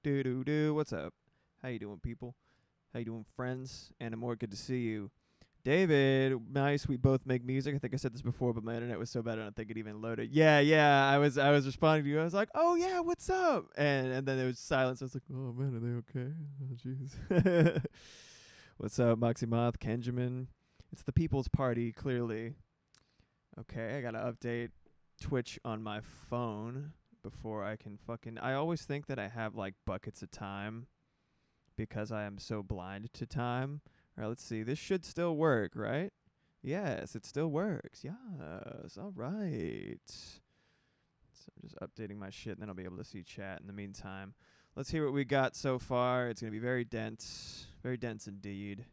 Do do do. What's up? How you doing, people? How you doing, friends? And more good to see you. David, nice. We both make music. I think I said this before, but my internet was so bad I don't think it even loaded. Yeah. I was responding to you. I was like, oh yeah, what's up? And then there was silence. I was like, oh man, are they okay? Oh jeez. What's up, Moxie Moth, Kenjamin? It's the people's party, clearly. Okay, I gotta update Twitch on my phone before I can fucking. I always think that I have like buckets of time because I am so blind to time. All right, let's see. This should still work, right? Yes, it still works. Yes. All right. So I'm just updating my shit, and then I'll be able to see chat in the meantime. Let's hear what we got so far. It's going to be very dense indeed,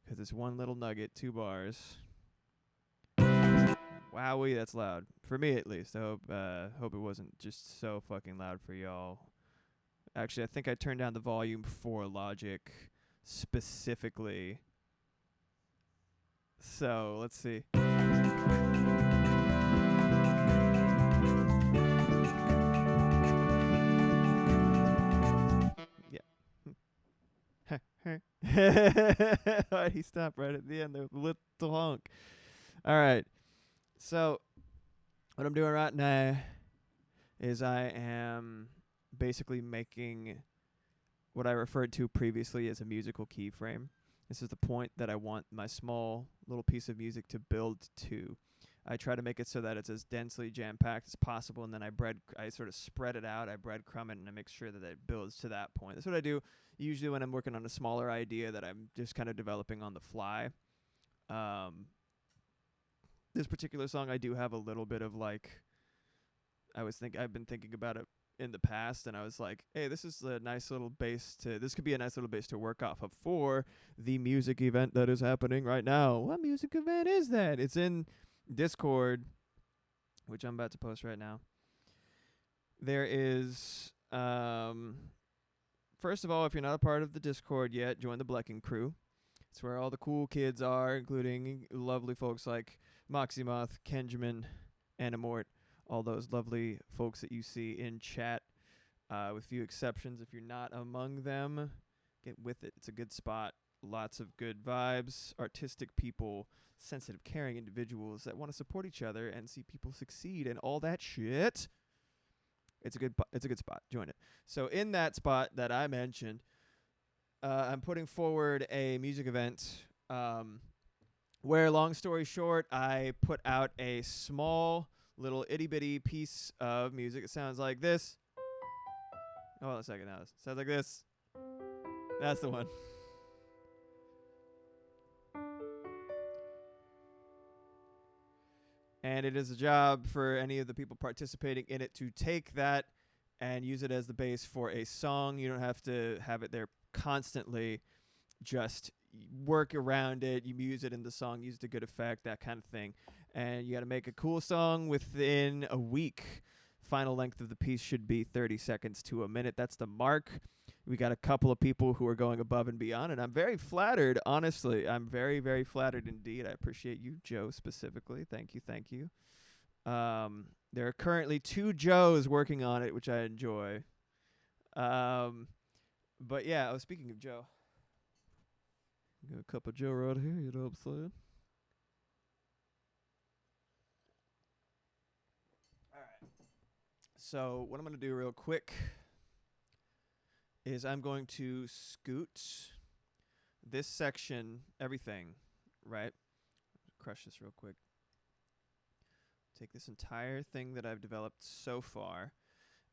because it's one little nugget, 2 bars. Wowee, that's loud. For me, at least. I hope it wasn't just so fucking loud for y'all. Actually, I think I turned down the volume for Logic specifically. So, let's see. Why'd he stop right at the end? The little honk. All right. So, what I'm doing right now is I am basically making what I referred to previously as a musical keyframe. This is the point that I want my small little piece of music to build to. I try to make it so that it's as densely jam-packed as possible, and then I sort of spread it out, I breadcrumb it, and I make sure that it builds to that point. That's what I do usually when I'm working on a smaller idea that I'm just kind of developing on the fly. This particular song, I do have a little bit of like, I've been thinking about it in the past, and I was like, hey, this is a nice little bass this could be a nice little bass to work off of for the music event that is happening right now. What music event is that? It's in Discord, which I'm about to post right now. There is, first of all, if you're not a part of the Discord yet, join the Blecking crew. It's where all the cool kids are, including lovely folks like Moxie Moth, Kenjamin, Animort, all those lovely folks that you see in chat, with few exceptions. If you're not among them, get with it. It's a good spot. Lots of good vibes, artistic people, sensitive, caring individuals that want to support each other and see people succeed and all that shit. It's a good spot. Join it. So in that spot that I mentioned, I'm putting forward a music event where, long story short, I put out a small little itty bitty piece of music. It sounds like this. Hold on a second. Now it sounds like this. That's the one. And it is a job for any of the people participating in it to take that and use it as the base for a song. You don't have to have it there constantly. Just work around it. You use it in the song, use it to good effect, that kind of thing. And you got to make a cool song within a week. Final length of the piece should be 30 seconds to a minute. That's the mark. We got a couple of people who are going above and beyond, and I'm very flattered, honestly. I'm very, very flattered indeed. I appreciate you, Joe, specifically. Thank you. There are currently 2 Joes working on it, which I enjoy. But yeah, speaking of Joe, got a cup of Joe right here, you know what I'm saying? All right. So what I'm going to do real quick is I'm going to scoot this section, everything, right? Crush this real quick. Take this entire thing that I've developed so far,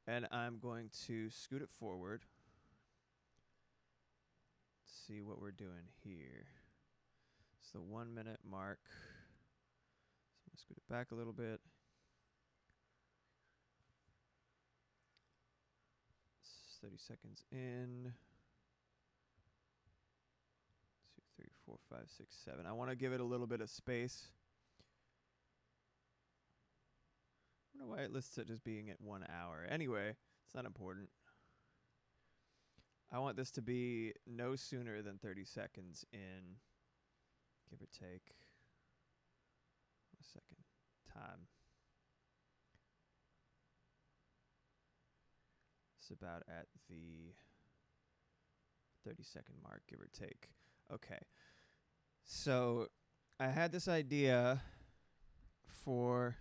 and I'm going to scoot it forward. Let's see what we're doing here. It's the 1 minute mark. So I'm going to scoot it back a little bit. 30 seconds in. 2, 3, 4, 5, 6, 7. I want to give it a little bit of space. I don't know why it lists it as being at 1 hour. Anyway, it's not important. I want this to be no sooner than 30 seconds in, give or take a second time. It's about at the 30-second mark, give or take. Okay. So I had this idea for.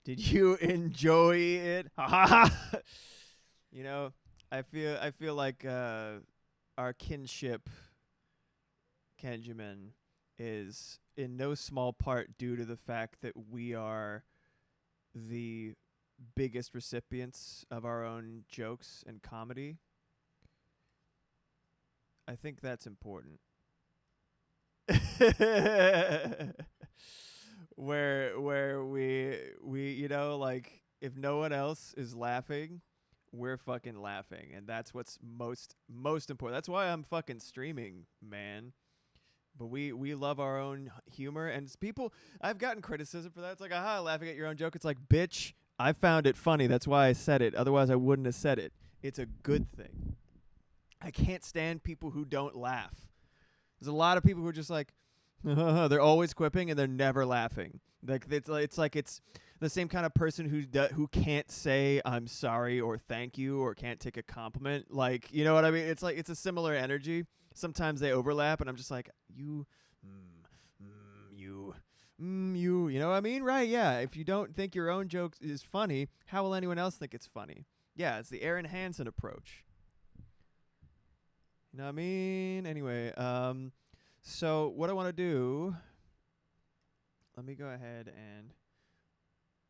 Did you enjoy it? Ha ha ha! You know, I feel like our kinship, Kenjamin, is in no small part due to the fact that we are the biggest recipients of our own jokes and comedy. I think that's important. where we like if no one else is laughing, we're fucking laughing, and that's what's most important. That's why I'm fucking streaming, man. But we love our own humor, and people. I've gotten criticism for that. It's like, aha, laughing at your own joke. It's like, bitch, I found it funny. That's why I said it. Otherwise, I wouldn't have said it. It's a good thing. I can't stand people who don't laugh. There's a lot of people who are just like, they're always quipping and they're never laughing. Like it's the same kind of person who can't say I'm sorry or thank you or can't take a compliment. Like, you know what I mean? It's like it's a similar energy. Sometimes they overlap, and I'm just like, you, you know what I mean? Right? Yeah. If you don't think your own joke is funny, how will anyone else think it's funny? Yeah, it's the Aaron Hansen approach. You know what I mean? Anyway, so what I want to do, let me go ahead and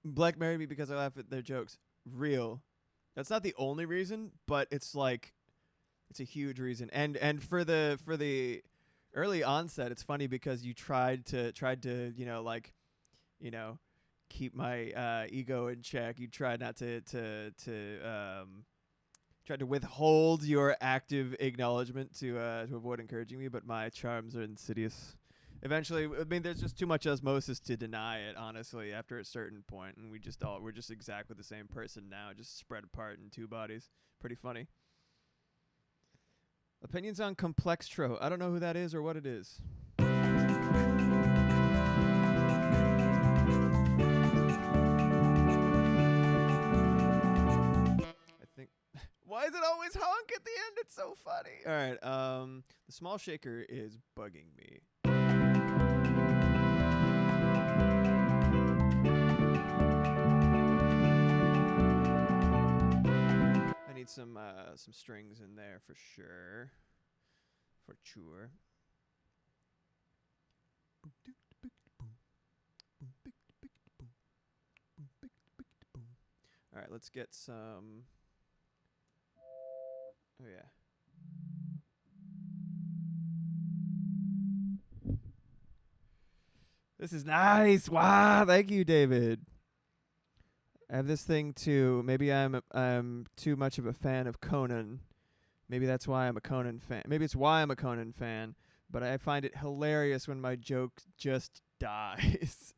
Black married me because I laugh at their jokes. Real. That's not the only reason, but it's like it's a huge reason. And for the early onset, it's funny because you tried to keep my ego in check. You tried not to tried to withhold your active acknowledgement to avoid encouraging me, but my charms are insidious. Eventually, I mean, there's just too much osmosis to deny it, honestly, after a certain point, and we're just exactly the same person now, just spread apart in two bodies. Pretty funny. Opinions on Complextro. I don't know who that is or what it is. I think. Why is it always honk at the end? It's so funny. All right. The small shaker is bugging me. I need some strings in there for sure. For sure. All right, let's get some. Oh yeah. This is nice. Wow, thank you, David. I have this thing too. Maybe I'm too much of a fan of Conan. Maybe that's why I'm a Conan fan. Maybe it's why I'm a Conan fan. But I find it hilarious when my joke just dies.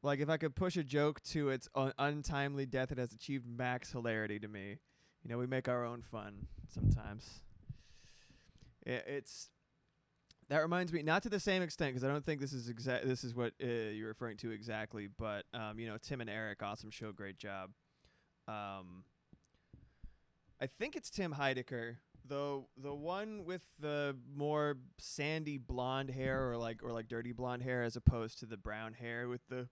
Like, if I could push a joke to its untimely death, it has achieved max hilarity to me. You know, we make our own fun sometimes. It's that reminds me, not to the same extent, because I don't think this is what you're referring to exactly. But Tim and Eric, awesome show, great job. I think it's Tim Heidecker, though. The one with the more sandy blonde hair, or like dirty blonde hair, as opposed to the brown hair with the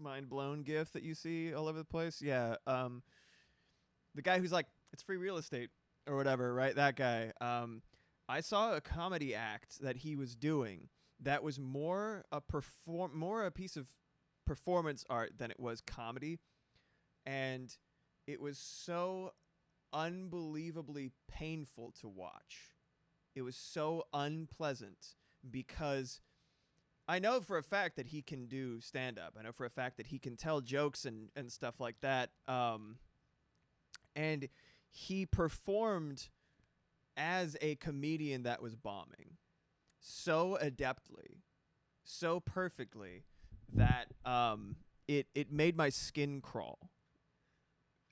mind blown gif that you see all over the place. Yeah. The guy who's like, it's free real estate or whatever, right? That guy. I saw a comedy act that he was doing that was more a piece of performance art than it was comedy, and it was so unbelievably painful to watch. It was so unpleasant because I know for a fact that he can do stand-up. I know for a fact that he can tell jokes and stuff like that. And he performed as a comedian that was bombing so adeptly, so perfectly that it made my skin crawl.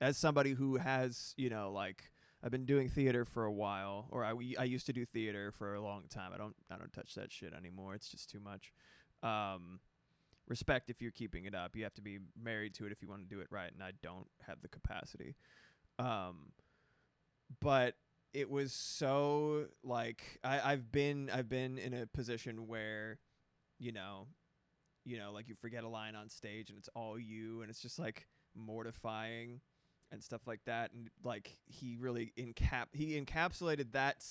As somebody who has, I've been doing theater for a while, or I used to do theater for a long time. I don't touch that shit anymore. It's just too much. respect if you're keeping it up. You have to be married to it if you want to do it right, and I don't have the capacity. But it was so like I've been in a position where, you know, like you forget a line on stage and it's all you, and it's just like mortifying and stuff like that. And like he really encapsulated that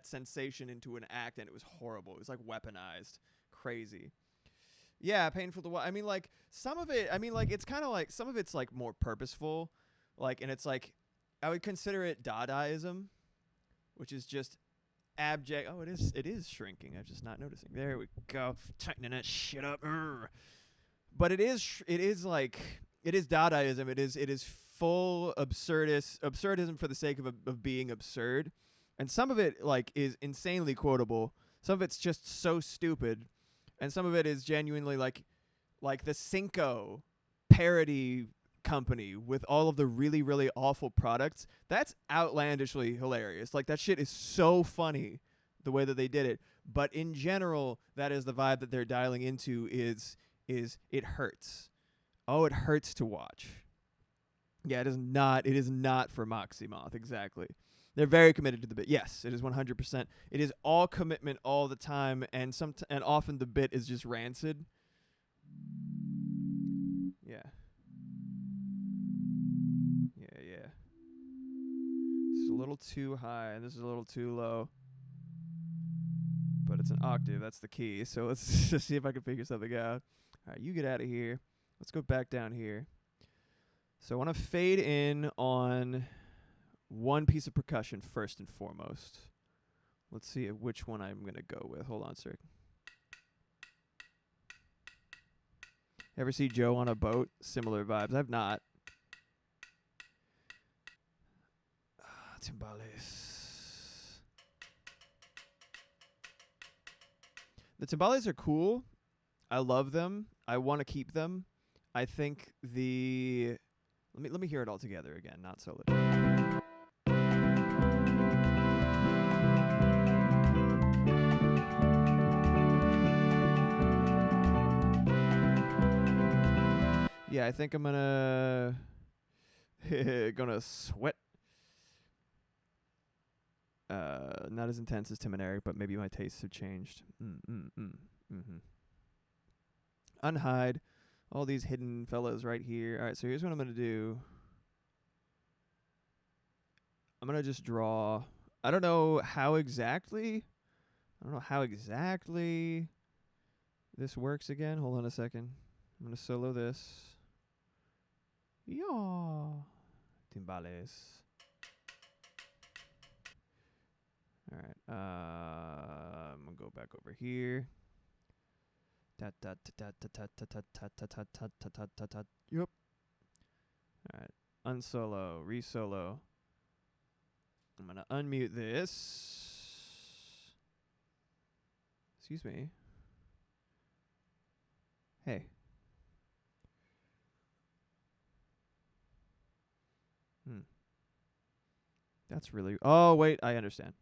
sensation into an act, and it was horrible. It was like weaponized, crazy. Yeah, painful to watch. I mean, like some of it. I mean, like it's kind of like some of it's like more purposeful, like, and it's like I would consider it Dadaism, which is just abject. Oh, it is shrinking. I'm just not noticing. There we go. Tightening that shit up. But it is like it is Dadaism. It is full absurdism for the sake of being absurd, and some of it like is insanely quotable. Some of it's just so stupid, and some of it is genuinely like the Cinco parody company with all of the really, really awful products. That's outlandishly hilarious. Like that shit is so funny the way that they did it. But in general, that is the vibe that they're dialing into is it hurts. Oh, it hurts to watch. Yeah, it is not for Moxie Moth, exactly. They're very committed to the bit. Yes, it is 100%. It is all commitment all the time, and and often the bit is just rancid. Yeah. Yeah. This is a little too high, and this is a little too low. But it's an octave. That's the key. So let's just see if I can figure something out. All right, you get out of here. Let's go back down here. So I want to fade in on one piece of percussion first and foremost. Let's see which one I'm going to go with. Hold on, sir. Ever see Joe on a boat? Similar vibes. I've not. Timbales. The timbales are cool. I love them. I want to keep them. I think let me hear it all together again, not solo. Yeah, I think I'm gonna sweat. Not as intense as Tim and Eric, but maybe my tastes have changed. Unhide all these hidden fellas right here. All right, so here's what I'm gonna do. I'm gonna just draw. I don't know how exactly this works again. Hold on a second. I'm gonna solo this. Yeah, timbales. All right. I'm gonna go back over here. Yep. All right. Unsolo, resolo. I'm gonna unmute this. Excuse me. Hey. That's really. Oh wait, I understand.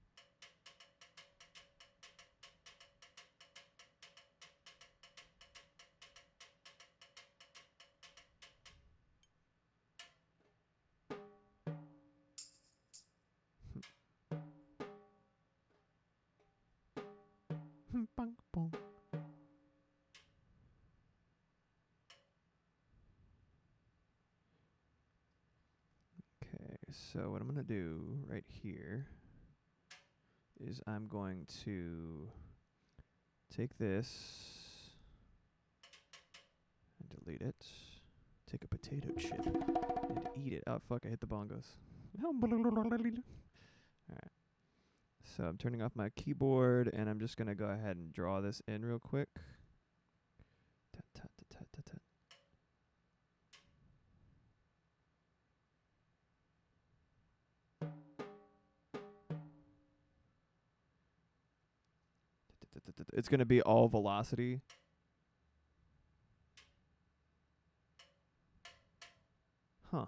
Okay, so what I'm going to do right here is I'm going to take this and delete it. Take a potato chip and eat it. Oh, fuck, I hit the bongos. Alright. So I'm turning off my keyboard, and I'm just going to go ahead and draw this in real quick. It's going to be all velocity. Huh.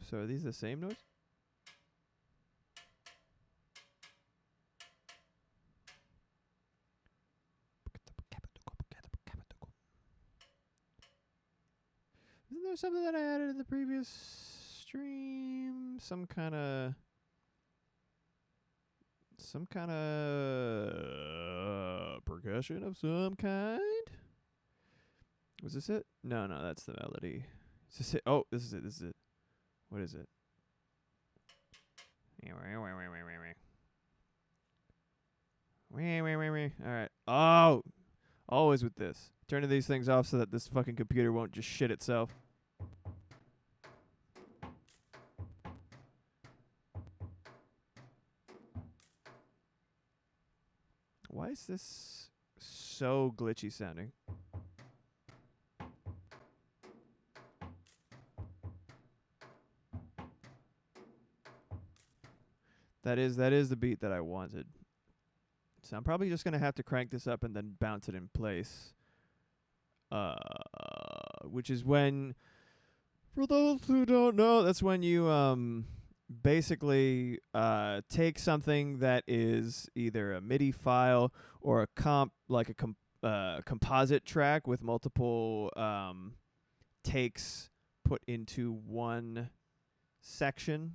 So are these the same noise? Isn't there something that I added in the previous stream? Some kind of percussion of some kind? Was this it? No, that's the melody. Is this it? Oh, this is it. What is it? Alright. Oh! Always with this. Turning these things off so that this fucking computer won't just shit itself. Why is this so glitchy sounding? That is the beat that I wanted. So I'm probably just gonna have to crank this up and then bounce it in place. Which is when, for those who don't know, that's when you basically take something that is either a MIDI file or a composite track with multiple takes put into one section.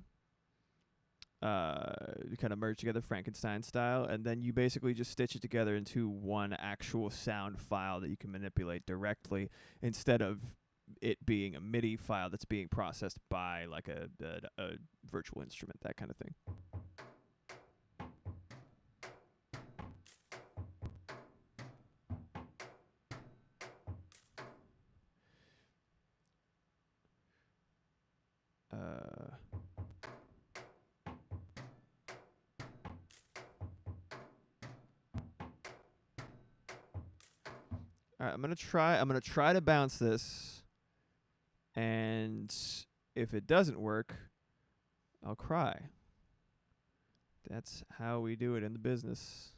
Kind of merge together Frankenstein style, and then you basically just stitch it together into one actual sound file that you can manipulate directly, instead of it being a MIDI file that's being processed by like a virtual instrument, that kind of thing. Alright, I'm gonna try to bounce this, and if it doesn't work, I'll cry. That's how we do it in the business.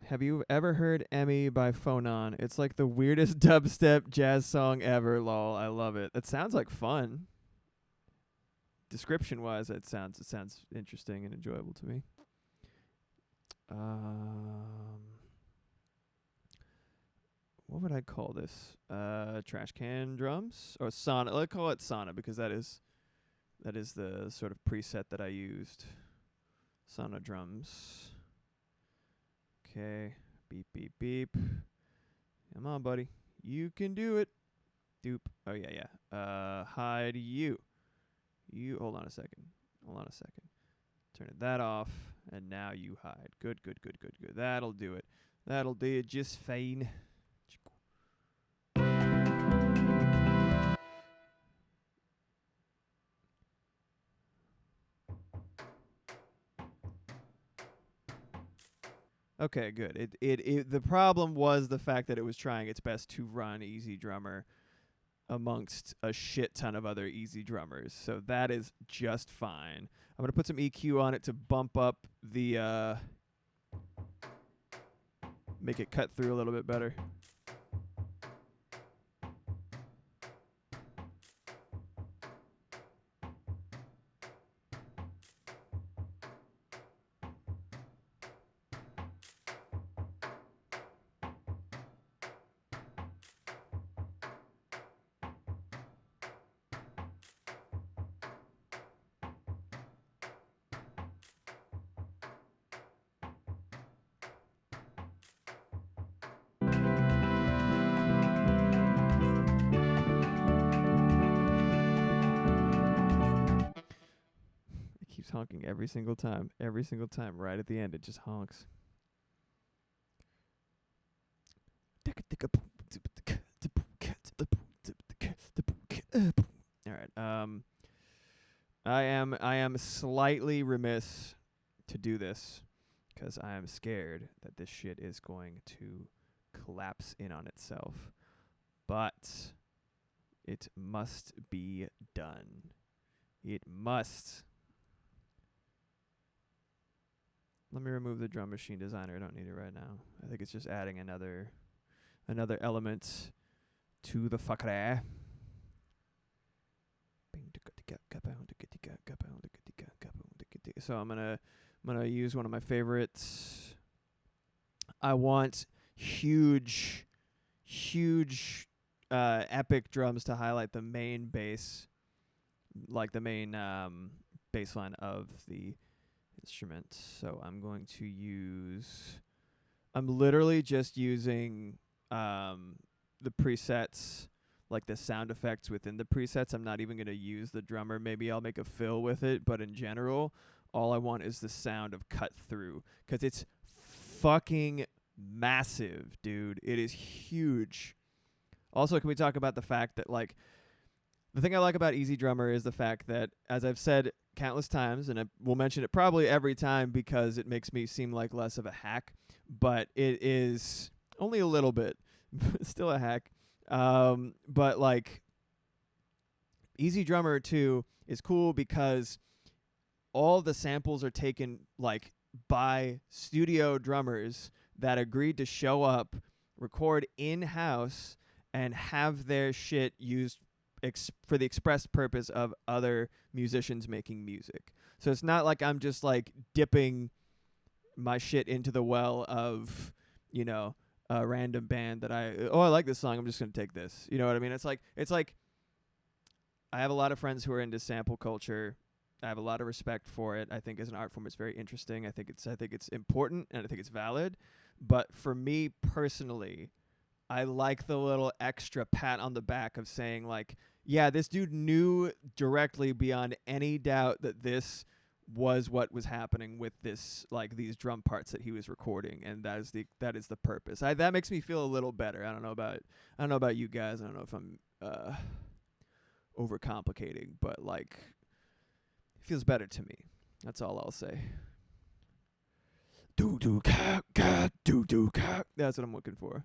Have you ever heard Emmy by Phonon? It's like the weirdest dubstep jazz song ever, lol. I love it. It sounds like fun. Description wise, it sounds interesting and enjoyable to me. What would I call this? Trash can drums or Sona? Let's call it Sona because that is the sort of preset that I used. Sona drums. Okay. Beep beep beep. Come on, buddy. You can do it. Doop. Oh yeah. Hide you. You hold on a second. Turn that off, and now you hide. Good. That'll do it. That'll do it just fine. Okay, good. It the problem was the fact that it was trying its best to run Easy Drummer amongst a shit ton of other easy drummers. So that is just fine. I'm going to put some EQ on it to bump up the make it cut through a little bit better. Honking every single time, right at the end it just honks. All right. I am slightly remiss to do this because I am scared that this shit is going to collapse in on itself, but it must be done. It must. Let me remove the drum machine designer. I don't need it right now. I think it's just adding another element to the fucker. So I'm gonna use one of my favorites. I want huge epic drums to highlight the main bass, like the main bass line of the instrument. So I'm going to use, I'm literally just using the presets, like the sound effects within the presets. I'm not even going to use the drummer. Maybe I'll make a fill with it, but in general, all I want is the sound of cut through, because it's fucking massive, dude. It is huge. Also, can we talk about the fact that, like, the thing I like about EZdrummer is the fact that, as I've said countless times, and I will mention it probably every time because it makes me seem like less of a hack, but it is only a little bit, still a hack. But like, EZdrummer 2 is cool because all the samples are taken like by studio drummers that agreed to show up, record in-house, and have their shit used for the express purpose of other musicians making music. So it's not like I'm just like dipping my shit into the well of, you know, a random band that I like this song, I'm just going to take this. You know what I mean? It's like I have a lot of friends who are into sample culture. I have a lot of respect for it. I think as an art form it's very interesting. I think it's important, and I think it's valid. But for me personally, I like the little extra pat on the back of saying, like, yeah, this dude knew directly beyond any doubt that this was what was happening with this, like, these drum parts that he was recording, and that is the purpose. That makes me feel a little better. I don't know about you guys. I don't know if I'm overcomplicating, but like, it feels better to me. That's all I'll say. Do do ka ka do do ka. That's what I'm looking for.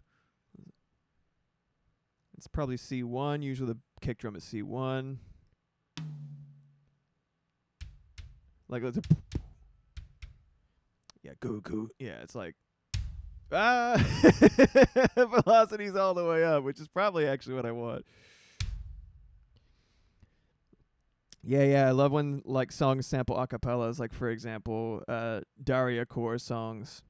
It's probably C1. Usually the kick drum is C1. Like, let's. Yeah, goo. Yeah, it's like. Velocity's all the way up, which is probably actually what I want. Yeah, I love when, like, songs sample acapellas, like, for example, Daria Core songs.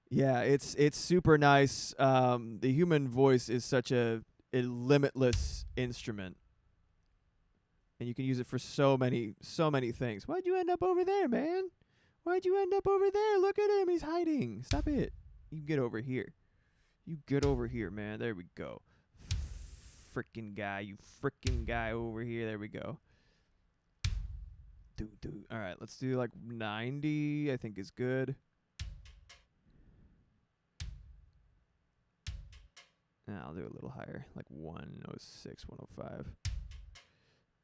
Yeah, it's super nice. The human voice is such a limitless instrument, and you can use it for so many things. Why'd you end up over there, man? Why'd you end up over there? Look at him, he's hiding. Stop it. You get over here. You get over here, man. There we go. Frickin' guy over here. There we go. Dude. All right, let's do like 90. I think is good. I'll do a little higher, like 106, 105.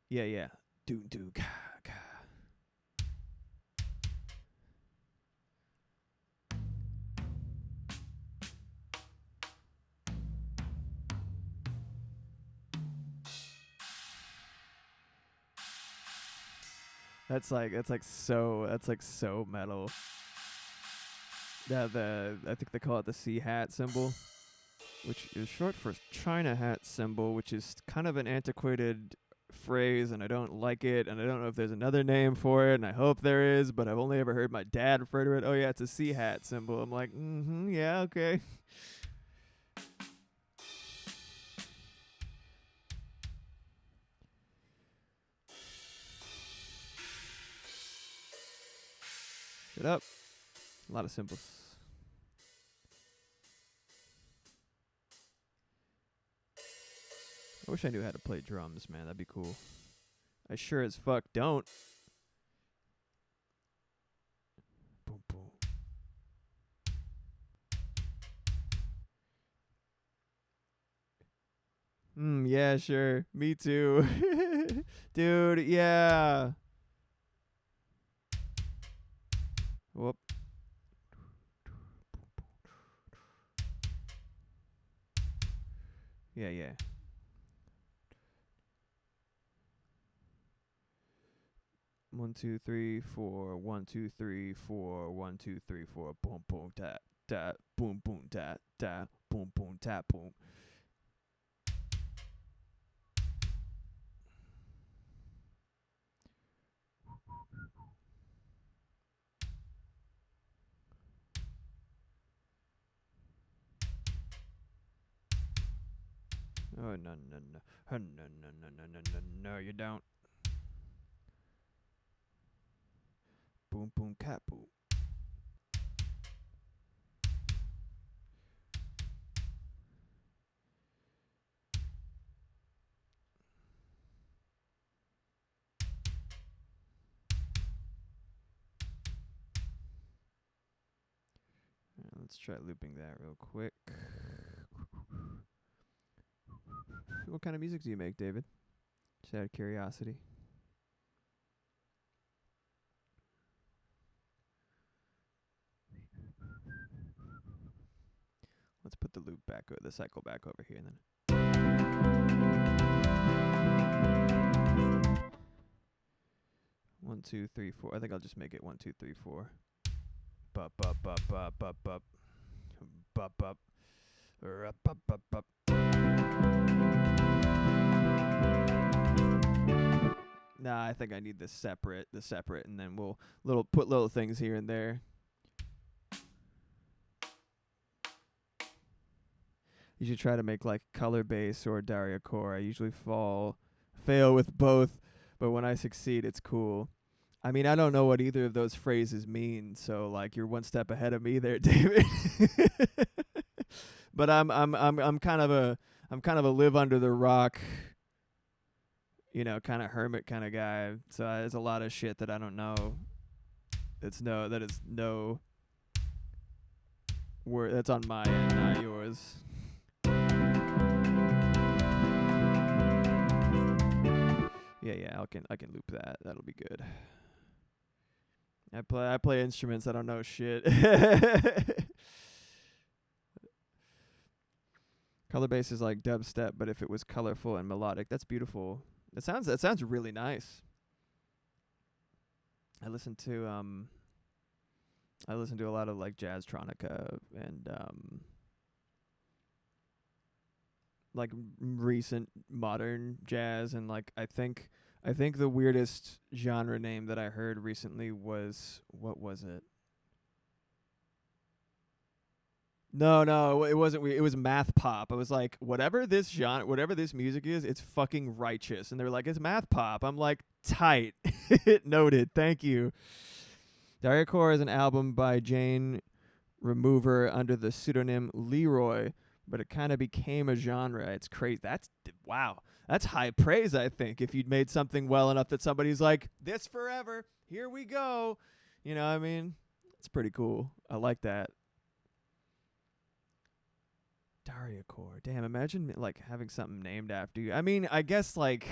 Yeah. Do ka ka. That's like so metal. I think they call it the C hat symbol, which is short for China hat symbol, which is kind of an antiquated phrase, and I don't like it, and I don't know if there's another name for it, and I hope there is, but I've only ever heard my dad refer to it. Oh yeah, it's a C hat symbol. I'm like, yeah, okay. Shut up. A lot of symbols. I wish I knew how to play drums, man. That'd be cool. I sure as fuck don't. Boom, boom. Yeah, sure. Me too. Dude, yeah. Whoop. Yeah. 1, 2, 3, 4. 1, 2, 3, 4. 1, 2, 3, 4. Boom, boom, tap, tap. Boom, boom, tap, tap. Boom, boom, tap, boom. Oh, no, no, no. Oh, no, no, no, no, no, no, no, you don't. Boom, boom, cat, boom. Let's try looping that real quick. What kind of music do you make, David? Just out of curiosity. Let's put the loop back, the cycle back over here, and then. 1, 2, 3, 4. I think I'll just make it 1, 2, 3, 4. Bup, bup, bup, bup, bup, bup. Bup, bup. Rup, bup, bup, bup. Nah, I think I need the separate, and then we'll put little things here and there. You should try to make like color bass or Daria Core. I usually fail with both, but when I succeed, it's cool. I mean, I don't know what either of those phrases mean, so like you're one step ahead of me there, David. But I'm kind of a live under the rock, kind of hermit kind of guy. So there's a lot of shit that I don't know. That is no word. That's on my end, not yours. Yeah, I can loop that. That'll be good. I play instruments. I don't know shit. Color bass is like dubstep, but if it was colorful and melodic, that's beautiful. That sounds really nice. I listen to a lot of like jazztronica and like recent modern jazz, and like I think the weirdest genre name that I heard recently was, what was it? No, it wasn't weird. It was math pop. I was like, whatever this music is, it's fucking righteous. And they were like, it's math pop. I'm like, tight. Noted. Thank you. Daria Core is an album by Jane Remover under the pseudonym Leroy, but it kind of became a genre. It's crazy. Wow. That's high praise, I think. If you'd made something well enough that somebody's like, this forever, here we go. You know what I mean? It's pretty cool. I like that. Daria Core. Damn, imagine like having something named after you. I mean, I guess that's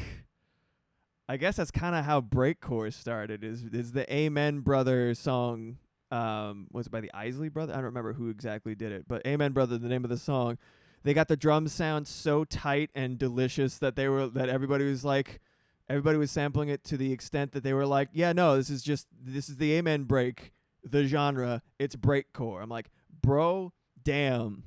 kind of how breakcore started. Is the Amen Brother song? Was it by the Isley Brothers? I don't remember who exactly did it, but Amen Brother, the name of the song. They got the drums sound so tight and delicious that everybody was sampling it to the extent that they were like, yeah, no, this is the Amen break, the genre. It's breakcore. I'm like, bro, damn.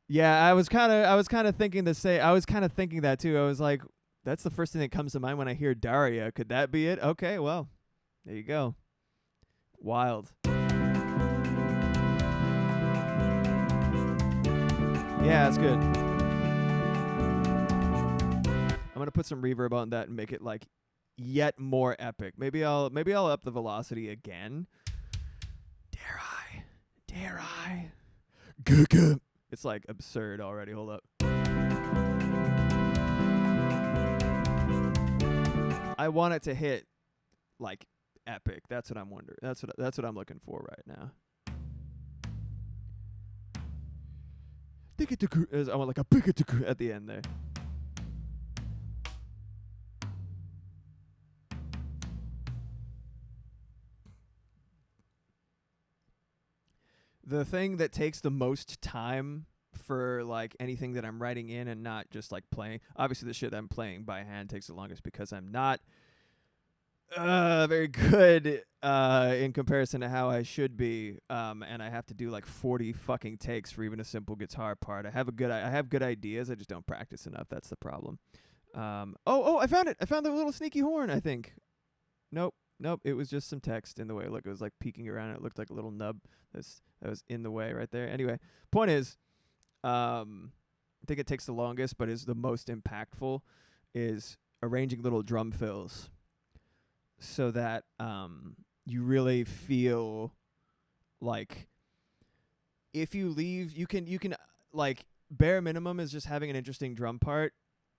Yeah, I was kind of thinking that too. I was like, that's the first thing that comes to mind when I hear Daria. Could that be it? Okay, well, there you go. Wild. Yeah, that's good. I'm gonna put some reverb on that and make it like yet more epic. Maybe I'll up the velocity again. Dare I? It's like absurd already. Hold up. I want it to hit like epic. That's what I'm wondering. That's what I'm looking for right now. I want like a at the end there. The thing that takes the most time for like anything that I'm writing in and not just like playing. Obviously, the shit I'm playing by hand takes the longest because I'm not very good in comparison to how I should be. And I have to do like 40 fucking takes for even a simple guitar part. I have good ideas. I just don't practice enough. That's the problem. I found it. I found the little sneaky horn, I think. Nope. It was just some text in the way. Look, it was like peeking around. It looked like a little nub that was in the way right there. Anyway, point is, I think it takes the longest, but is the most impactful, is arranging little drum fills so that you really feel like if you leave, you can like bare minimum is just having an interesting drum part.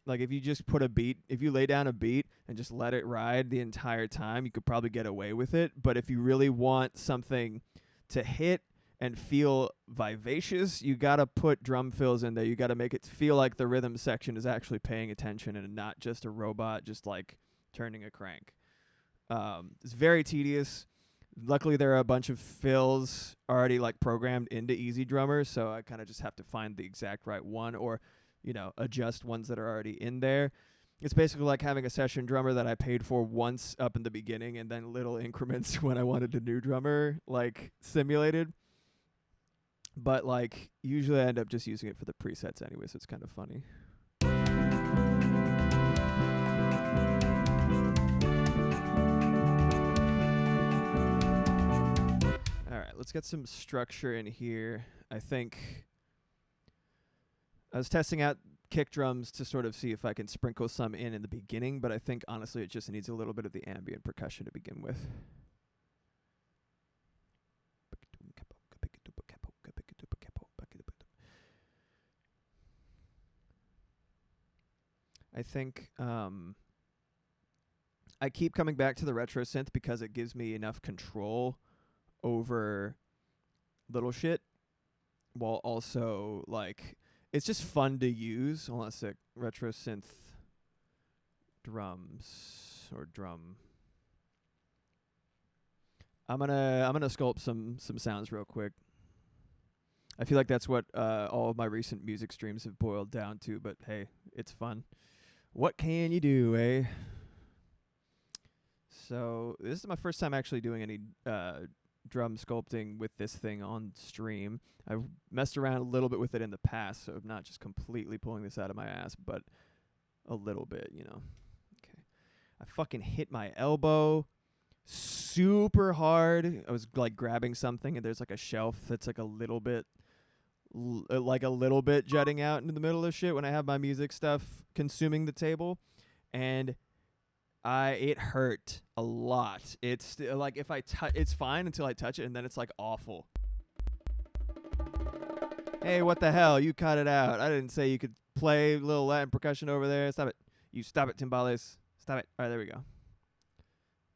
Like if you just put a beat, if you lay down a beat and just let it ride the entire time, you could probably get away with it. But if you really want something to hit and feel vivacious, you got to put drum fills in there. You got to make it feel like the rhythm section is actually paying attention and not just a robot just like turning a crank. It's very tedious. Luckily, there are a bunch of fills already like programmed into Easy Drummer, so I kind of just have to find the exact right one or adjust ones that are already in there. It's basically like having a session drummer that I paid for once up in the beginning and then little increments when I wanted a new drummer, like, simulated. But, like, usually I end up just using it for the presets anyway, so it's kind of funny. All right, let's get some structure in here. I think I was testing out kick drums to sort of see if I can sprinkle some in the beginning, but I think honestly it just needs a little bit of the ambient percussion to begin with. I think I keep coming back to the retro synth because it gives me enough control over little shit while also like it's just fun to use. Hold on a sec. Retro synth drums or drum. I'm gonna sculpt some sounds real quick. I feel like that's what all of my recent music streams have boiled down to, but hey, it's fun. What can you do, eh? So this is my first time actually doing any drum sculpting with this thing on stream. I've messed around a little bit with it in the past, so I'm not just completely pulling this out of my ass, but a little bit, Okay. I fucking hit my elbow super hard. I was like grabbing something and there's like a shelf that's like a little bit jutting out into the middle of shit when I have my music stuff consuming the table, and it hurt a lot. It's like if I it's fine until I touch it, and then it's like awful. Hey, what the hell? You cut it out. I didn't say you could play a little Latin percussion over there. Stop it. You stop it, timbales. Stop it. All right, there we go.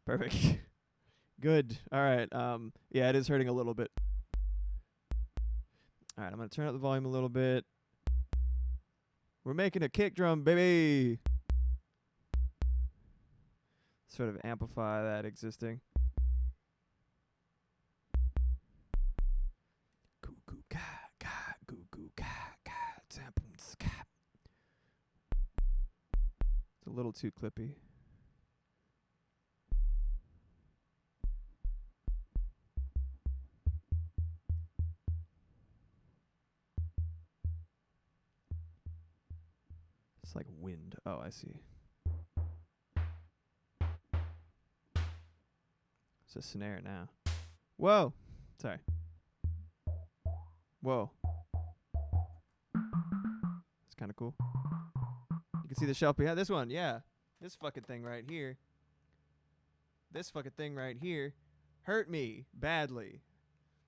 Perfect. Good. All right. Yeah, it is hurting a little bit. All right, I'm going to turn up the volume a little bit. We're making a kick drum, baby. Sort of amplify that existing. Goo goo ga ga goo goo ga ga zampums ga. It's a little too clippy. It's like wind. Oh, I see. It's a snare now. Whoa. Sorry. Whoa. It's kind of cool. You can see the shelf behind this one. Yeah. This fucking thing right here. This fucking thing right here hurt me badly.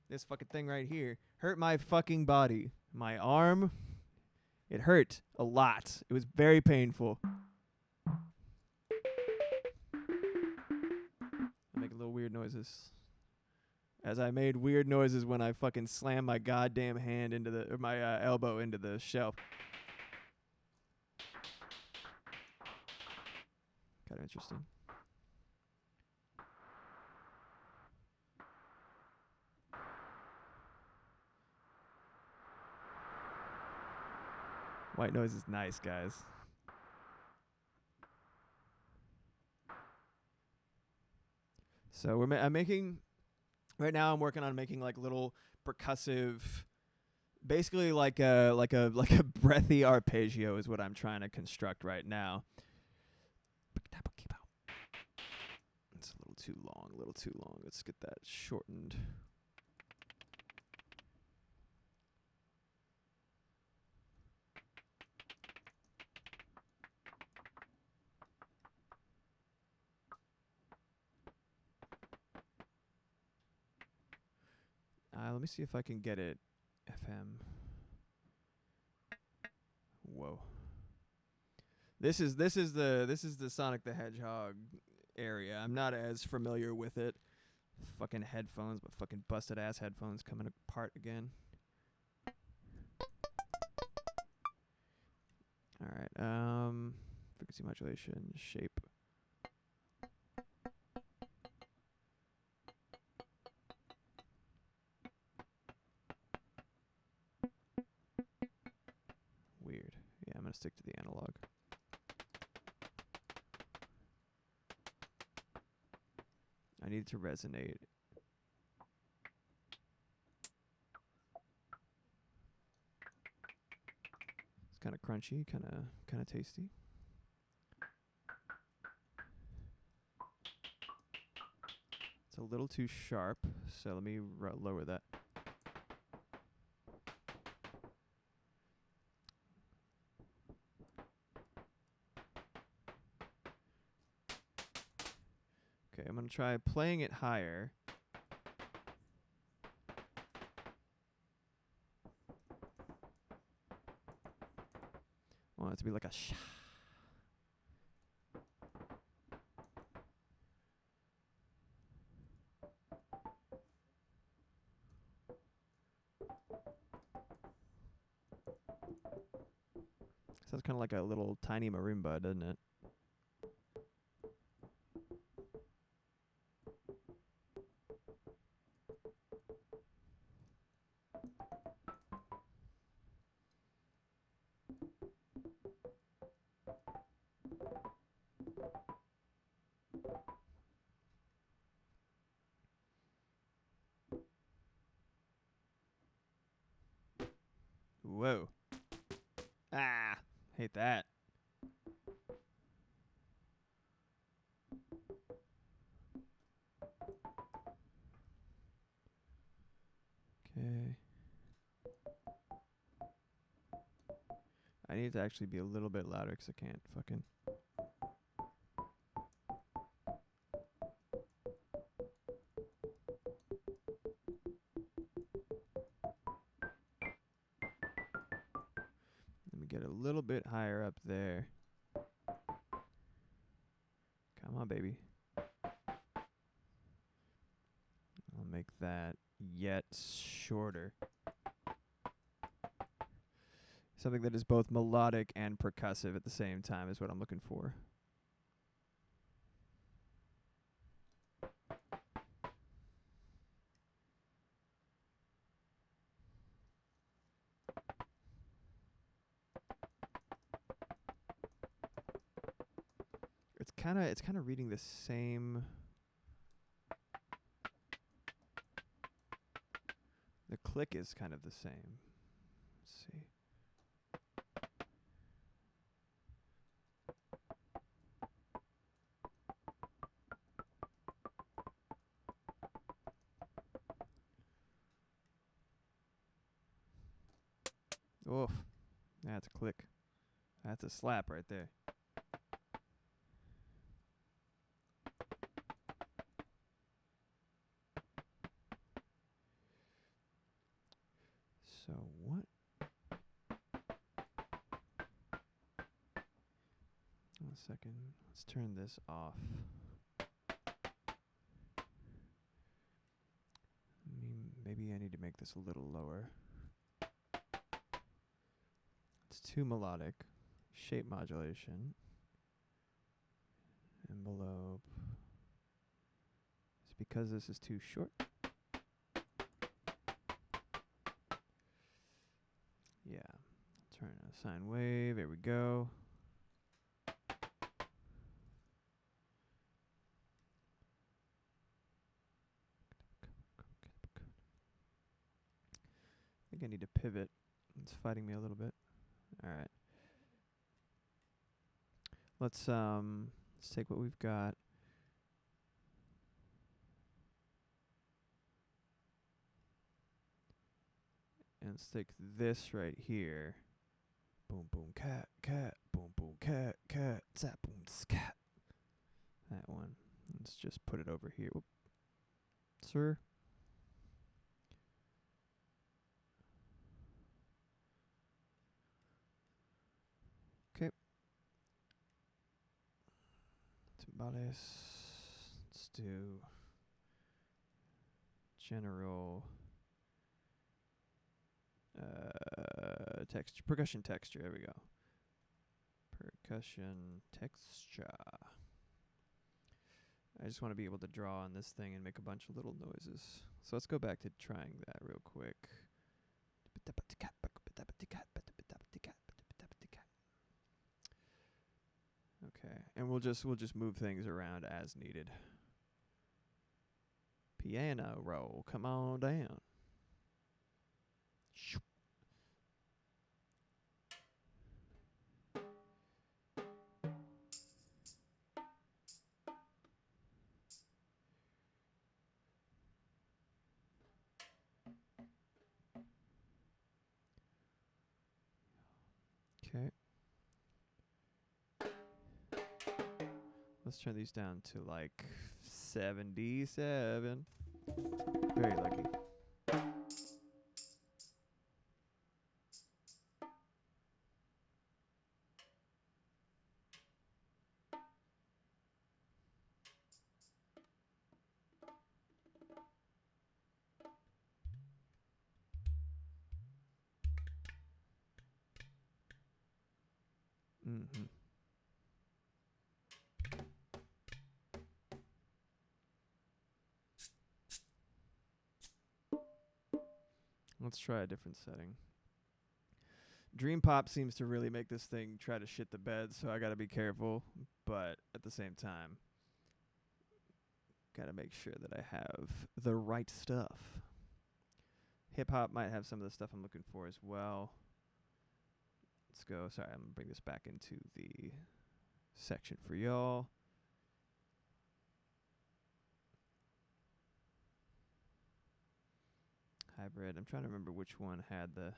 This fucking thing right here hurt my fucking body. My arm. It hurt a lot. It was very painful. I make little weird noises. As I made weird noises when I fucking slammed my goddamn hand into my elbow into the shelf. Kind of interesting. White noise is nice, guys. So I'm making right now. I'm working on making like little percussive, basically like a breathy arpeggio is what I'm trying to construct right now. It's a little too long. A little too long. Let's get that shortened. Let me see if I can get it FM. Whoa. This is the Sonic the Hedgehog area. I'm not as familiar with it. Fucking headphones, but fucking busted ass headphones coming apart again. All right. Frequency modulation, shape. Weird. Yeah, I'm gonna stick to the analog. I need it to resonate. It's kind of crunchy, kind of tasty. It's a little too sharp, so let me lower that. Okay, I'm going to try playing it higher. I want it to be like a sh. Sounds kind of like a little tiny marimba, doesn't it? Whoa. Ah, hate that. Okay. I need to actually be a little bit louder because I can't fucking. Let me get a little bit higher up there. Come on, baby. I'll make that yet shorter. Something that is both melodic and percussive at the same time is what I'm looking for. It's kind of reading the same. The click is kind of the same. Let's see. Oof. That's a click. That's a slap right there. So what? 1 second. Let's turn this off. Maybe I need to make this a little lower. It's too melodic. Shape modulation. Envelope. It's because this is too short. Yeah. Turn this Sine wave. There we go. I think I need to pivot. It's fighting me a little bit. All right. Let's take what we've got. And let's take this right here. Boom, boom, cat, cat, boom, boom, cat, cat, zap, boom, scat. That one. Let's just put it over here. Whoop. Sir. Okay. Timbales. Let's do general texture, percussion texture. There we go. Percussion texture. I just want to be able to draw on this thing and make a bunch of little noises. So let's go back to trying that real quick. Okay, and we'll just move things around as needed. Piano roll, come on down. Okay. Let's turn these down to like 77. Very lucky. Mm-hmm. Let's try a different setting. Dream Pop seems to really make this thing try to shit the bed, so I gotta be careful. But at the same time, gotta make sure that I have the right stuff. Hip hop might have some of the stuff I'm looking for as well. Let's go. Sorry, I'm gonna bring this back into the section for y'all. Hybrid. I'm trying to remember which one had the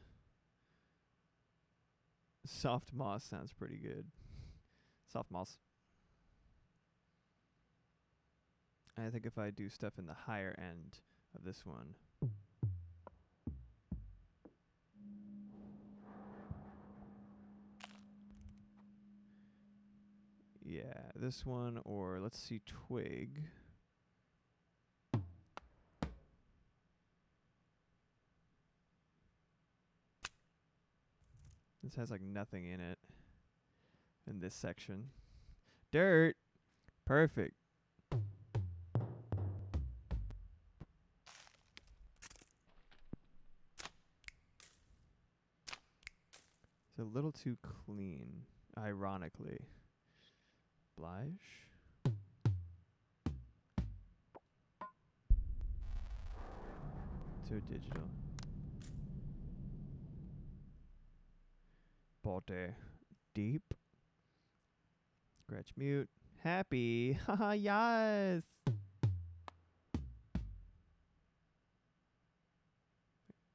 soft moss. Sounds pretty good. Soft moss. I think if I do stuff in the higher end of this one. Yeah, this one, or let's see, Twig. This has like nothing in it in this section. Dirt. Perfect. It's a little too clean, ironically. Blige. Too digital. Botte. Deep. Scratch mute. Happy. Haha, yes.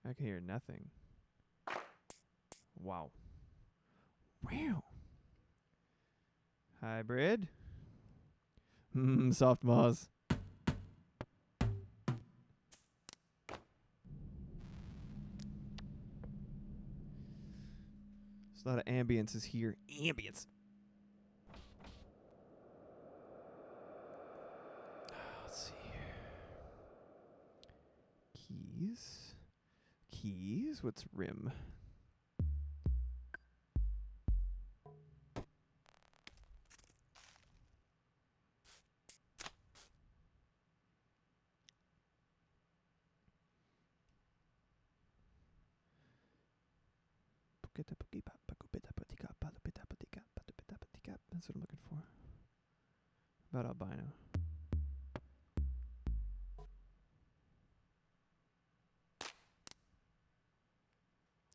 I can hear nothing. Wow. Wow. Hybrid. Soft moss. There's a lot of ambiences here. Ambience. Let's see here. Keys. Keys? What's rim? That's what I'm looking for. About albino.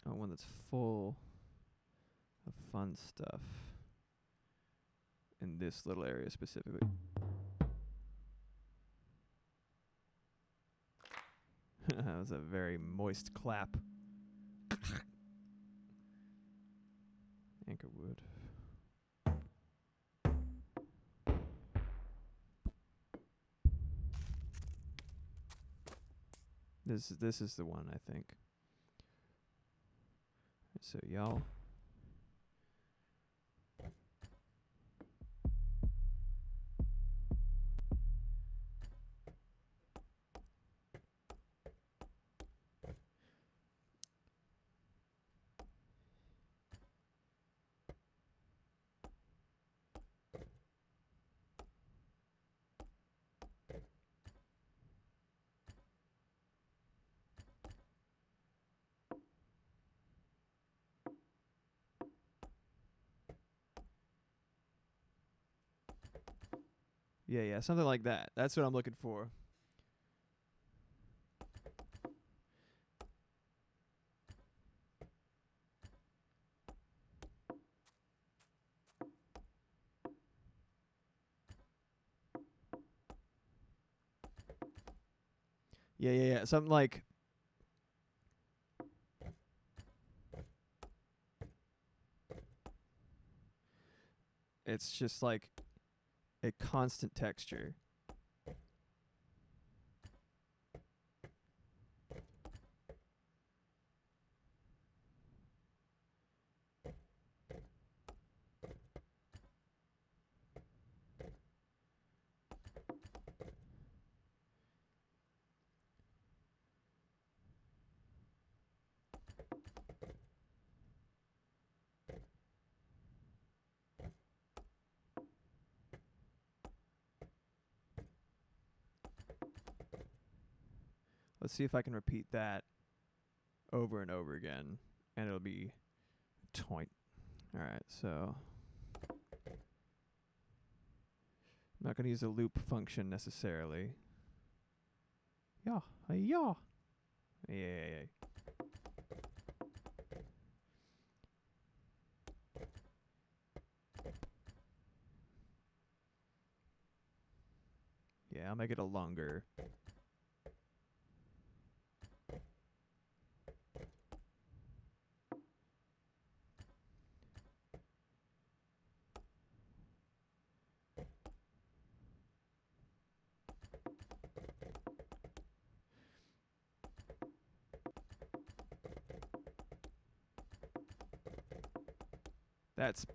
Oh, one that's full of fun stuff in this little area specifically. That was a very moist clap. Anchorwood. This is the one, I think. So y'all. Yeah, something like that. That's what I'm looking for. Yeah. Something like it's just like a constant texture. Let's see if I can repeat that over and over again, and it'll be toint. All right, so I'm not going to use a loop function necessarily. Yeah. Yeah, I'll make it a longer.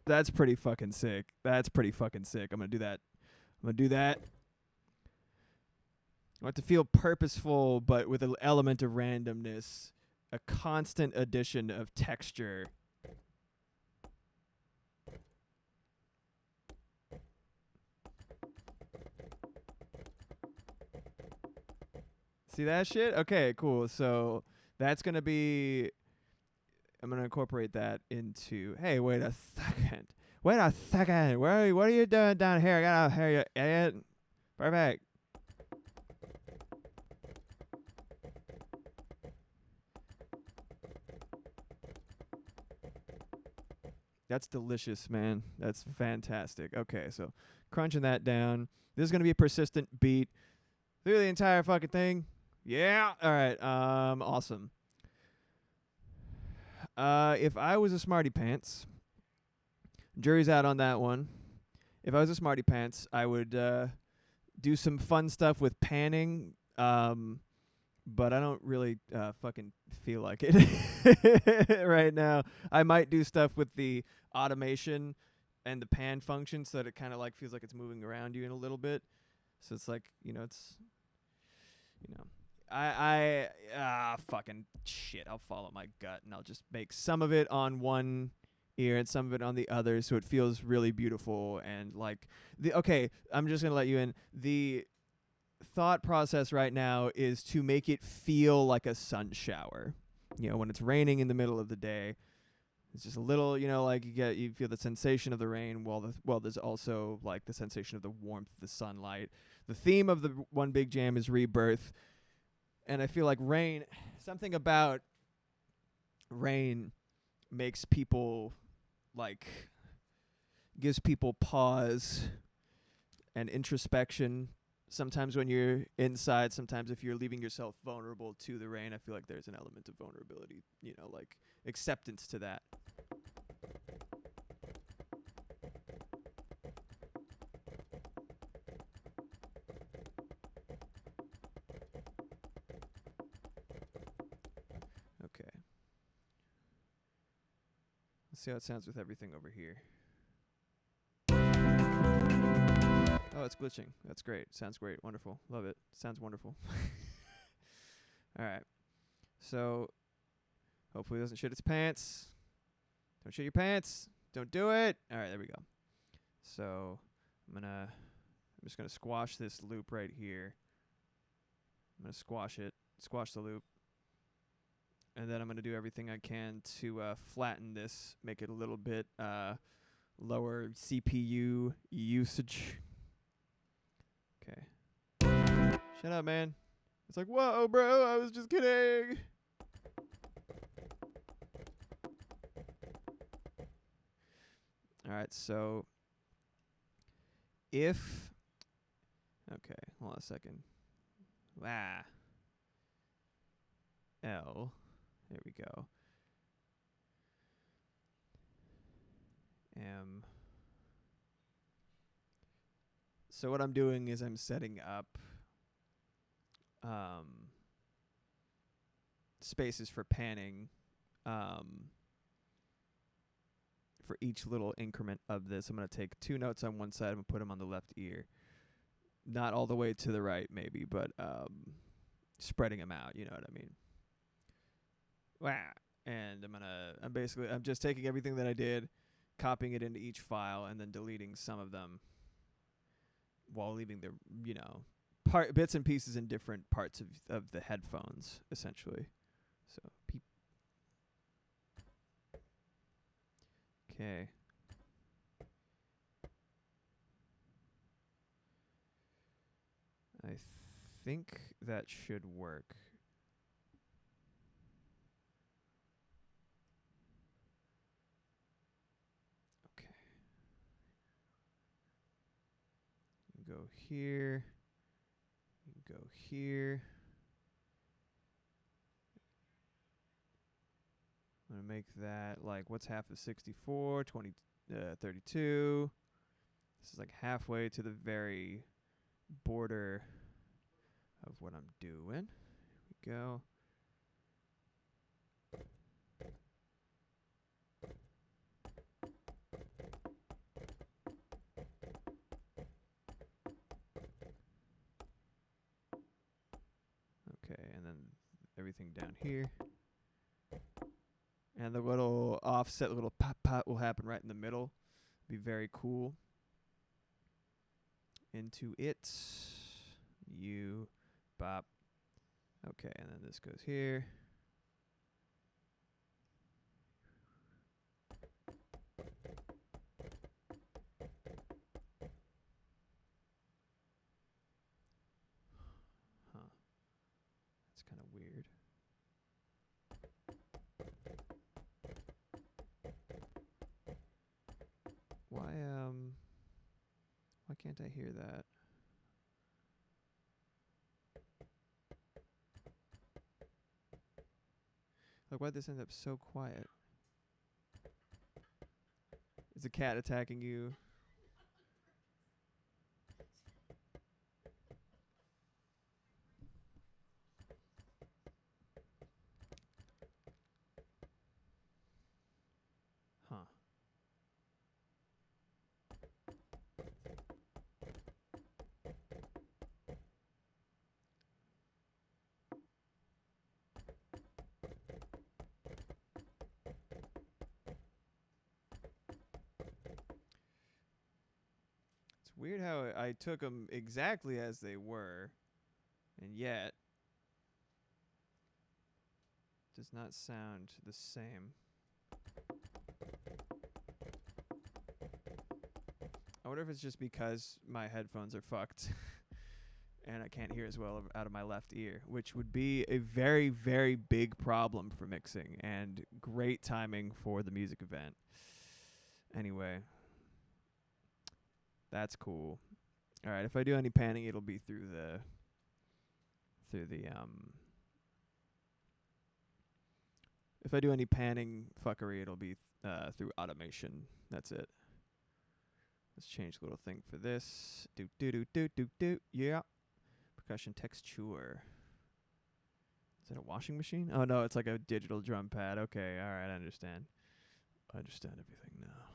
That's pretty fucking sick. I'm gonna do that. I want to feel purposeful, but with an element of randomness. A constant addition of texture. See that shit? Okay, cool. So that's gonna be. I'm gonna incorporate that into. Hey, wait a second. What are you doing down here? I gotta hear you, idiot. Perfect. That's delicious, man. That's fantastic. Okay, so crunching that down. This is gonna be a persistent beat through the entire fucking thing. Yeah. All right. Awesome. If I was a smarty pants, jury's out on that one. If I was a smarty pants, I would do some fun stuff with panning. But I don't really fucking feel like it right now. I might do stuff with the automation and the pan function so that it kind of like feels like it's moving around you in a little bit. So it's like, I fucking shit. I'll follow my gut and I'll just make some of it on one ear and some of it on the other so it feels really beautiful and like I'm just going to let you in. The thought process right now is to make it feel like a sun shower. When it's raining in the middle of the day, It's just a little, like you feel the sensation of the rain, while there's also like the sensation of the warmth of the sunlight. The theme of the One Big Jam is rebirth, and I feel like something about rain makes people like gives people pause and introspection. Sometimes when you're inside, sometimes if you're leaving yourself vulnerable to the rain, I feel like there's an element of vulnerability, like acceptance to that. Okay. Let's see how it sounds with everything over here. Oh, it's glitching. That's great. Sounds great. Wonderful. Love it. Sounds wonderful. All right. So, hopefully it doesn't shit its pants. Don't shit your pants. Don't do it. All right, there we go. So, I'm just going to squash this loop right here. I'm going to squash the loop. And then I'm going to do everything I can to flatten this, make it a little bit lower CPU usage. Okay. Shut up, man. It's like, whoa, bro, I was just kidding. All right, so okay, hold on a second. L, there we go. M. So what I'm doing is I'm setting up spaces for panning for each little increment of this. I'm going to take 2 notes on one side. I'm going to put them on the left ear. Not all the way to the right, maybe, but spreading them out. You know what I mean? And I'm just taking everything that I did, copying it into each file, and then deleting some of them while leaving the, bits and pieces in different parts of the headphones, essentially. So, okay. I think that should work. Okay. You go here. You go here. I'm going to make that like, what's half of 64? 32. This is like halfway to the very border of what I'm doing. Here we go. Okay, and then everything down here. And the little offset, the little pop will happen right in the middle. Be very cool. Into it. You bop. Okay, and then this goes here. Huh. That's kind of weird. Why can't I hear that? Like, why'd this end up so quiet? Is a cat attacking you? Huh. It's weird how I took them exactly as they were, and yet does not sound the same. wonder if it's just because my headphones are fucked and I can't hear as well out of my left ear, which would be a very, very big problem for mixing and great timing for the music event. Anyway, that's cool. All right, if I do any panning, it'll be through the if I do any panning fuckery, it'll be through automation. That's it. Let's change the little thing for this. Do do do do do do. Yeah. Percussion texture. Is it a washing machine? Oh no, it's like a digital drum pad. Okay, all right, I understand. I understand everything now.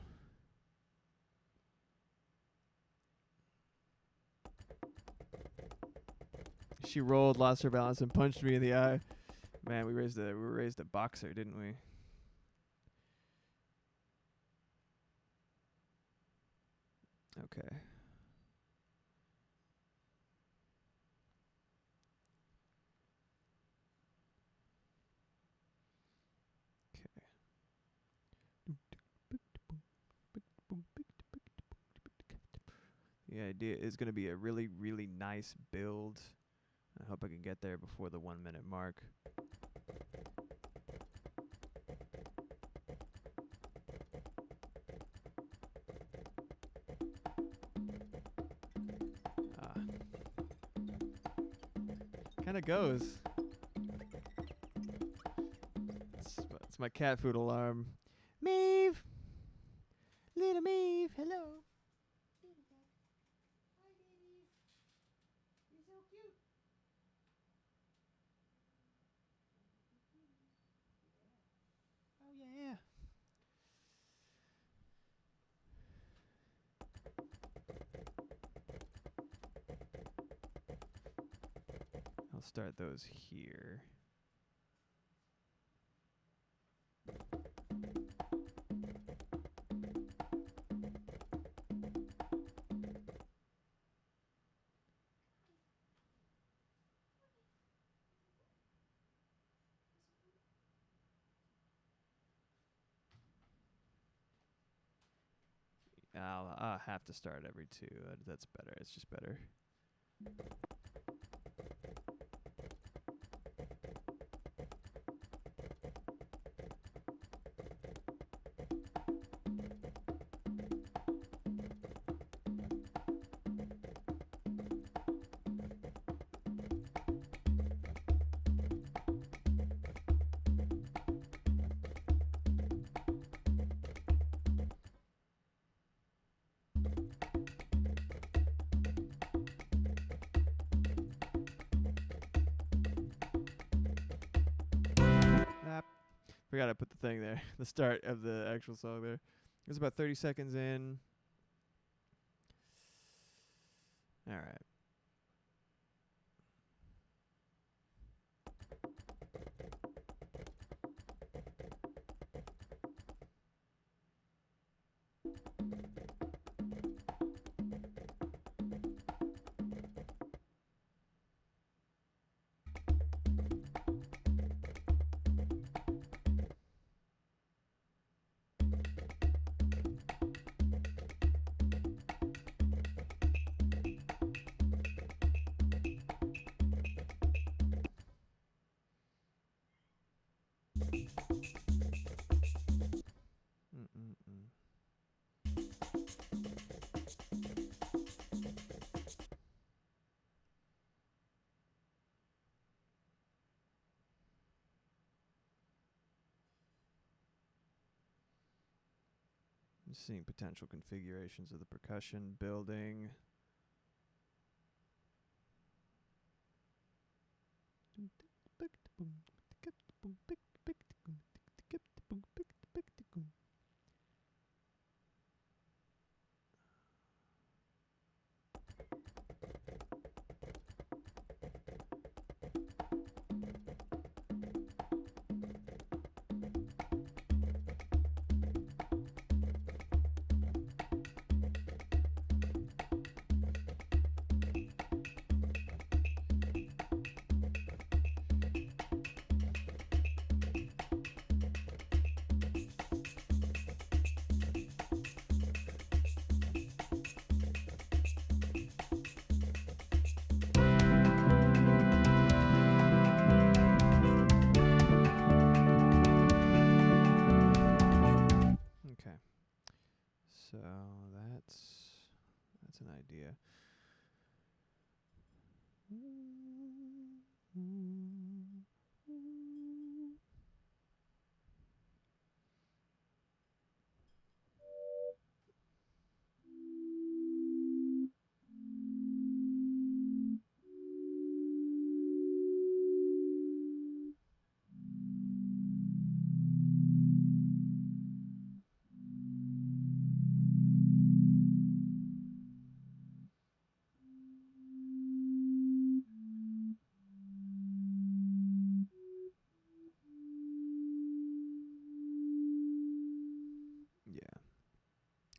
She rolled, lost her balance, and punched me in the eye. Man, we raised a boxer, didn't we? Okay. The idea is going to be a really, really nice build. I hope I can get there before the 1 minute mark. Kind of goes. It's my cat food alarm. Maeve! Little Maeve, hello. Yeah. I'll start those here. I'll have to start every two. That's better. It's just better. Forgot I put the thing there. The start of the actual song there. It was about 30 seconds in. All right. I'm seeing potential configurations of the percussion building.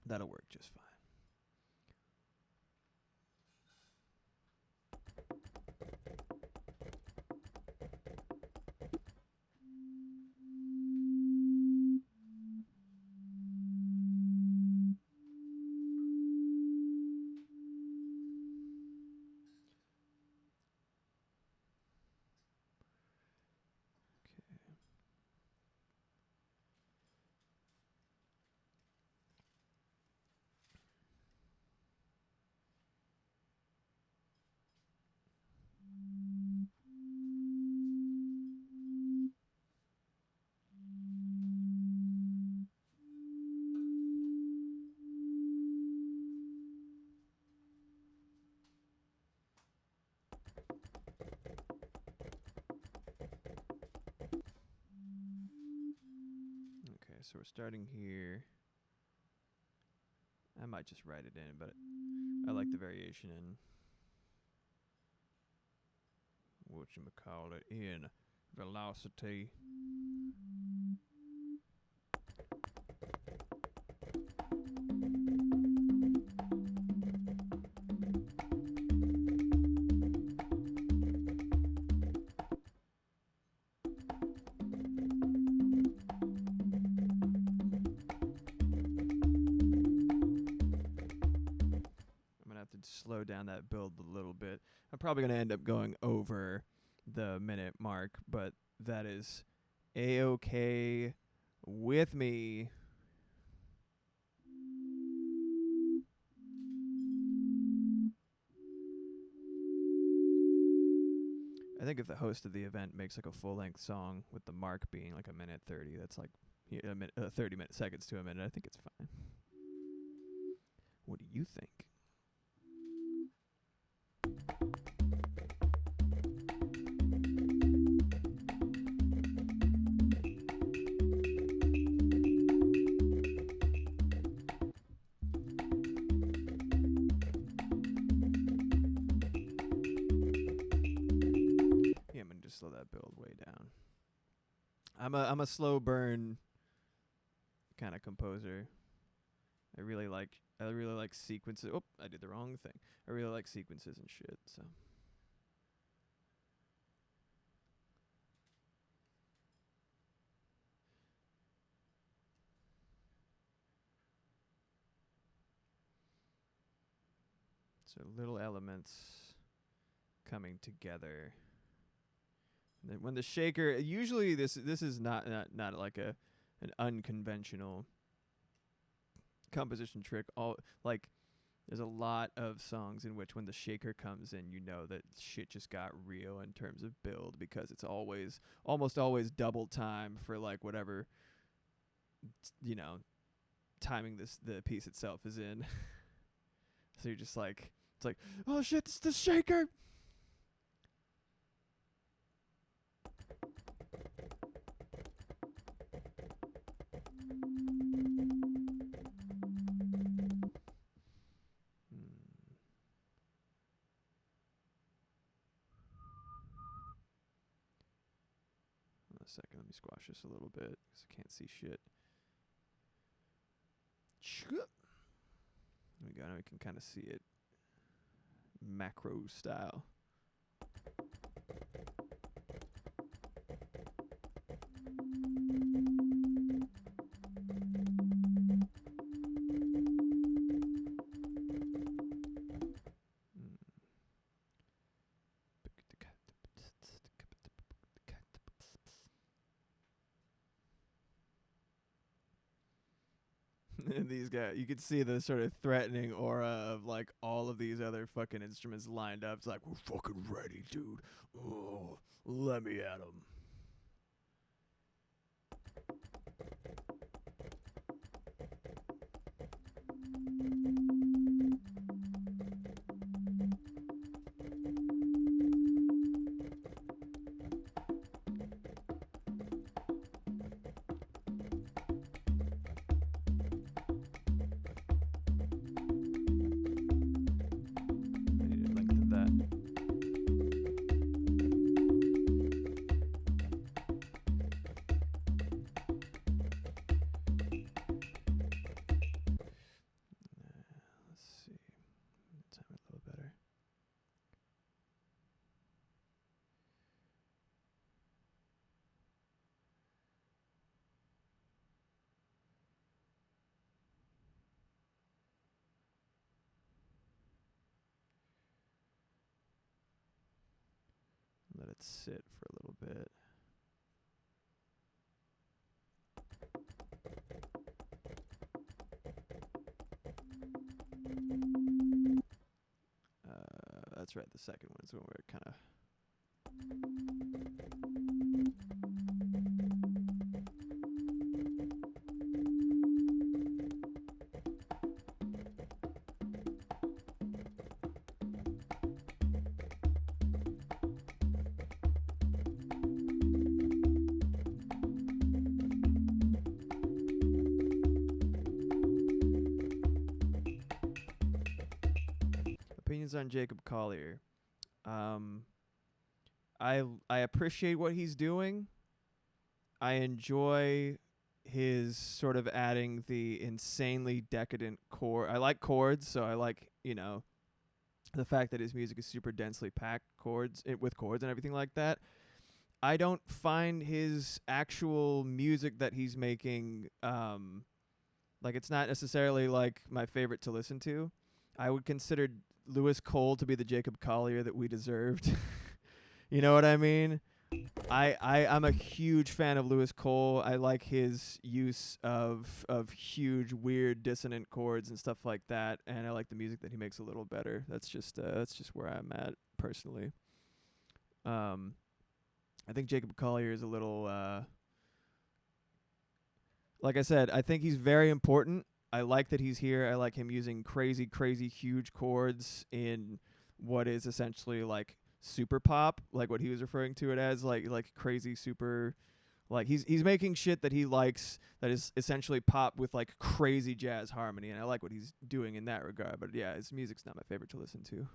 That'll work just fine. Okay, so we're starting here. I might just write it in, but I like the variation in whatchamacallit in velocity. Slow down that build a little bit. I'm probably going to end up going over the minute mark, but that is A-okay with me. I think if the host of the event makes like a full-length song with the mark being like a minute 30, that's like 30 seconds to a minute, I think it's fine. What do you think? Slow that build way down. I'm a slow burn kind of composer. I really like sequences. Oh, I did the wrong thing. I really like sequences and shit, so. So little elements coming together. When the shaker, usually this is not like an unconventional composition trick. There's a lot of songs in which when the shaker comes in, you know that shit just got real in terms of build, because it's almost always double time for like whatever, timing the piece itself is in. So you're just like, it's like, oh shit, it's the shaker. A second, let me squash this a little bit because I can't see shit. There we go. Now we can kind of see it macro style. And these guys, you could see the sort of threatening aura of like all of these other fucking instruments lined up. It's like, we're fucking ready, dude. Oh, let me at 'em. it sit for a little bit. That's right, the second one is when we're kind of... Opinions on Jacob Collier. I appreciate what he's doing. I enjoy his sort of adding the insanely decadent chord. I like chords, so I like, you know, the fact that his music is super densely packed with chords and everything like that. I don't find his actual music that he's making like, it's not necessarily like my favorite to listen to. I would consider Lewis Cole to be the Jacob Collier that we deserved. You know what I mean? I'm a huge fan of Lewis Cole. I like his use of huge, weird, dissonant chords and stuff like that, and I like the music that he makes a little better. That's just where I'm at personally. I think Jacob Collier is a little like I said, I think he's very important. I like that he's here. I like him using crazy, crazy, huge chords in what is essentially like super pop, like what he was referring to it as, like crazy super, like he's making shit that he likes that is essentially pop with like crazy jazz harmony, and I like what he's doing in that regard. But yeah, his music's not my favorite to listen to.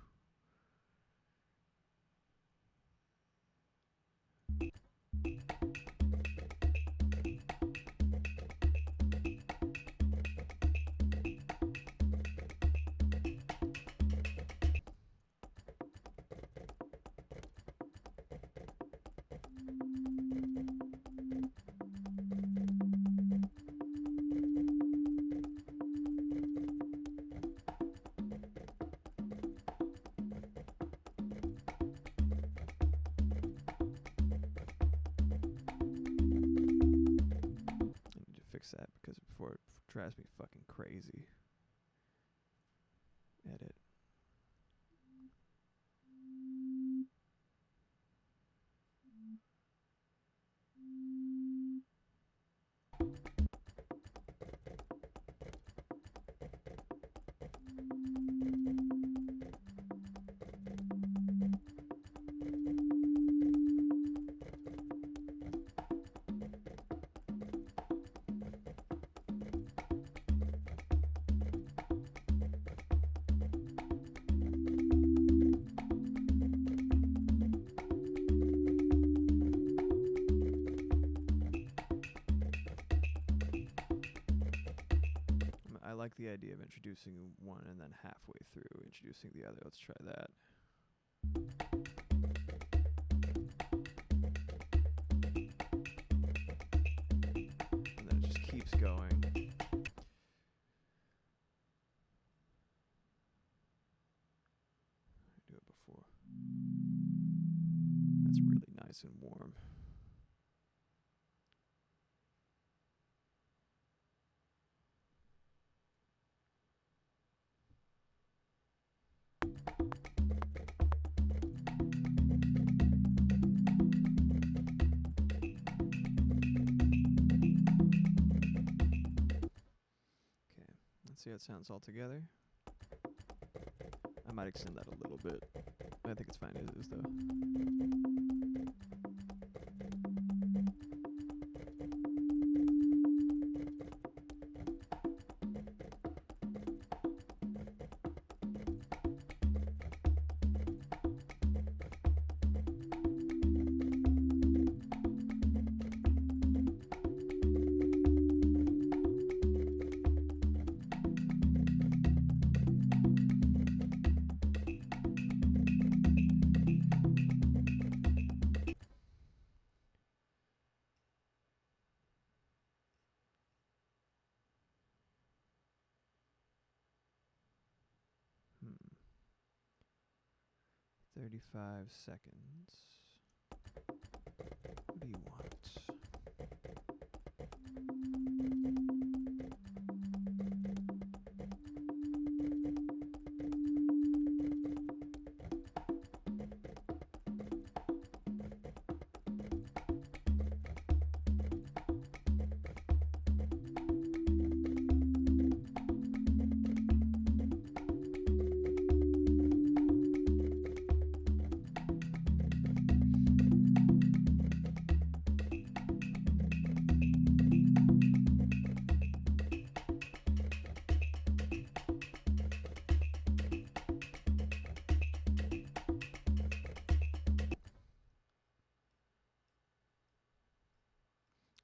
I need to fix that because before it drives me fucking crazy. Edit. I like the idea of introducing one and then halfway through introducing the other. Let's try that. And then it just keeps going. Do it before. That's really nice and warm. See how it sounds all together. I might extend that a little bit. I think it's fine as is, though. Hmm. 35 seconds.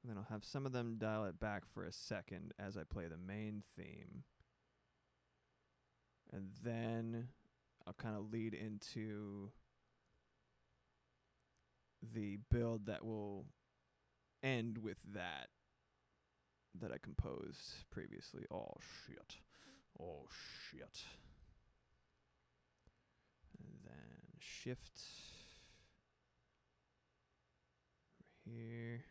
And then I'll have some of them dial it back for a second as I play the main theme. And then I'll kind of lead into the build that will end with that I composed previously. Oh, shit. Oh, shit. And then shift over here.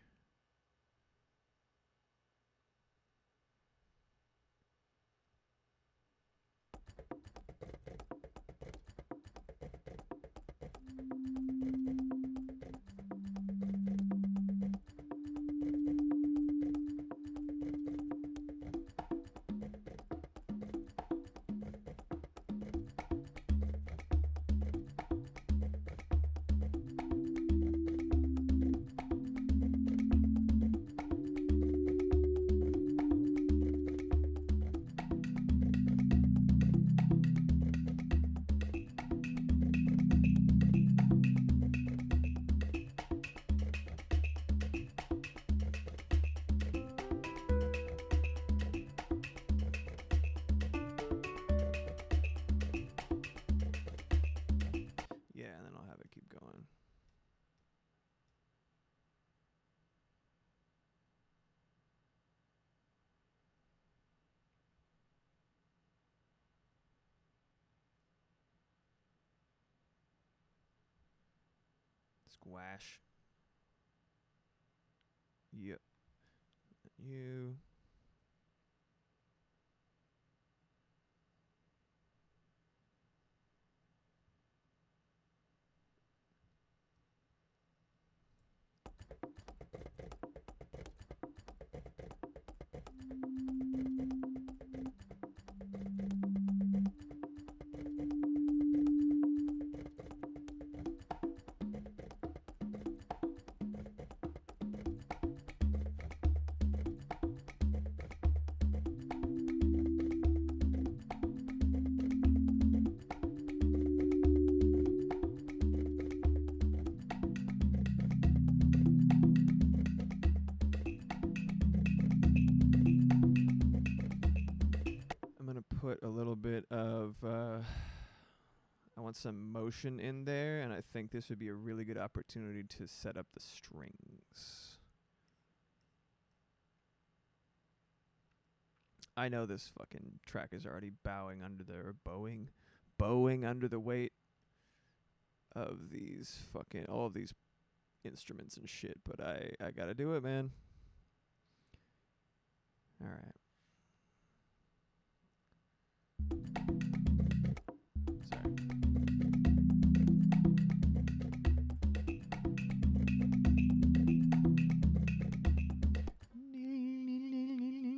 Yeah, and then I'll have it keep going. Squash. Yep. You. Put a little bit of I want some motion in there, and I think this would be a really good opportunity to set up the strings. I know this fucking track is already bowing under the weight of these fucking all of these instruments and shit, but I gotta do it, man. All right. Sorry.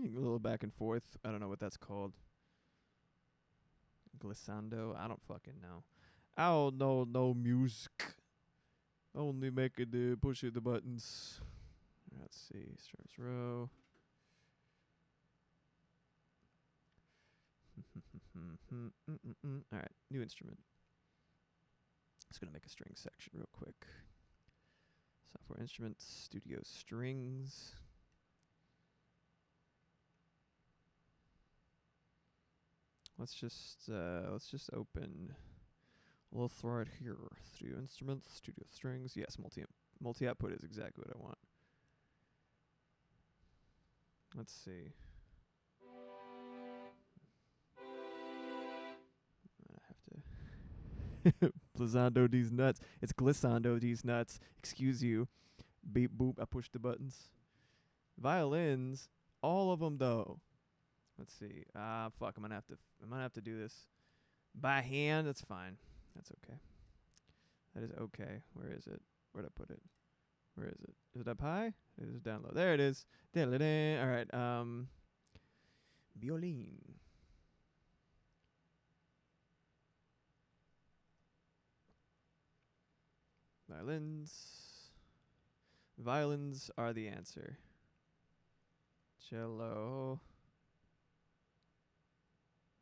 A little back and forth. I don't know what that's called. Glissando. I don't fucking know. I don't know no music. Only make it push the buttons. Let's see. Starts row. Alright, new instrument. Just gonna make a string section real quick. Software instruments, studio strings. Let's just open. We'll throw it here. Studio instruments, studio strings. Yes, multi output is exactly what I want. Let's see. I have to glissando these nuts. It's glissando these nuts. Excuse you. Beep boop. I push the buttons. Violins, all of them though. Let's see. Fuck. I'm gonna have to do this by hand. That's fine. That's okay. That is okay. Where is it? Where'd I put it? Where is it? Is it up high? It is down low. There it is. All right. Violin. Violins are the answer. Cello.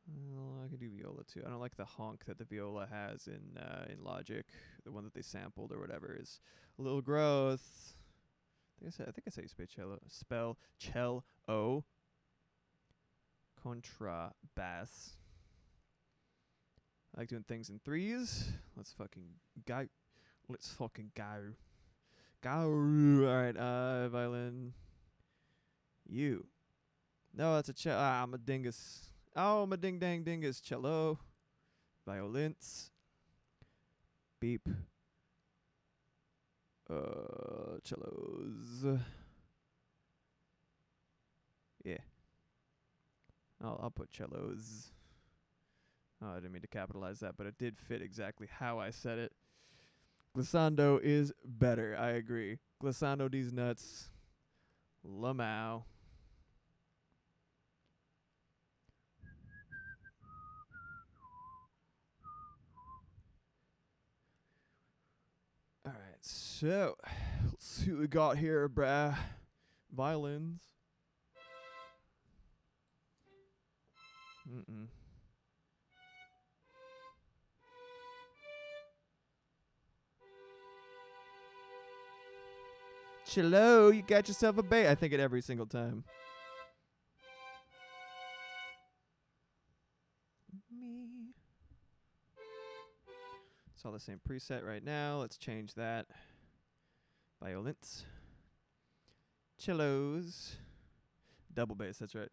Well, I could do viola too. I don't like the honk that the viola has in Logic. The one that they sampled or whatever is a little gross. I think I say spell cello. Contrabass. I like doing things in threes. Let's fucking go. Let's fucking go. Go. All right. Violin. You. No, that's a cello. I'm a dingus. Oh, I'm a ding dang dingus. Cello. Violins. Beep. Cellos. Yeah. I'll put cellos. Oh, I didn't mean to capitalize that, but it did fit exactly how I said it. Glissando is better. I agree. Glissando these nuts. Lamau. All right, so let's see what we got here, brah. Violins. Cello, you got yourself a bass. I think it every single time. Me. It's all the same preset right now. Let's change that. Violins. Cellos. Double bass, that's right.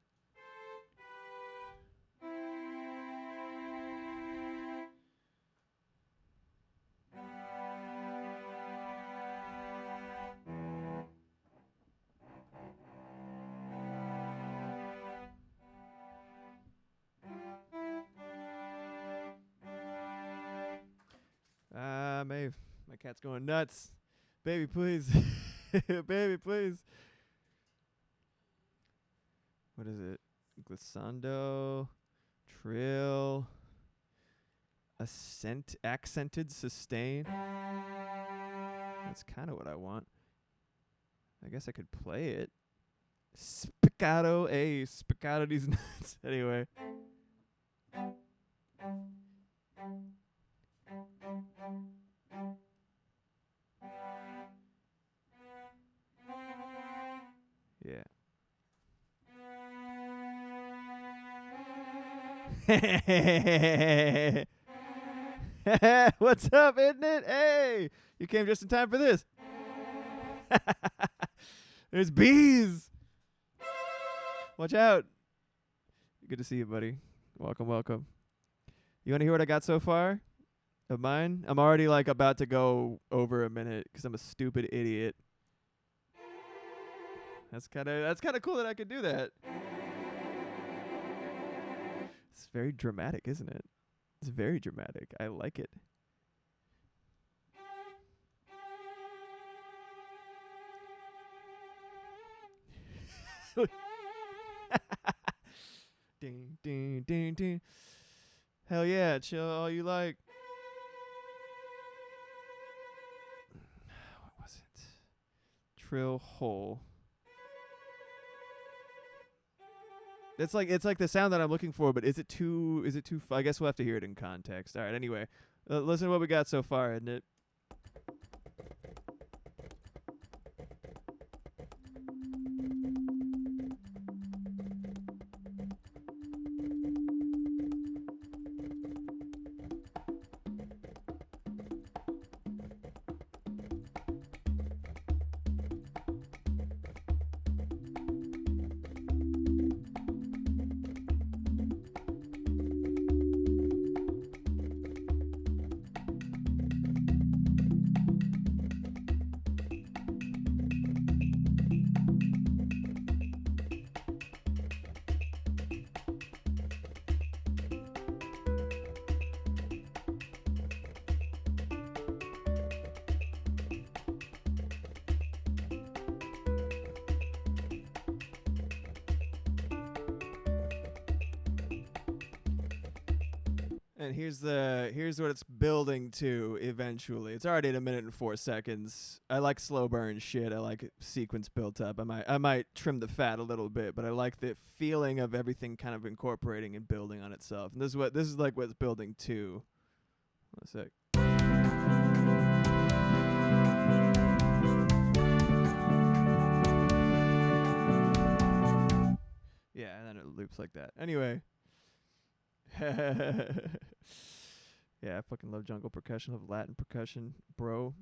Maeve, my cat's going nuts. Baby, please. Baby, please. What is it? Glissando, trill, accented sustain. That's kind of what I want. I guess I could play it. Spiccato, spiccato these nuts. Anyway. Yeah. What's up, isn't it? Hey, you came just in time for this. There's bees. Watch out. Good to see you, buddy. Welcome, welcome. You want to hear what I got so far of mine? I'm already like about to go over a minute because I'm a stupid idiot. That's kind of cool that I could do that. It's very dramatic, isn't it? It's very dramatic. I like it. Ding, ding, ding, ding. Hell yeah, chill all you like. What was it? Trill hole. It's like the sound that I'm looking for, but is it too I guess we'll have to hear it in context. All right, anyway. Listen to what we got so far, isn't it? And here's what it's building to eventually. It's already at 1 minute and 4 seconds. I like slow burn shit. I like sequence built up. I might trim the fat a little bit, but I like the feeling of everything kind of incorporating and building on itself. And this is like what it's building to. One sec. loops like that. Anyway. Yeah, I fucking love jungle percussion, love Latin percussion, bro.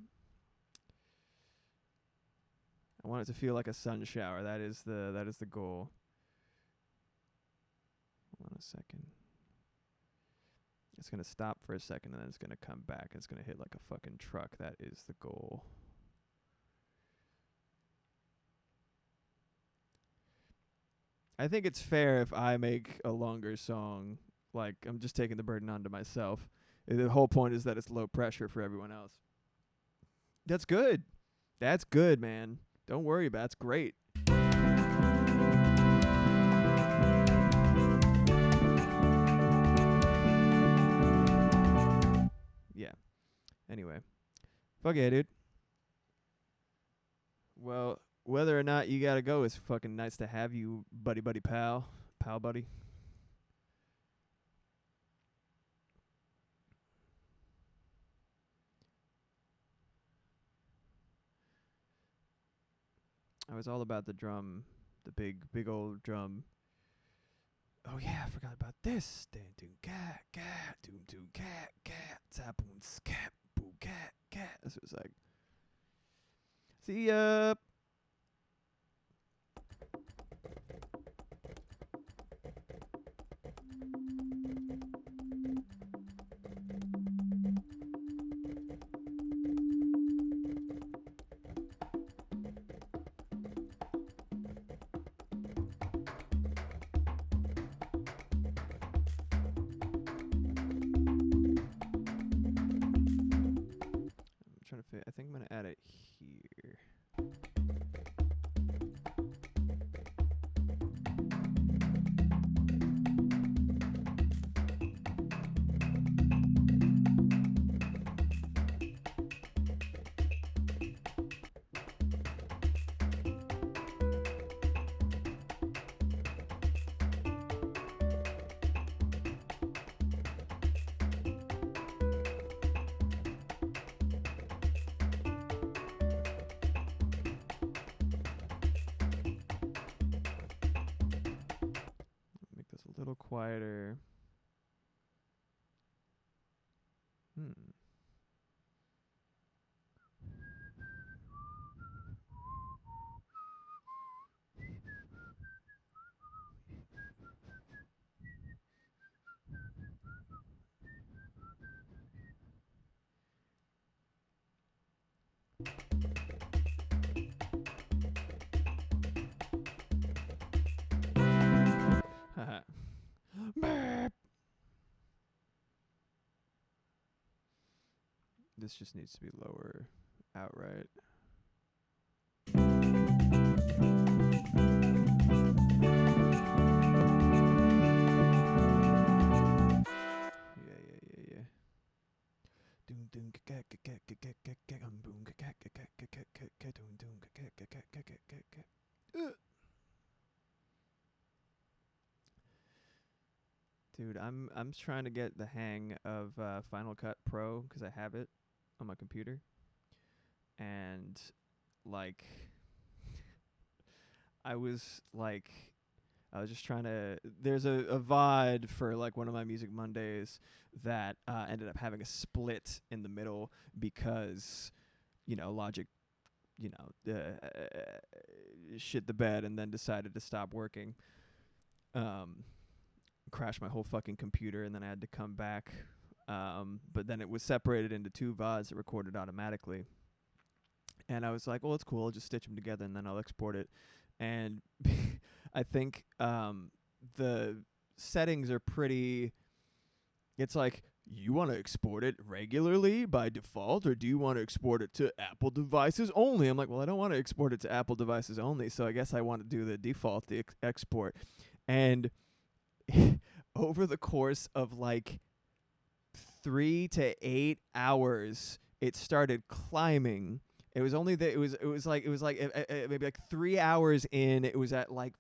I want it to feel like a sun shower. That is the goal. Hold on a second. It's gonna stop for a second and then it's gonna come back. It's gonna hit like a fucking truck. That is the goal. I think it's fair if I make a longer song. Like, I'm just taking the burden onto myself. The whole point is that it's low pressure for everyone else. That's good. That's good, man. Don't worry about it. It's great. Yeah. Anyway. Fuck yeah, dude. Well, whether or not you gotta go, it's fucking nice to have you, buddy, pal. Pal, buddy. I was all about the drum, the big old drum. Oh yeah, I forgot about this. Dun dun cat cat doom doom cat cat tap boom scat boom cat cat. This was like, see ya. I think I'm gonna add it here. Make this a little quieter. Haha. This just needs to be lower outright. Yeah. Dude, I'm trying to get the hang of Final Cut Pro because I have it on my computer, and like I was just trying to. There's a VOD for like one of my Music Mondays that ended up having a split in the middle because, Logic, shit the bed and then decided to stop working. Crashed my whole fucking computer and then I had to come back. But then it was separated into two VODs that recorded automatically. And I was like, well, it's cool. I'll just stitch them together and then I'll export it. And I think the settings are pretty. It's like, you want to export it regularly by default, or do you want to export it to Apple devices only? I'm like, well, I don't want to export it to Apple devices only, so I guess I want to do the default, the export. And over the course of like 3 to 8 hours, it started climbing. It was only that it was like maybe like 3 hours in, it was at like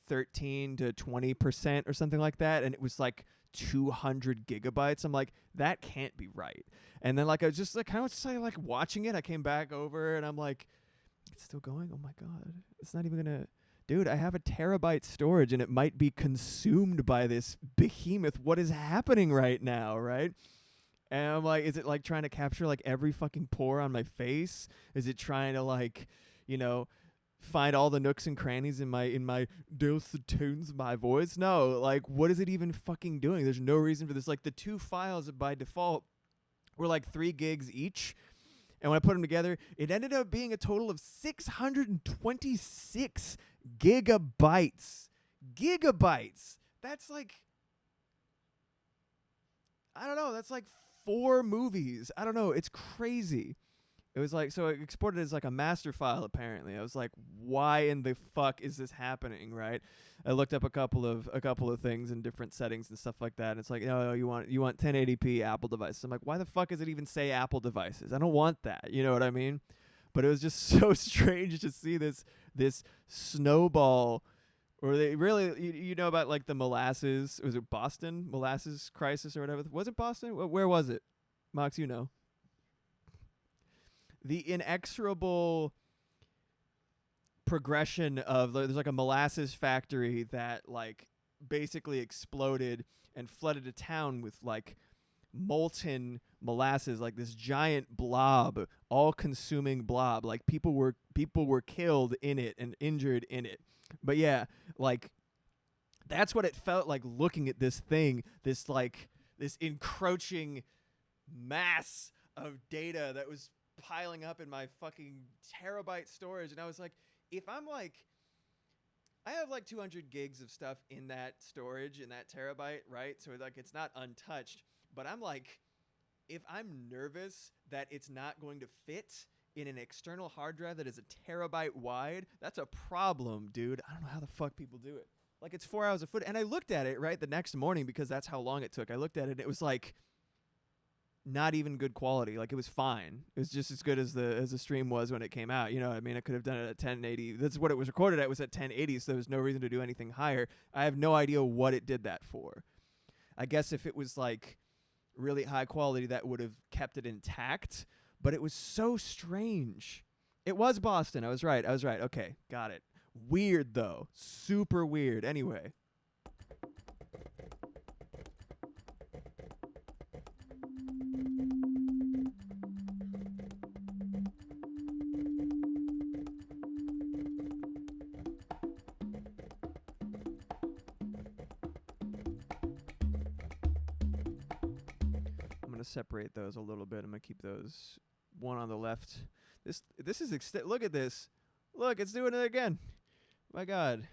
13 to 20% or something like that, and it was like 200 gigabytes. I'm like, that can't be right. And then like I was just like kind of like watching it. I came back over and I'm like, it's still going. Oh my god, it's not even gonna. dude, I have a terabyte storage and it might be consumed by this behemoth. What is happening right now, right? And I'm like, is it like trying to capture like every fucking pore on my face? Is it trying to like, you know, find all the nooks and crannies in my dulcet tones of my voice? No, like what is it even fucking doing? There's no reason for this. Like the two files by default were like 3 gigs each. And when I put them together, it ended up being a total of 626 gigabytes. Gigabytes. That's like, I don't know, that's like 4 movies. I don't know, it's crazy. It was like, so it exported as like a master file apparently. I was like, why in the fuck is this happening, right? I looked up a couple of things in different settings and stuff like that. And it's like, no, you want 1080p Apple devices. I'm like, why the fuck does it even say Apple devices? I don't want that. You know what I mean? But it was just so strange to see this snowball. Or they really, you know about like the molasses, was it Boston molasses crisis or whatever? Was it Boston? Where was it? Mox, you know. The inexorable progression of, there's like a molasses factory that like basically exploded and flooded a town with like molten molasses, like this giant blob, all consuming blob. Like people were killed in it and injured in it. But yeah, like that's what it felt like looking at this thing, this encroaching mass of data that was piling up in my fucking terabyte storage. And I was like, if I'm like, I have like 200 gigs of stuff in that storage, in that terabyte, right? So like it's not untouched, but I'm like, if I'm nervous that it's not going to fit in an external hard drive that is a terabyte wide, that's a problem, dude. I don't know how the fuck people do it. Like it's 4 hours of footage. And I looked at it, right, the next morning because that's how long it took. I looked at it and it was like not even good quality. Like it was fine. It was just as good as the stream was when it came out. You know what I mean? I could have done it at 1080. That's what it was recorded at, was at 1080, so there was no reason to do anything higher. I have no idea what it did that for. I guess if it was like really high quality, that would have kept it intact, but it was so strange. It was Boston. I was right. Okay, got it. Weird though. Super weird. Anyway. Separate those a little bit. I'm gonna keep those one on the left. This is look at this. Look, it's doing it again. My God,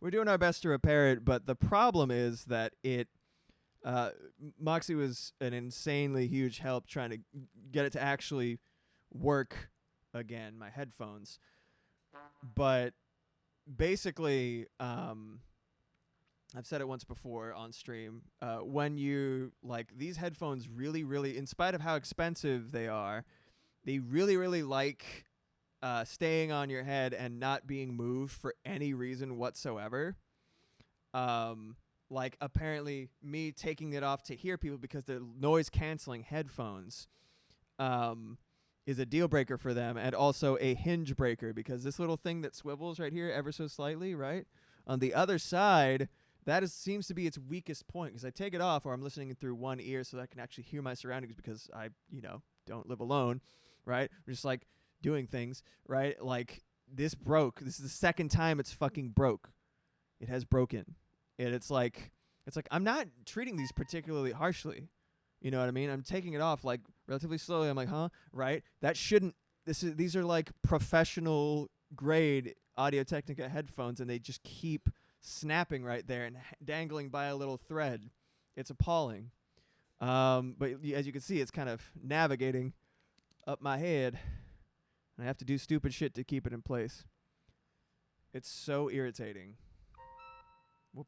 we're doing our best to repair it, but the problem is that it. Moxie was an insanely huge help trying to get it to actually work again. My headphones, but basically, I've said it once before on stream, when you, like, these headphones really, really, in spite of how expensive they are, they really, really like staying on your head and not being moved for any reason whatsoever. Like, apparently, me taking it off to hear people because they're noise-canceling headphones is a deal breaker for them, and also a hinge breaker, because this little thing that swivels right here ever so slightly, right? On the other side, that seems to be its weakest point, because I take it off or I'm listening through one ear so that I can actually hear my surroundings, because I, don't live alone, right? I'm just like doing things, right? Like this broke. This is the second time it's fucking broke. It has broken. And it's like I'm not treating these particularly harshly. You know what I mean? I'm taking it off like relatively slowly. I'm like, huh? Right? That shouldn't. These are like professional grade Audio-Technica headphones, and they just keep snapping right there and dangling by a little thread. It's appalling. But as you can see, it's kind of navigating up my head, and I have to do stupid shit to keep it in place. It's so irritating. Whoop.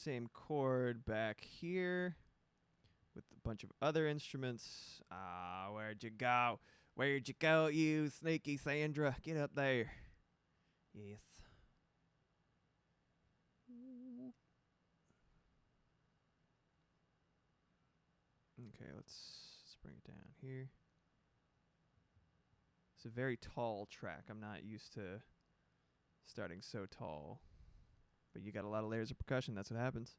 Same chord back here with a bunch of other instruments. Ah, where'd you go? Where'd you go, you sneaky Sandra? Get up there. Yes. Okay, let's bring it down here. It's a very tall track. I'm not used to starting so tall. But you got a lot of layers of percussion. That's what happens.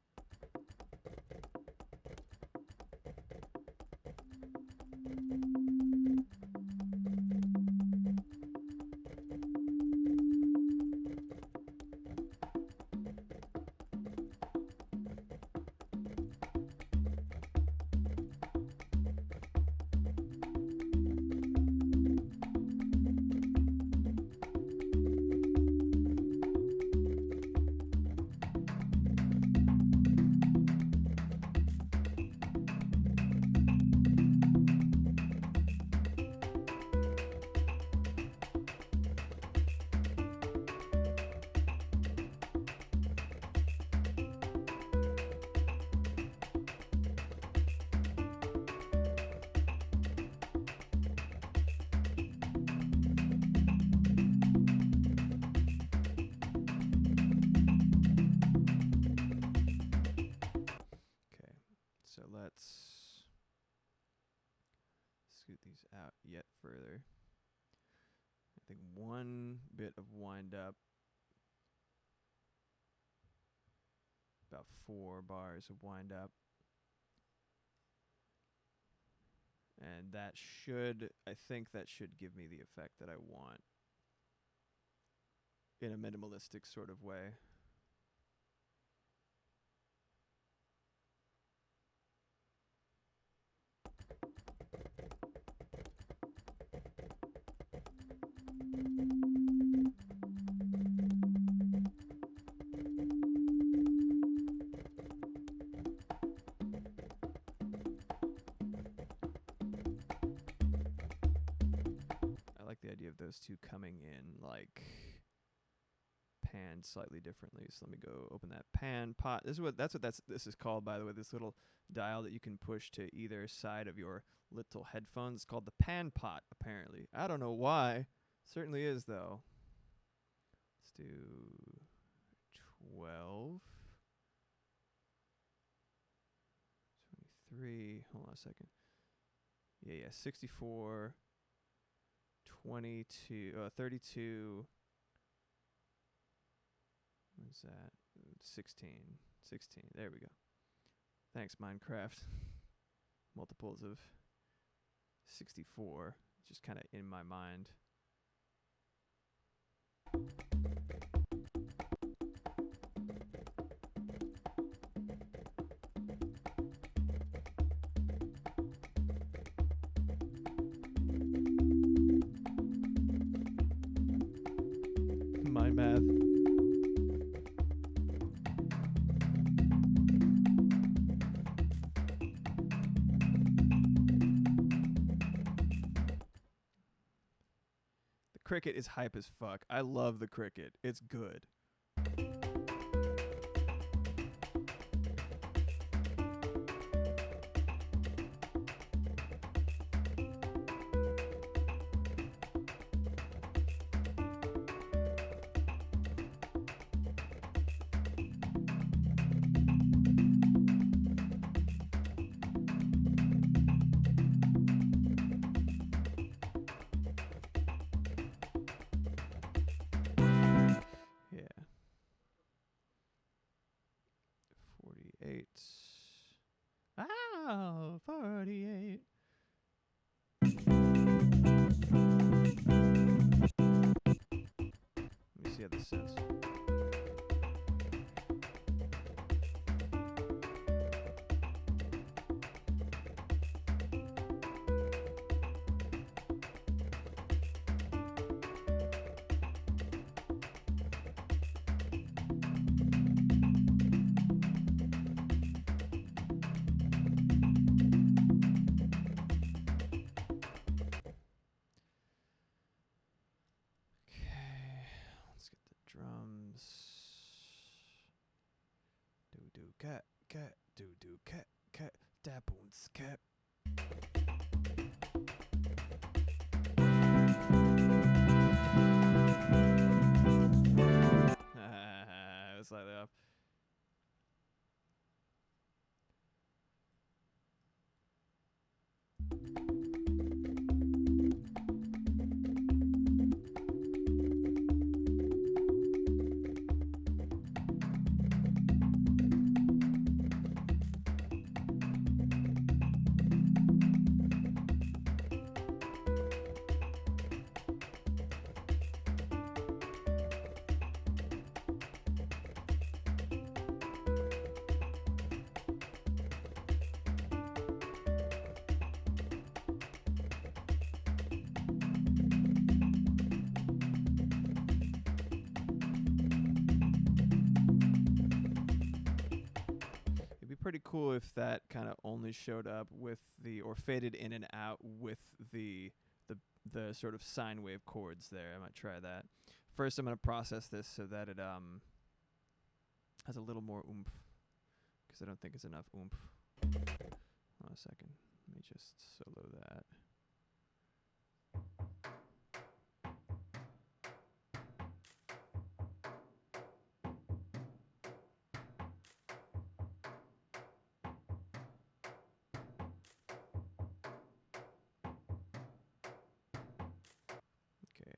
So let's scoot these out yet further. I think one bit of wind up, about 4 bars of wind up. And that should, I think that should give me the effect that I want in a minimalistic sort of way. I like the idea of those two coming in like panned slightly differently. So let me go open that pan pot. This is called, by the way, this little dial that you can push to either side of your little headphones. It's called the pan pot, apparently. I don't know why. Certainly is, though. Let's do 12. 23. Hold on a second. Yeah, 64. 22. 32. What's that? 16. 16. There we go. Thanks, Minecraft. Multiples of 64. Just kind of in my mind. Mind math. Cricket is hype as fuck. I love the Cricket. It's good. Yeah. 48. Oh, 48. Let me see how this sounds. Okay, let's get the drums. Do. cat, cat, do do cat, cat, dapoons cat. It was slightly off. Pretty cool if that kind of only showed up with the, or faded in and out with the sort of sine wave chords there. I might try that. First, I'm gonna process this so that it has a little more oomph, because I don't think it's enough oomph. Hold on a second. Let me just solo that.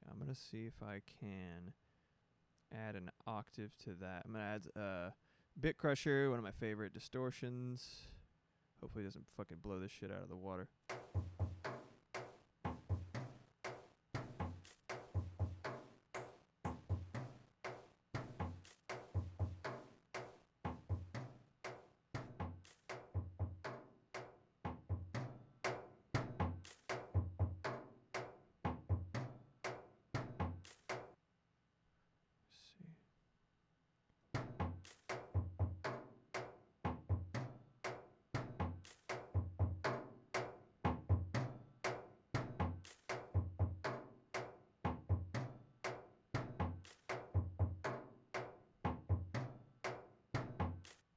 I'm going to see if I can add an octave to that. I'm going to add Bit Crusher, one of my favorite distortions. Hopefully it doesn't fucking blow this shit out of the water.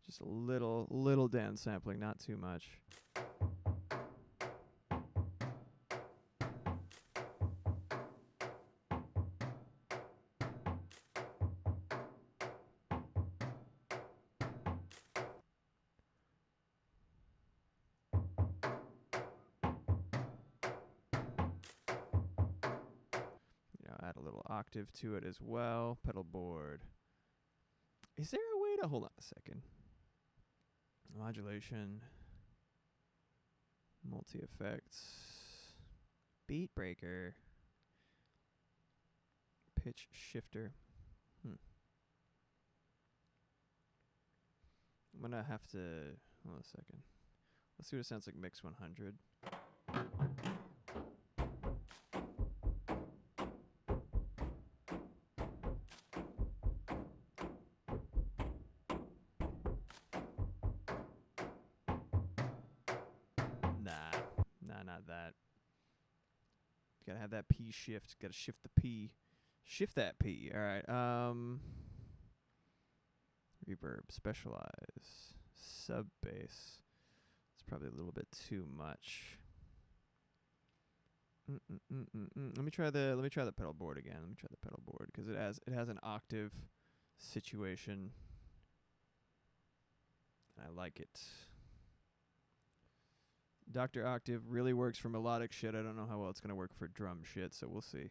Just a little down sampling, not too much. Add a little octave to it as well. Pedal board. Is there a way to, hold on a second. Modulation. Multi-effects. Beat breaker. Pitch shifter. I'm gonna have to, hold on a second. Let's see what it sounds like mix 100. Nah, not that. Gotta have that P shift. Gotta shift the P. Shift that P. All right. Reverb, specialize, sub bass. It's probably a little bit too much. Let me try the pedal board again. Let me try the pedal board because it has an octave situation, and I like it. Dr. Octave really works for melodic shit. I don't know how well it's gonna work for drum shit, so we'll see.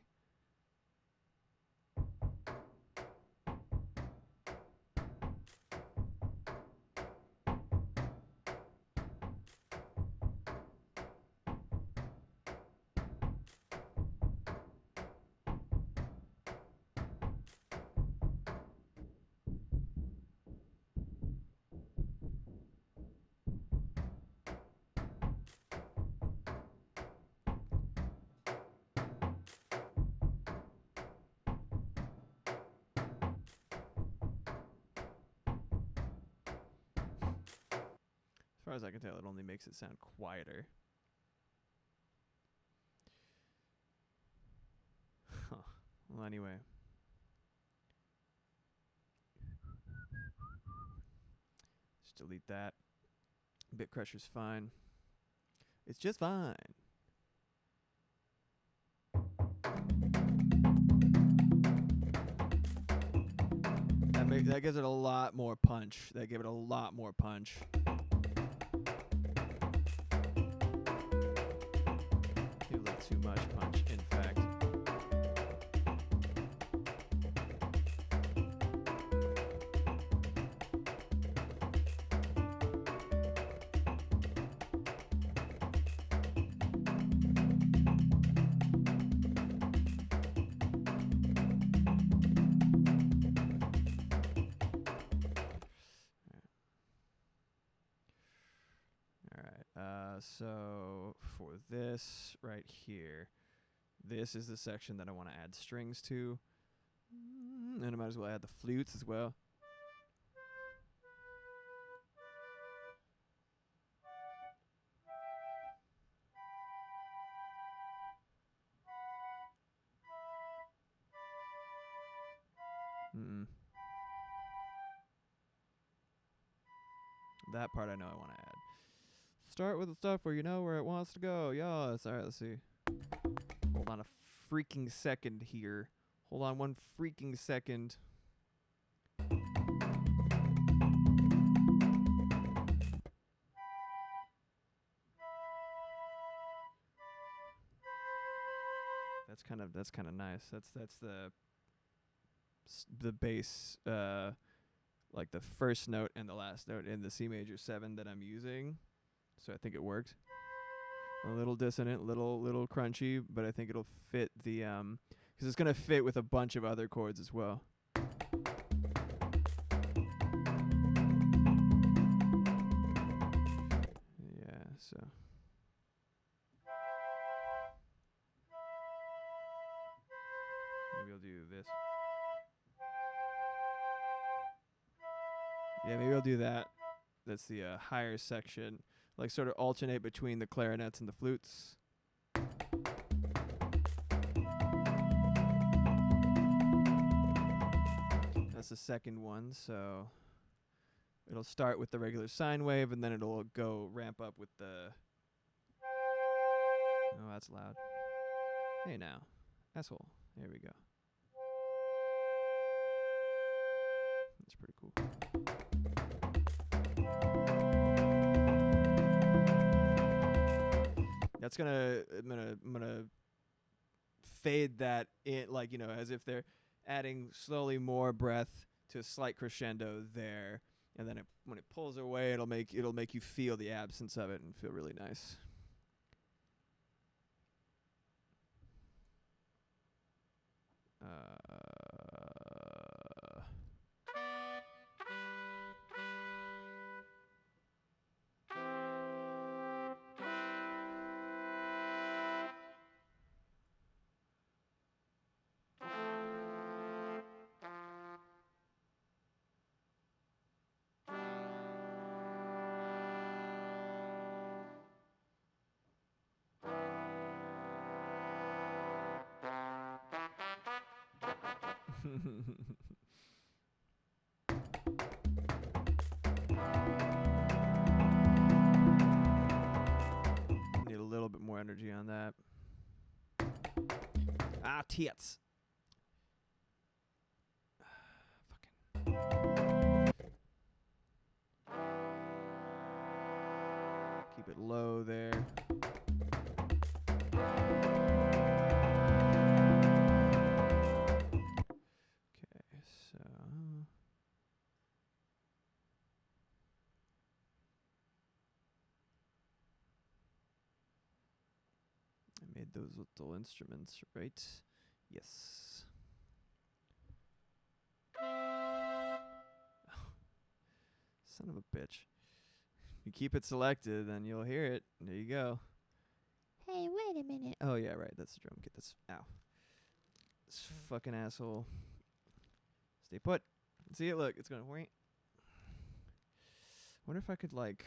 As far as I can tell, it only makes it sound quieter. Huh. Well, anyway. Let's Just delete that. Bit crusher's fine. It's just fine. That gives it a lot more punch. That gave it a lot more punch. Maybe a little too much punch, in fact. So for this right here, this is the section that I want to add strings to. And I might as well add the flutes as well. That part I know I want to add. Start with the stuff where you know where it wants to go. Yes. All right, let's see. Hold on a freaking second here. Hold on one freaking second. That's kind of nice. That's the bass, like the first note and the last note in the C major 7 that I'm using. So I think it worked. A little dissonant, little crunchy, but I think it'll fit the because it's gonna fit with a bunch of other chords as well. Yeah, so. Maybe I'll do this. Yeah, maybe I'll do that. That's the higher section. Like sort of alternate between the clarinets and the flutes. That's the second one, so it'll start with the regular sine wave and then it'll go ramp up with the... Oh, that's loud. Hey now, asshole. There we go. That's pretty cool. That's I'm gonna fade that in, like, you know, as if they're adding slowly more breath to a slight crescendo there, and then when it pulls away, it'll make you feel the absence of it and feel really nice. Need a little bit more energy on that. Ah, tits. Keep it low there. Okay, so I made those little instruments, right? Yes. Son of a bitch. You keep it selected, then you'll hear it. There you go. Hey, wait a minute. Oh, yeah, right. That's the drum kit. That's... Ow. This fucking asshole. Stay put. See it? Look. It's going... Wonder if I could, like,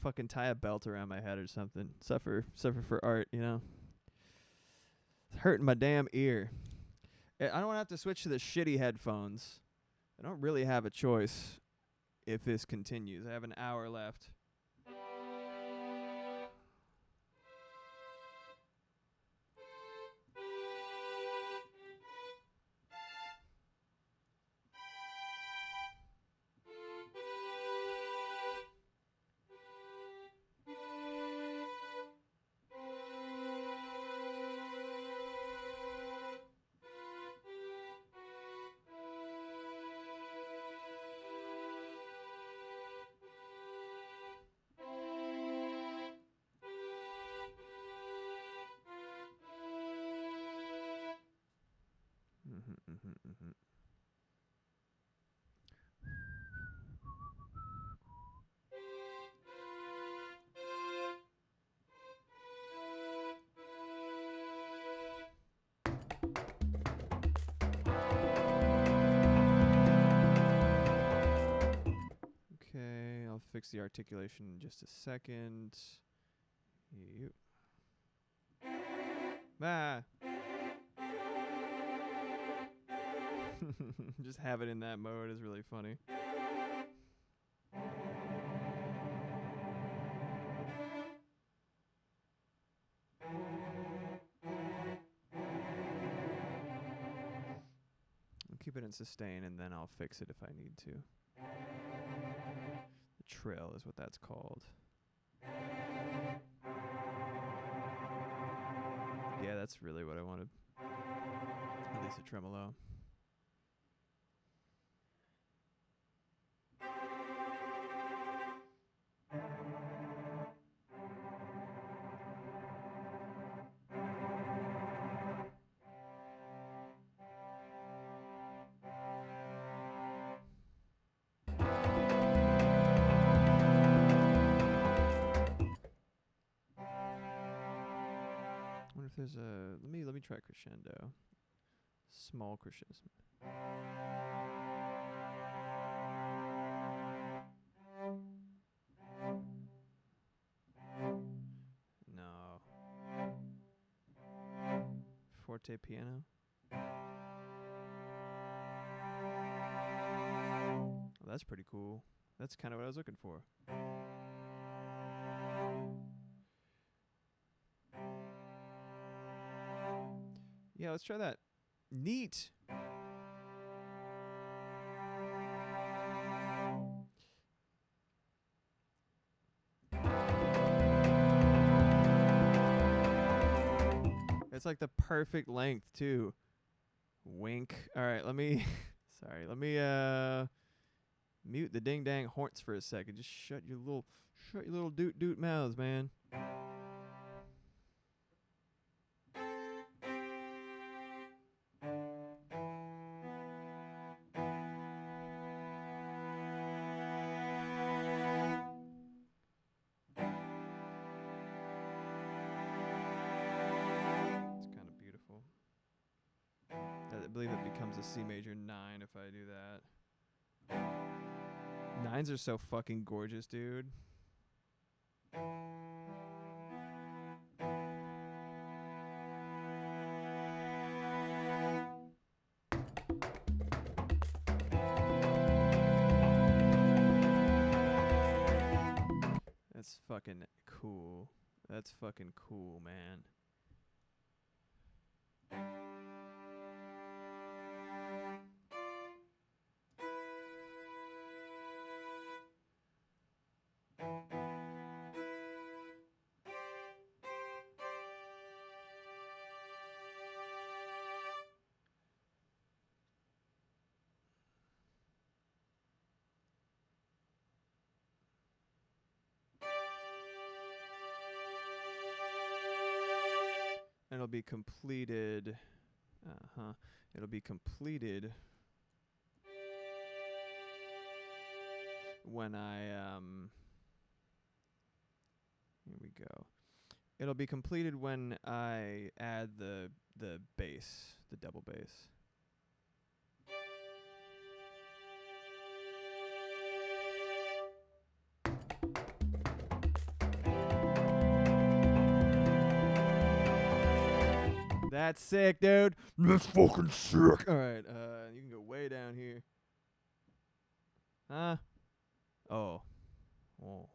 fucking tie a belt around my head or something. Suffer for art, you know? It's hurting my damn ear. I don't have to switch to the shitty headphones. I don't really have a choice if this continues. I have an hour left. Okay, I'll fix the articulation in just a second. You. Ah. Just have it in that mode is really funny. I'll keep it in sustain and then I'll fix it if I need to. The trill is what that's called. Yeah, that's really what I wanted. At least a tremolo. I wonder if there's a let me try crescendo. Small crescendo. No. Forte piano. Well, that's pretty cool. That's kind of what I was looking for. Yeah, let's try that. Neat. It's like the perfect length too. Wink. All right, let me sorry, let me mute the ding dang horns for a second. Just shut your little doot mouths, man. I believe it becomes a C major 9 if I do that. 9s are so fucking gorgeous, dude. That's fucking cool. That's fucking cool, man. And it'll be completed. It'll be completed when I here we go. It'll be completed when I add the bass, the double bass. That's sick, dude. That's fucking sick. All right, you can go way down here. Huh? Oh. Oh.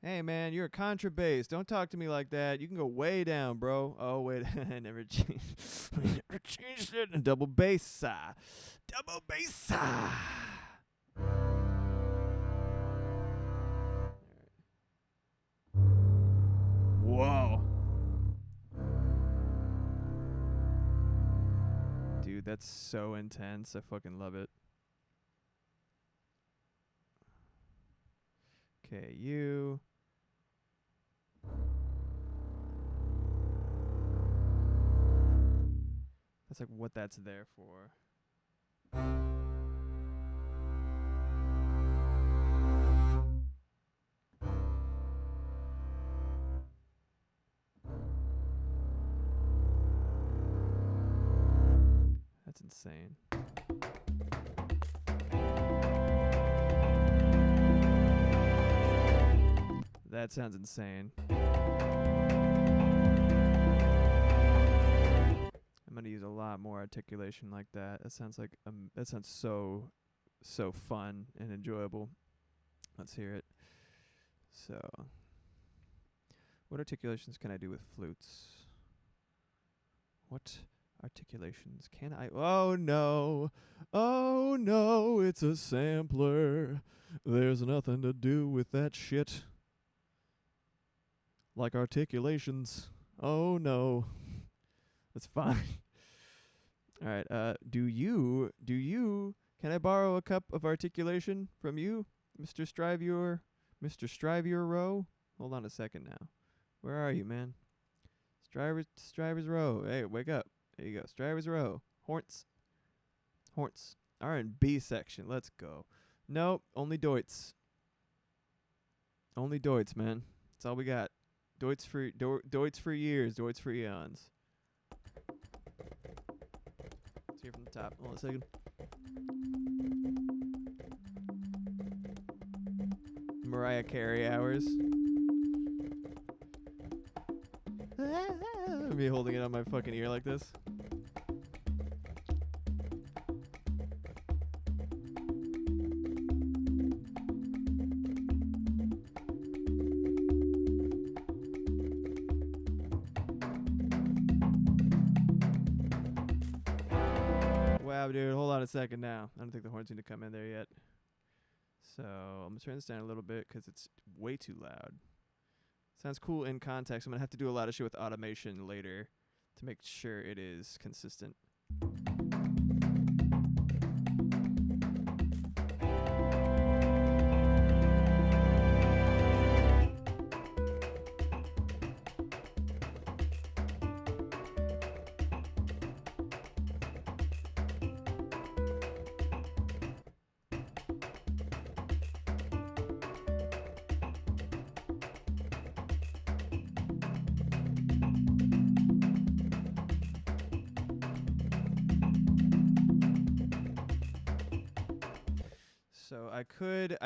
Hey man, you're a contrabass. Don't talk to me like that. You can go way down, bro. Oh wait, I never changed. I never changed it. Double bass. Double bass. Whoa. Dude, that's so intense. I fucking love it. Okay, you. That's like what that's there for. That's insane. That sounds insane. I'm gonna use a lot more articulation like that. That sounds like that sounds so fun and enjoyable. Let's hear it. So, what articulations can I do with flutes? What articulations can I? Oh no, it's a sampler. There's nothing to do with that shit. Like articulations. Oh no. That's fine. All right. Do you? Can I borrow a cup of articulation from you, Mr. Strive Row? Hold on a second now. Where are you, man? Strivers Row. Hey, wake up. There you go. Strivers Row. Horns. R&B section. Let's go. Nope. Only Deutz. Only Deutz, man. That's all we got. Deutz for years. Deutz for eons. Let's hear from the top. Hold on a second. Mariah Carey hours. Me holding it on my fucking ear like this. Wow, dude, hold on a second now. I don't think the horns need to come in there yet. So I'm going to turn this down a little bit because it's way too loud. Sounds cool in context. I'm going to have to do a lot of shit with automation later to make sure it is consistent. So I could,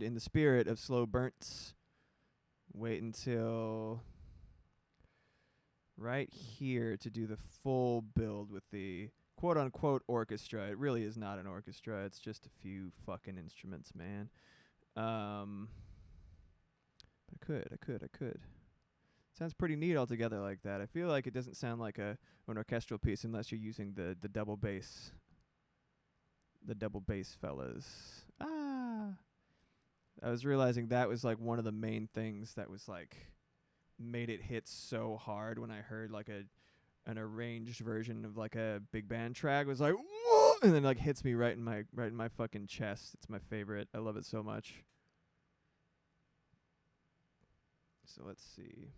in the spirit of slow burns, wait until right here to do the full build with the quote-unquote orchestra. It really is not an orchestra. It's just a few fucking instruments, man. I could. Sounds pretty neat altogether like that. I feel like it doesn't sound like an orchestral piece unless you're using the double bass. The double bass fellas. I was realizing that was like one of the main things that was like made it hit so hard when I heard like an arranged version of like a big band track. It was like whoa, and then like hits me right in my fucking chest. It's my favorite. I love it so much. So let's see.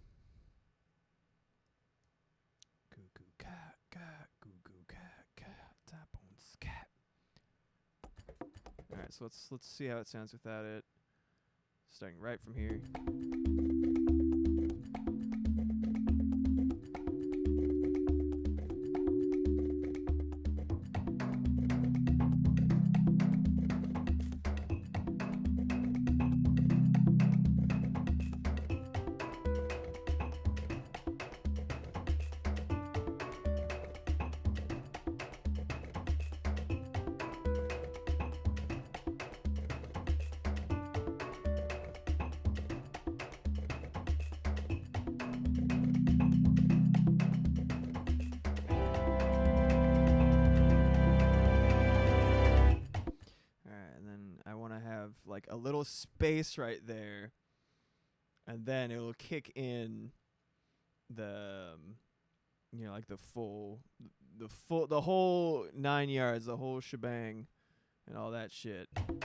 Goo goo cat cat goo goo cat cat tap on scat. All right, so let's see how it sounds without it. Starting right from here. a little space right there, and then it'll kick in the like the whole 9 yards, the whole shebang, and all that shit. Hold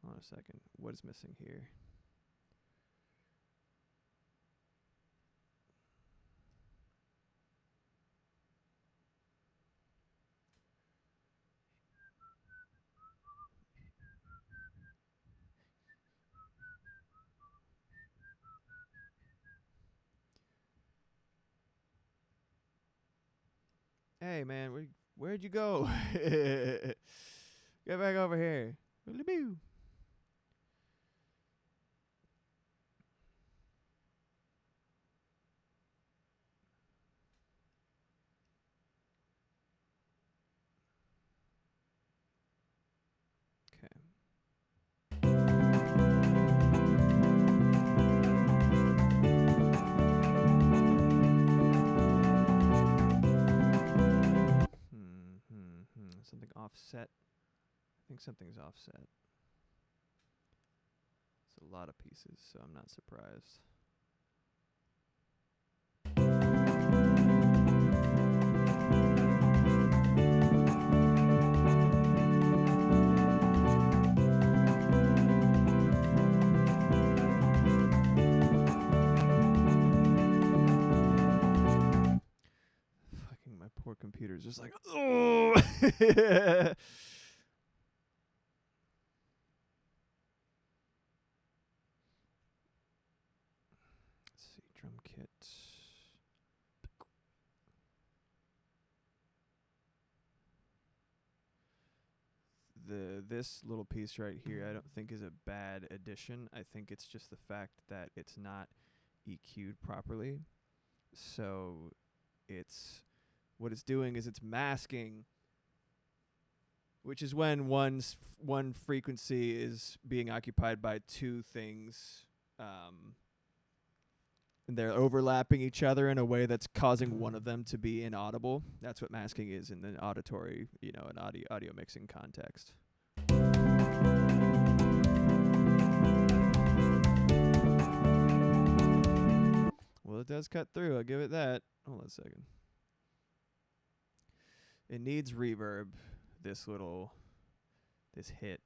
on a second. What is missing here? Hey man, where'd you go? Get back over here. Boo. Something offset. I think something's offset. It's a lot of pieces, so I'm not surprised. Fucking my poor computer's just like, oh. Drum kit. This little piece right here I don't think is a bad addition. I think it's just the fact that it's not EQ'd properly. So what it's doing is it's masking, which is when one frequency is being occupied by two things. And they're overlapping each other in a way that's causing one of them to be inaudible. That's what masking is in the auditory, an audio mixing context. Well, it does cut through. I'll give it that. Hold on a second. It needs reverb, this hit.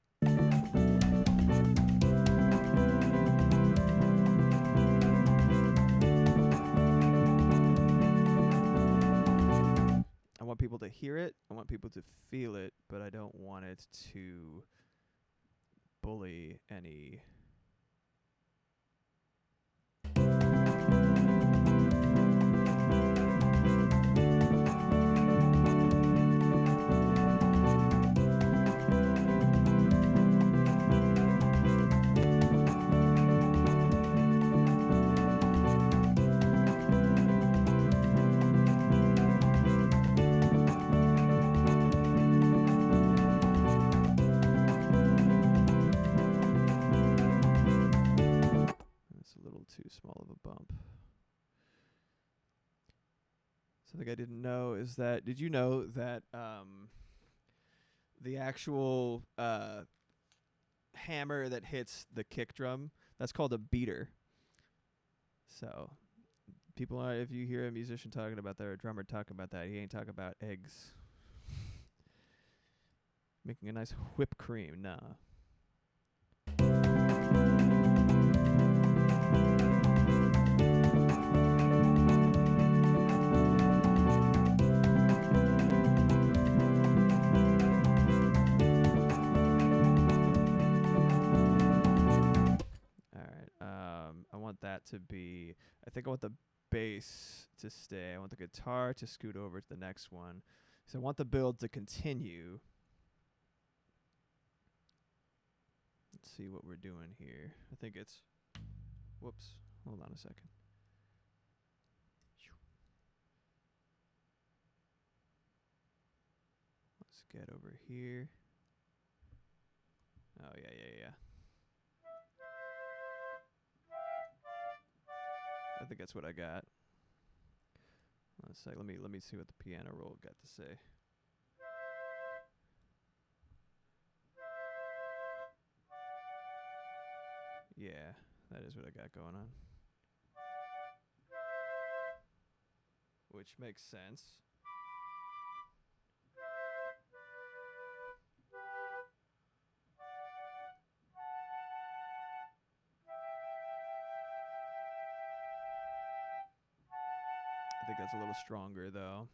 I want people to hear it. I want people to feel it, but I don't want it to bully any. Too small of a bump. Something I didn't know is that, did you know that the actual hammer that hits the kick drum, that's called a beater. So people are, if you hear a musician talking about that or a drummer talking about that, he ain't talking about eggs. Making a nice whipped cream, nah. To be, I think I want the bass to stay. I want the guitar to scoot over to the next one. So I want the build to continue. Let's see what we're doing here. I think it's, whoops, hold on a second. Let's get over here. Oh, yeah. I think that's what I got. sec. Let me see what the piano roll got to say. Yeah, that is what I got going on. Which makes sense. I think that's a little stronger though.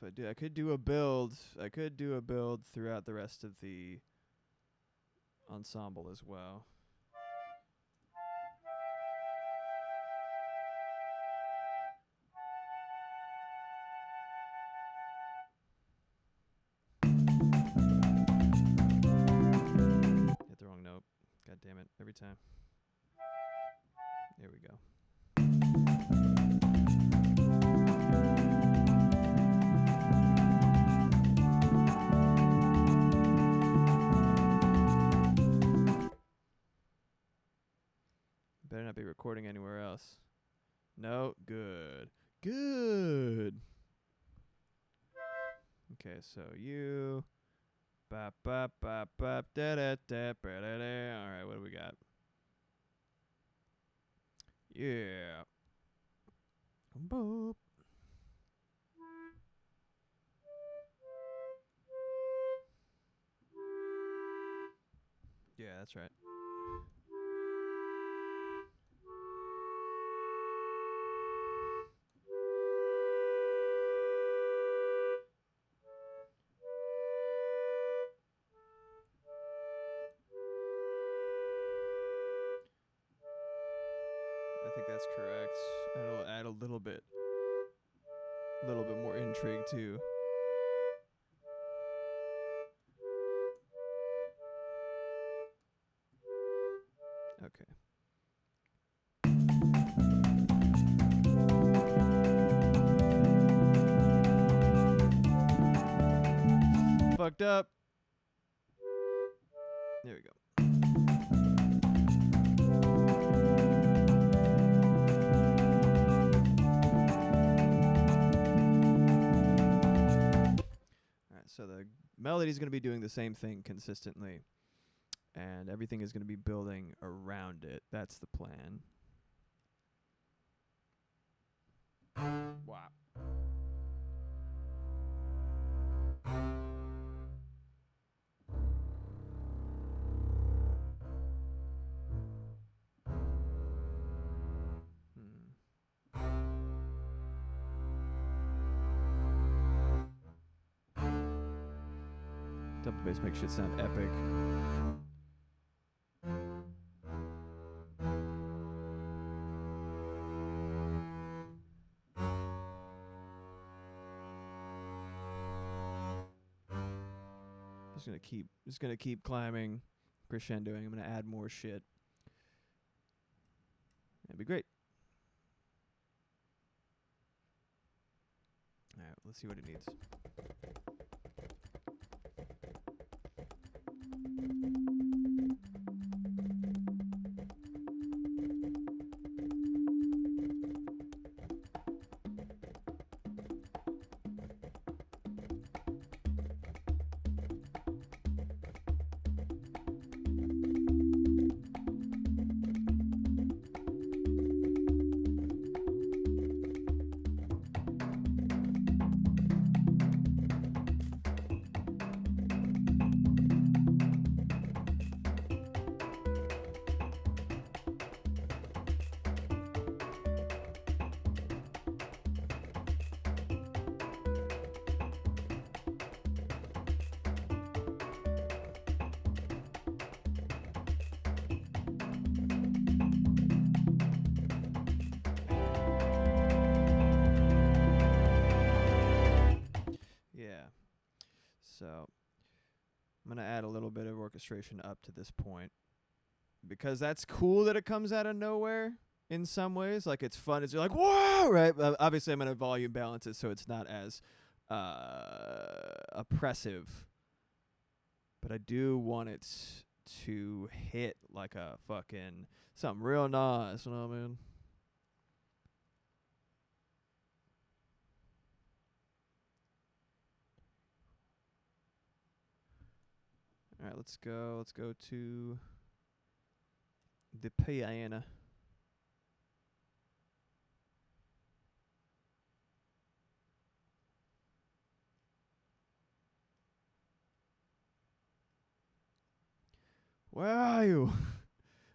If I do, I could do a build. I could do a build throughout the rest of the ensemble as well. Hit the wrong note. God damn it. Every time. There we go. Better not be recording anywhere else. No, good. Good. Okay, so you bop bop bop bop da da da ba da da. All right, what do we got? Yeah. Boop. Yeah, that's right. I think that's correct. And it'll add a little bit more intrigue too. Okay. Fucked up. There we go. So the melody is going to be doing the same thing consistently, and everything is going to be building around it. That's the plan. Wow. Double bass makes shit sound epic. Just gonna keep climbing, crescendoing. I'm gonna add more shit. That'd be great. All right, let's see what it needs. orchestration up to this point, because that's cool that it comes out of nowhere in some ways. Like, it's fun. It's like, whoa, right? Obviously, I'm going to volume balance it so it's not as oppressive. But I do want it to hit like a fucking something real nice, you know what I mean? All right, let's go. Let's go to the piano. Where are you?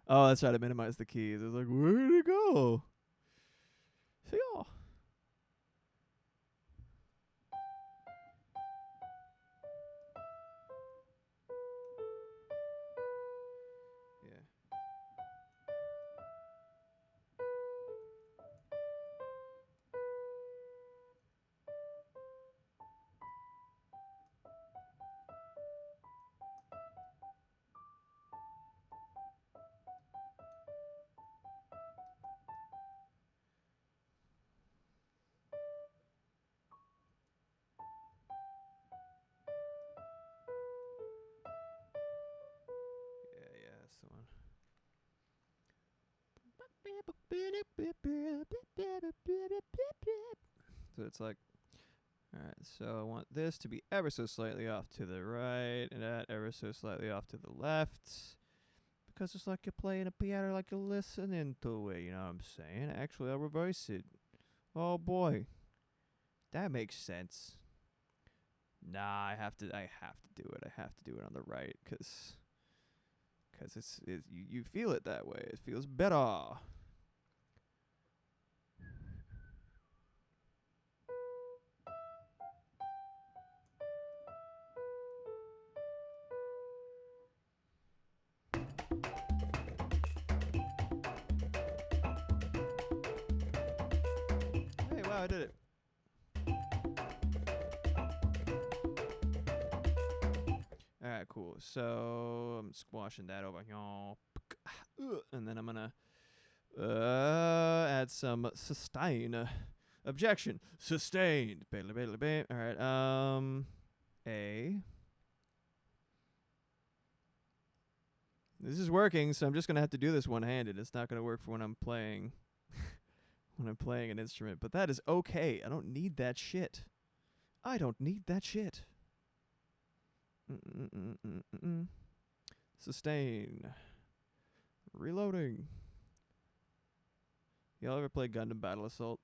Oh, that's right. I minimized the keys. I was like, where did it go? See y'all. Yeah. Yeah, that's the one. So it's like, alright, so I want this to be ever so slightly off to the right, and that ever so slightly off to the left. Because it's like you're playing a piano, like you're listening to it, you know what I'm saying? Actually, I'll reverse it. Oh boy. That makes sense. Nah, I have to do it. I have to do it on the right, cause you feel it that way. It feels better. Hey, wow, I did it. Alright, cool. So I'm squashing that over here. And then I'm gonna add some sustain. Objection. Sustained. Alright, A. This is working, so I'm just gonna have to do this one-handed. It's not gonna work for when I'm playing when I'm playing an instrument, but that is okay. I don't need that shit. I don't need that shit. Sustain. Reloading. Y'all ever play Gundam Battle Assault?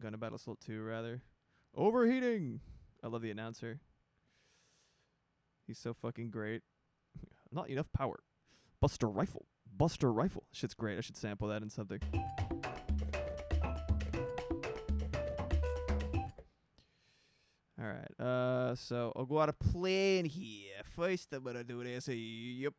Gundam Battle Assault 2, rather. Overheating! I love the announcer. He's so fucking great. Not enough power. Buster Rifle. Buster Rifle. Shit's great. I should sample that in something. Alright, so I'll go out of plan here. First, I'm gonna do this. Yep.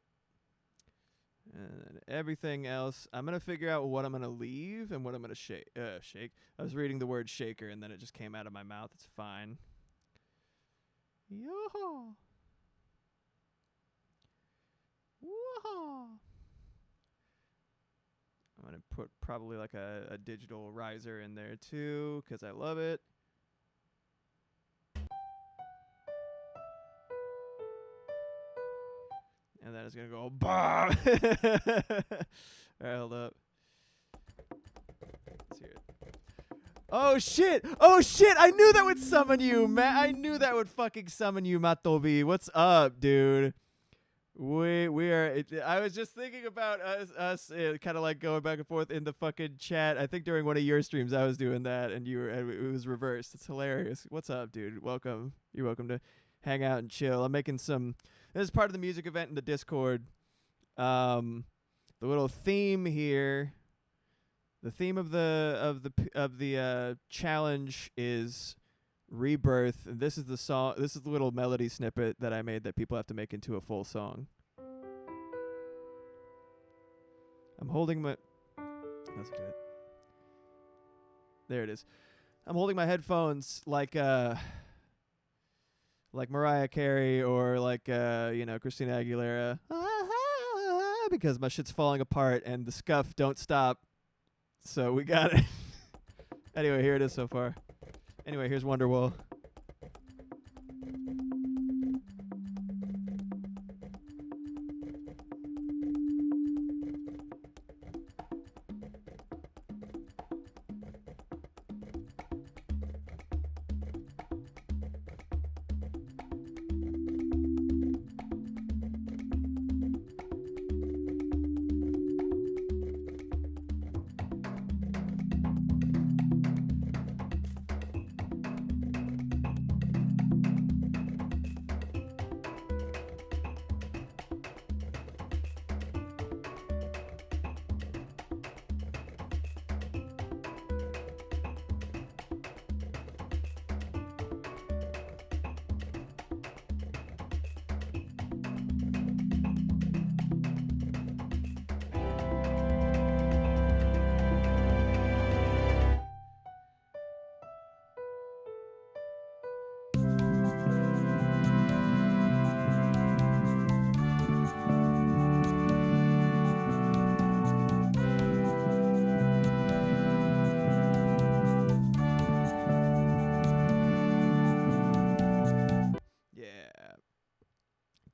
And everything else, I'm gonna figure out what I'm gonna leave and what I'm gonna shake. Shake. I was reading the word shaker and then it just came out of my mouth. It's fine. Yo. Whoa. I'm gonna put probably like a digital riser in there too, 'cause I love it. And then it's gonna go bah. Alright, hold up. Let's hear it. Oh shit! Oh shit! I knew that would summon you, man. I knew that would fucking summon you, Matobi. What's up, dude? We are. I was just thinking about us kind of like going back and forth in the fucking chat. I think during one of your streams I was doing that, and it was reversed. It's hilarious. What's up, dude? Welcome. You're welcome to hang out and chill. I'm making some. This is part of the music event in the Discord. The little theme here. The theme of the challenge is Rebirth. And this is the song. This is the little melody snippet that I made that people have to make into a full song. I'm holding my. Let's do it. There it is. I'm holding my headphones like like Mariah Carey or like Christina Aguilera, because my shit's falling apart and the scuff don't stop. So we got it. Anyway, here it is so far. Anyway, here's Wonderwall.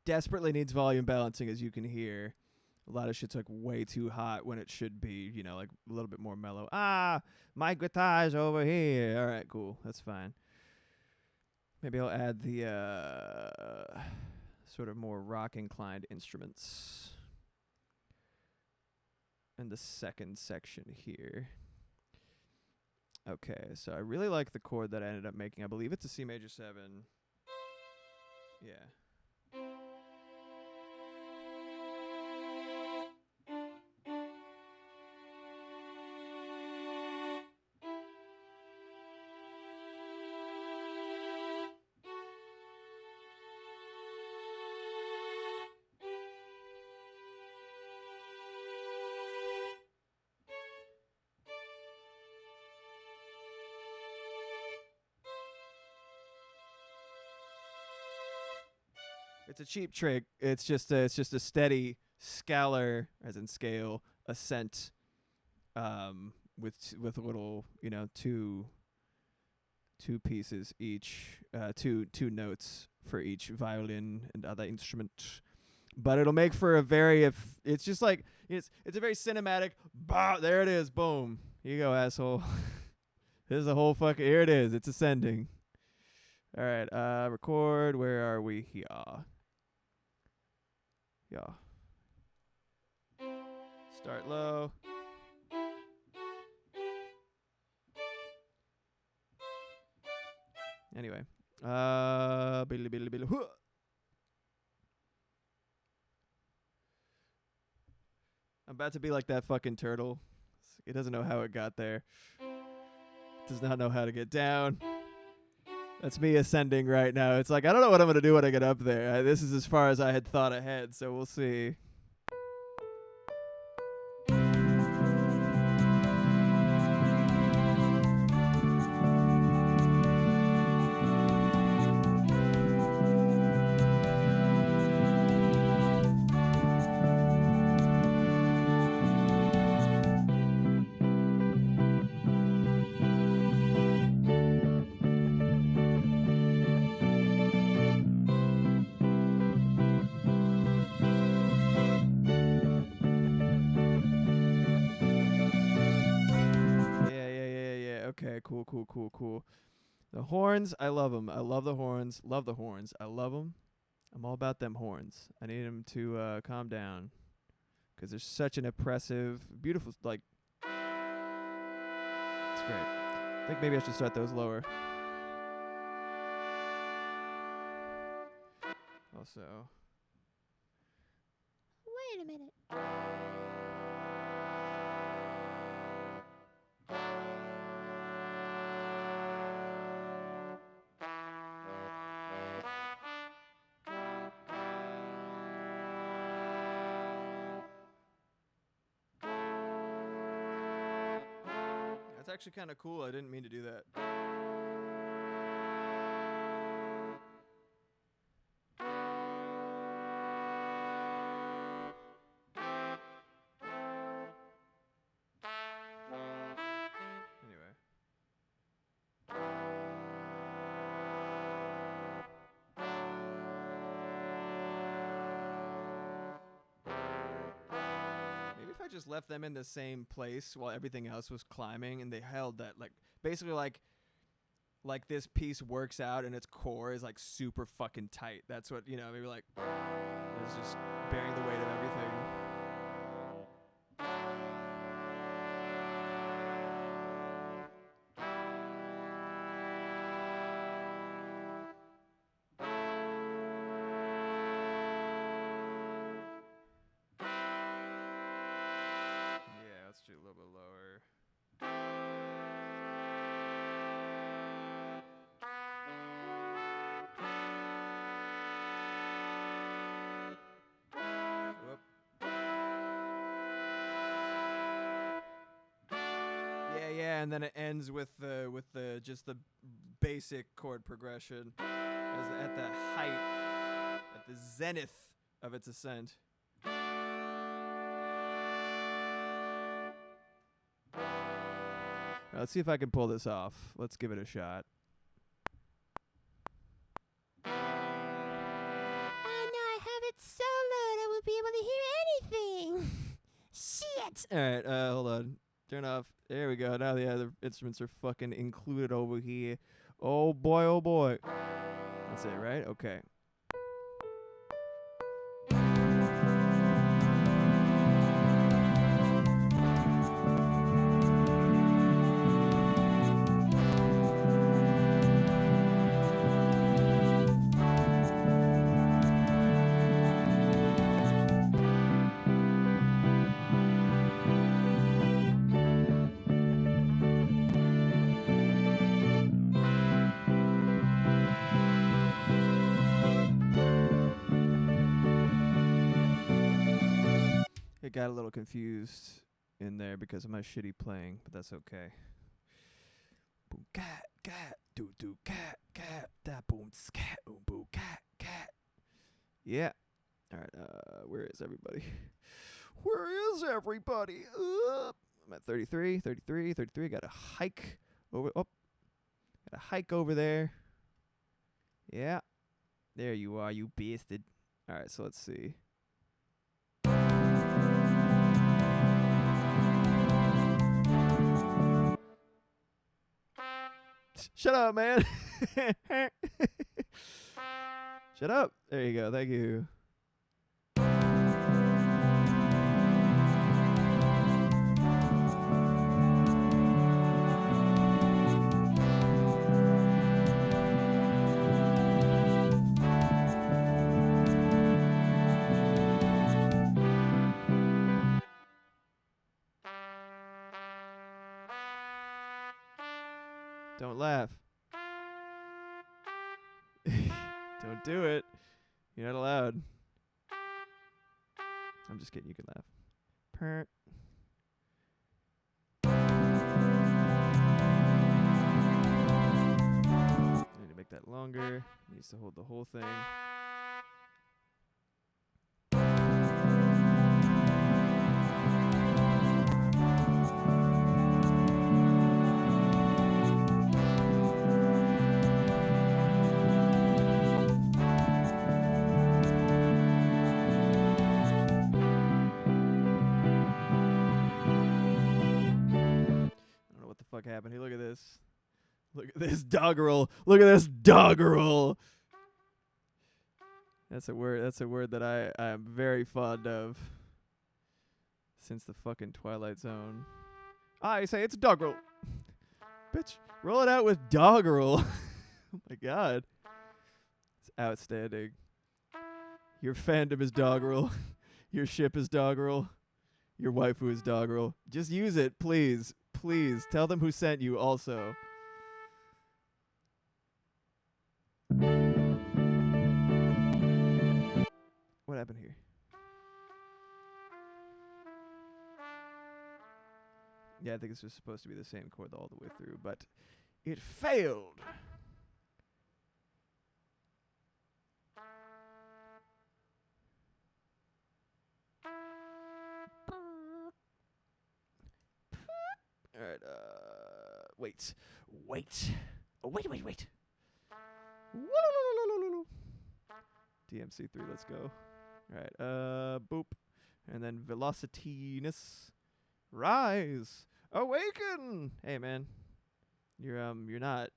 Desperately needs volume balancing, as you can hear. A lot of shit's like way too hot when it should be, like a little bit more mellow. My guitar's over here. All right, cool. That's fine. Maybe I'll add the sort of more rock inclined instruments in the second section here. Okay, so I really like the chord that I ended up making. I believe it's a C major 7. Yeah. It's a cheap trick. It's just a steady scalar, as in scale, ascent, with a little, two pieces each, two notes for each violin and other instrument. But it'll make for a very it's just like it's a very cinematic. Bah, there it is. Boom. Here you go, asshole. This is a whole fucking. Here it is. It's ascending. All right. Record. Where are we here? Yeah. Start low. Anyway. Billy. I'm about to be like that fucking turtle. It doesn't know how it got there. Does not know how to get down. That's me ascending right now. It's like, I don't know what I'm going to do when I get up there. This is as far as I had thought ahead, so we'll see. Okay, cool. The horns, I love them. I love the horns. Love the horns. I love them. I'm all about them horns. I need them to calm down, because they're such an oppressive, beautiful, like, it's great. I think maybe I should start those lower. Also, wait a minute. that's actually kind of cool. I didn't mean to do that. I just left them in the same place while everything else was climbing, and they held that, like, basically like this piece works out and its core is like super fucking tight. That's what, maybe like it's just bearing the weight of everything. Yeah, let's do a little bit lower. Whoop. Yeah, and then it ends with the just the basic chord progression at the height, at the zenith of its ascent. Let's see if I can pull this off. Let's give it a shot. Oh no, I have it soloed. I won't be able to hear anything. Shit! Alright, hold on. Turn off. There we go. Now the other instruments are fucking included over here. Oh boy, oh boy. That's it, right? Okay. It got a little confused in there because of my shitty playing, but that's okay. Boom, cat, doo doo, cat, da boom, scat, boom, boom, cat. Yeah. All right. Where is everybody? Where is everybody? I'm at 33. Got a hike over. Oh, got a hike over there. Yeah. There you are, you bastard. All right. So let's see. Shut up, man. Shut up. There you go. Thank you. Don't laugh. Don't do it. You're not allowed. I'm just kidding. You can laugh. Pert. I need to make that longer. Needs to hold the whole thing. Fuck happened here? Look at this. Look at this doggerel. Look at this doggerel. That's a word that I am very fond of since the fucking Twilight Zone. I say it's doggerel. Bitch, roll it out with doggerel. Oh my god. It's outstanding. Your fandom is doggerel. Your ship is doggerel. Your waifu is doggerel. Just use it, please. Please, tell them who sent you also. What happened here? Yeah, I think this was supposed to be the same chord all the way through, but it failed. All right, wait. Oh, wait. DMC3, let's go. All right, boop. And then Velocitinus, rise, awaken. Hey man, you're not.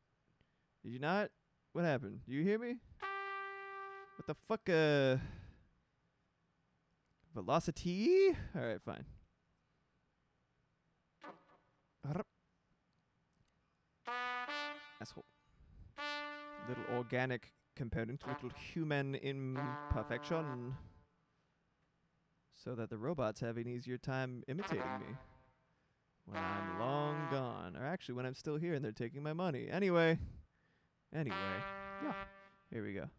Did you not? What happened? Do you hear me? What the fuck? Velocity. All right, fine. Asshole. Little organic component, little human imperfection. So that the robots have an easier time imitating me when I'm long gone. Or actually, when I'm still here and they're taking my money. Anyway. Yeah. Here we go.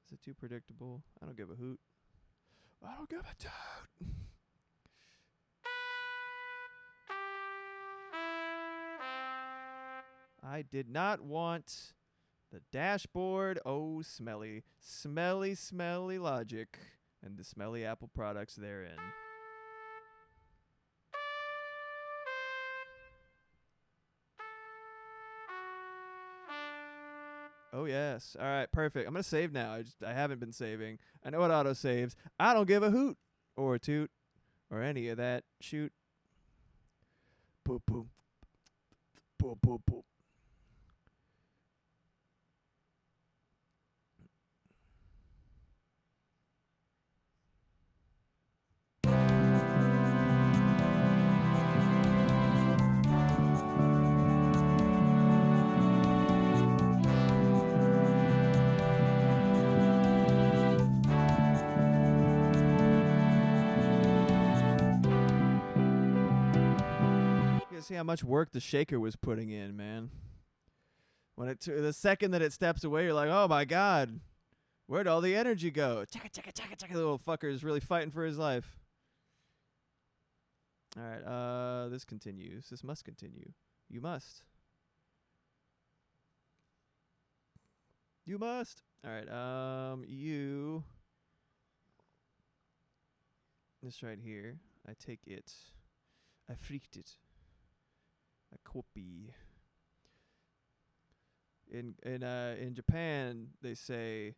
Is it too predictable? I don't give a hoot. I don't give a toot. I did not want the dashboard. Oh, smelly. Smelly, smelly logic. And the smelly Apple products therein. Oh, yes. All right, perfect. I'm going to save now. I haven't been saving. I know what auto saves. I don't give a hoot or a toot or any of that. Shoot. Boop, boop. Boop, boop, boop. See how much work the shaker was putting in, man. When the second that it steps away, you're like, oh my god, where'd all the energy go? Chaka, chaka, chaka, chaka. The little fucker is really fighting for his life. All right, this continues. This must continue. You must. You must. All right, you. This right here. I take it. I freaked it. A copy. In Japan they say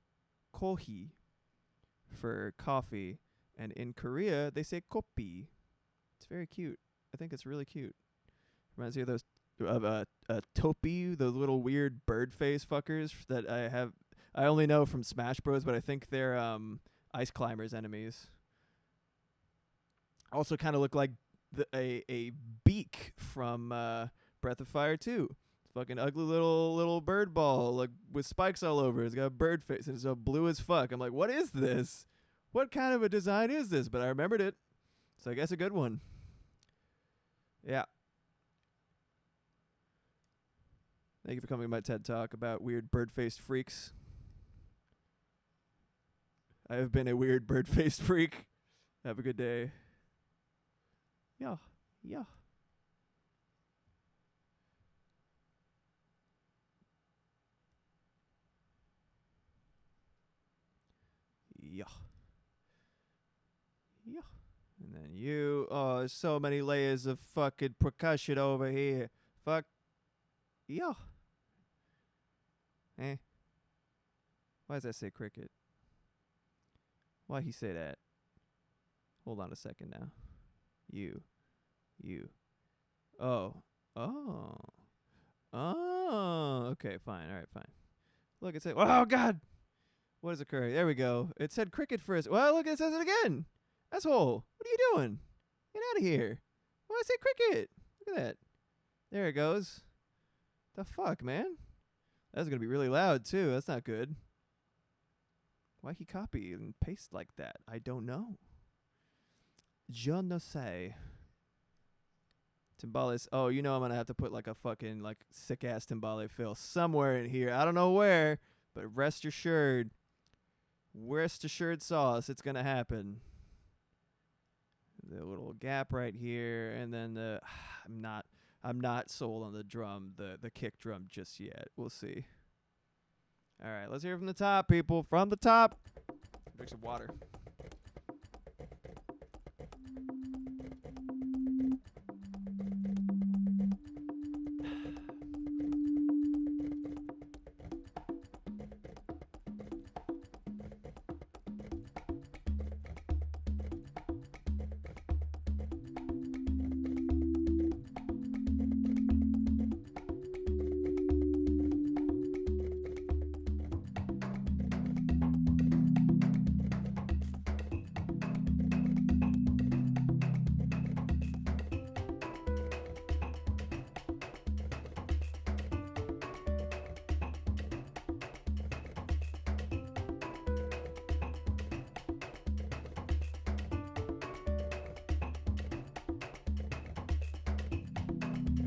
kohi for coffee, and in Korea they say kopi. It's very cute. I think it's really cute. Reminds me of those topi, those little weird bird face fuckers that I only know from Smash Bros, but I think they're Ice Climbers enemies. Also kind of look like a beak from Breath of Fire 2. It's fucking ugly little bird ball, like with spikes all over. It's got a bird face and it's so blue as fuck. I'm like, what is this? What kind of a design is this? But I remembered it, so I guess a good one. Yeah. Thank you for coming to my TED Talk about weird bird-faced freaks. I have been a weird bird-faced freak. Have a good day. Yeah. Yeah. Yeah. Yeah. And then you. Oh, there's so many layers of fucking percussion over here. Fuck. Yeah. Eh. Why does that say cricket? Why he say that? Hold on a second now. You. Oh. Okay, fine. All right, fine. Look, it said, oh, God. What is occurring? There we go. It said cricket first. Well, look, it says it again. Asshole. What are you doing? Get out of here. Why did I say cricket? Look at that. There it goes. The fuck, man? That's going to be really loud, too. That's not good. Why he copy and paste like that? I don't know. Je ne sais. Timbales. Oh, you know I'm gonna have to put like a fucking like sick ass timbale fill somewhere in here. I don't know where, but rest assured sauce, it's gonna happen. The little gap right here, and then the I'm not sold on the drum, the kick drum just yet. We'll see. All right, let's hear from the top, people. From the top. Drink some water.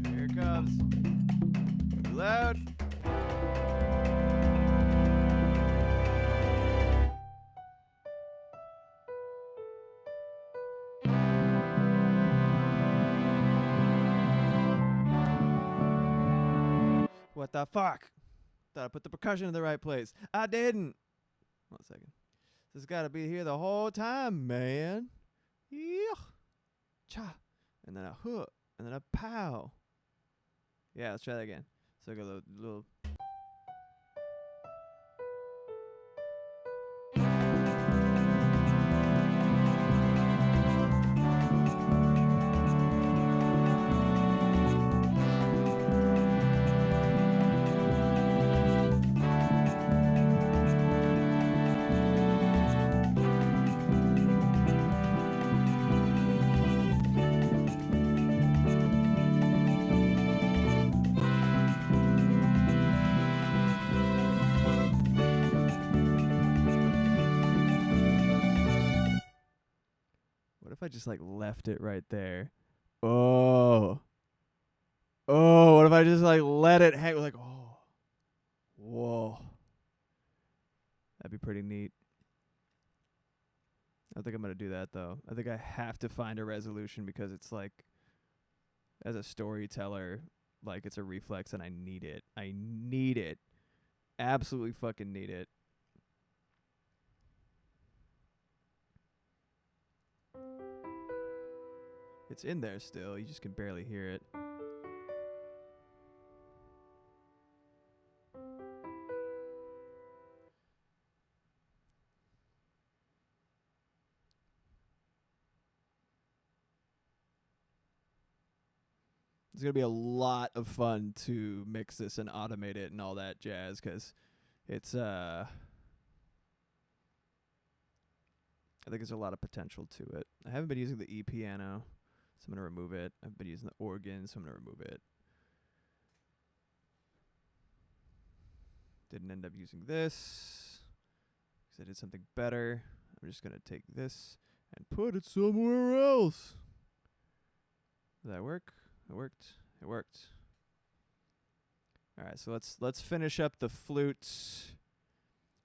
Here it comes. Loud. What the fuck? Thought I put the percussion in the right place. I didn't. 1 second. This has got to be here the whole time, man. Yeah. Cha. And then a hook. And then a pow. Yeah, let's try that again. So I got a little. What if I just like left it right there? Oh. Oh, what if I just like let it hang? Like, oh. Whoa. That'd be pretty neat. I think I'm going to do that though. I think I have to find a resolution because it's like, as a storyteller, like it's a reflex and I need it. I need it. Absolutely fucking need it. It's in there still. You just can barely hear it. It's going to be a lot of fun to mix this and automate it and all that jazz because it's, I think there's a lot of potential to it. I haven't been using the E-piano, so I'm going to remove it. I've been using the organ, so I'm going to remove it. Didn't end up using this because I did something better. I'm just going to take this and put it somewhere else. Did that work? It worked. It worked. All right, so let's finish up the flutes.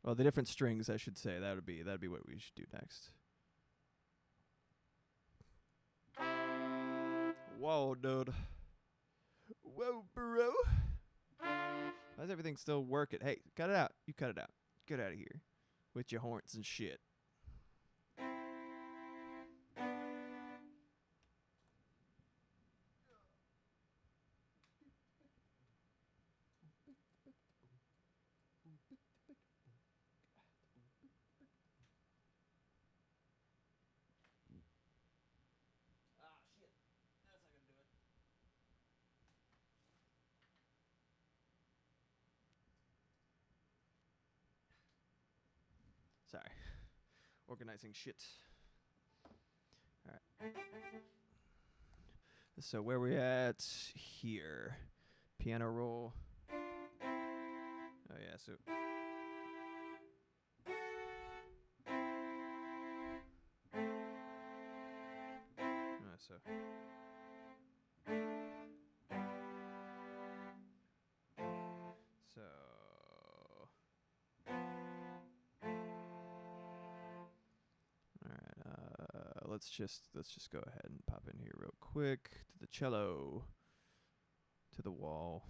Well, the different strings, I should say. That'd be what we should do next. Whoa, dude. Whoa, bro. Why does everything still working? Hey, cut it out. You cut it out. Get out of here with your horns and shit. Sorry. Organizing shit. All right. So where we at here? Piano roll. Oh yeah, so so let's just go ahead and pop in here real quick to the cello, to the wall.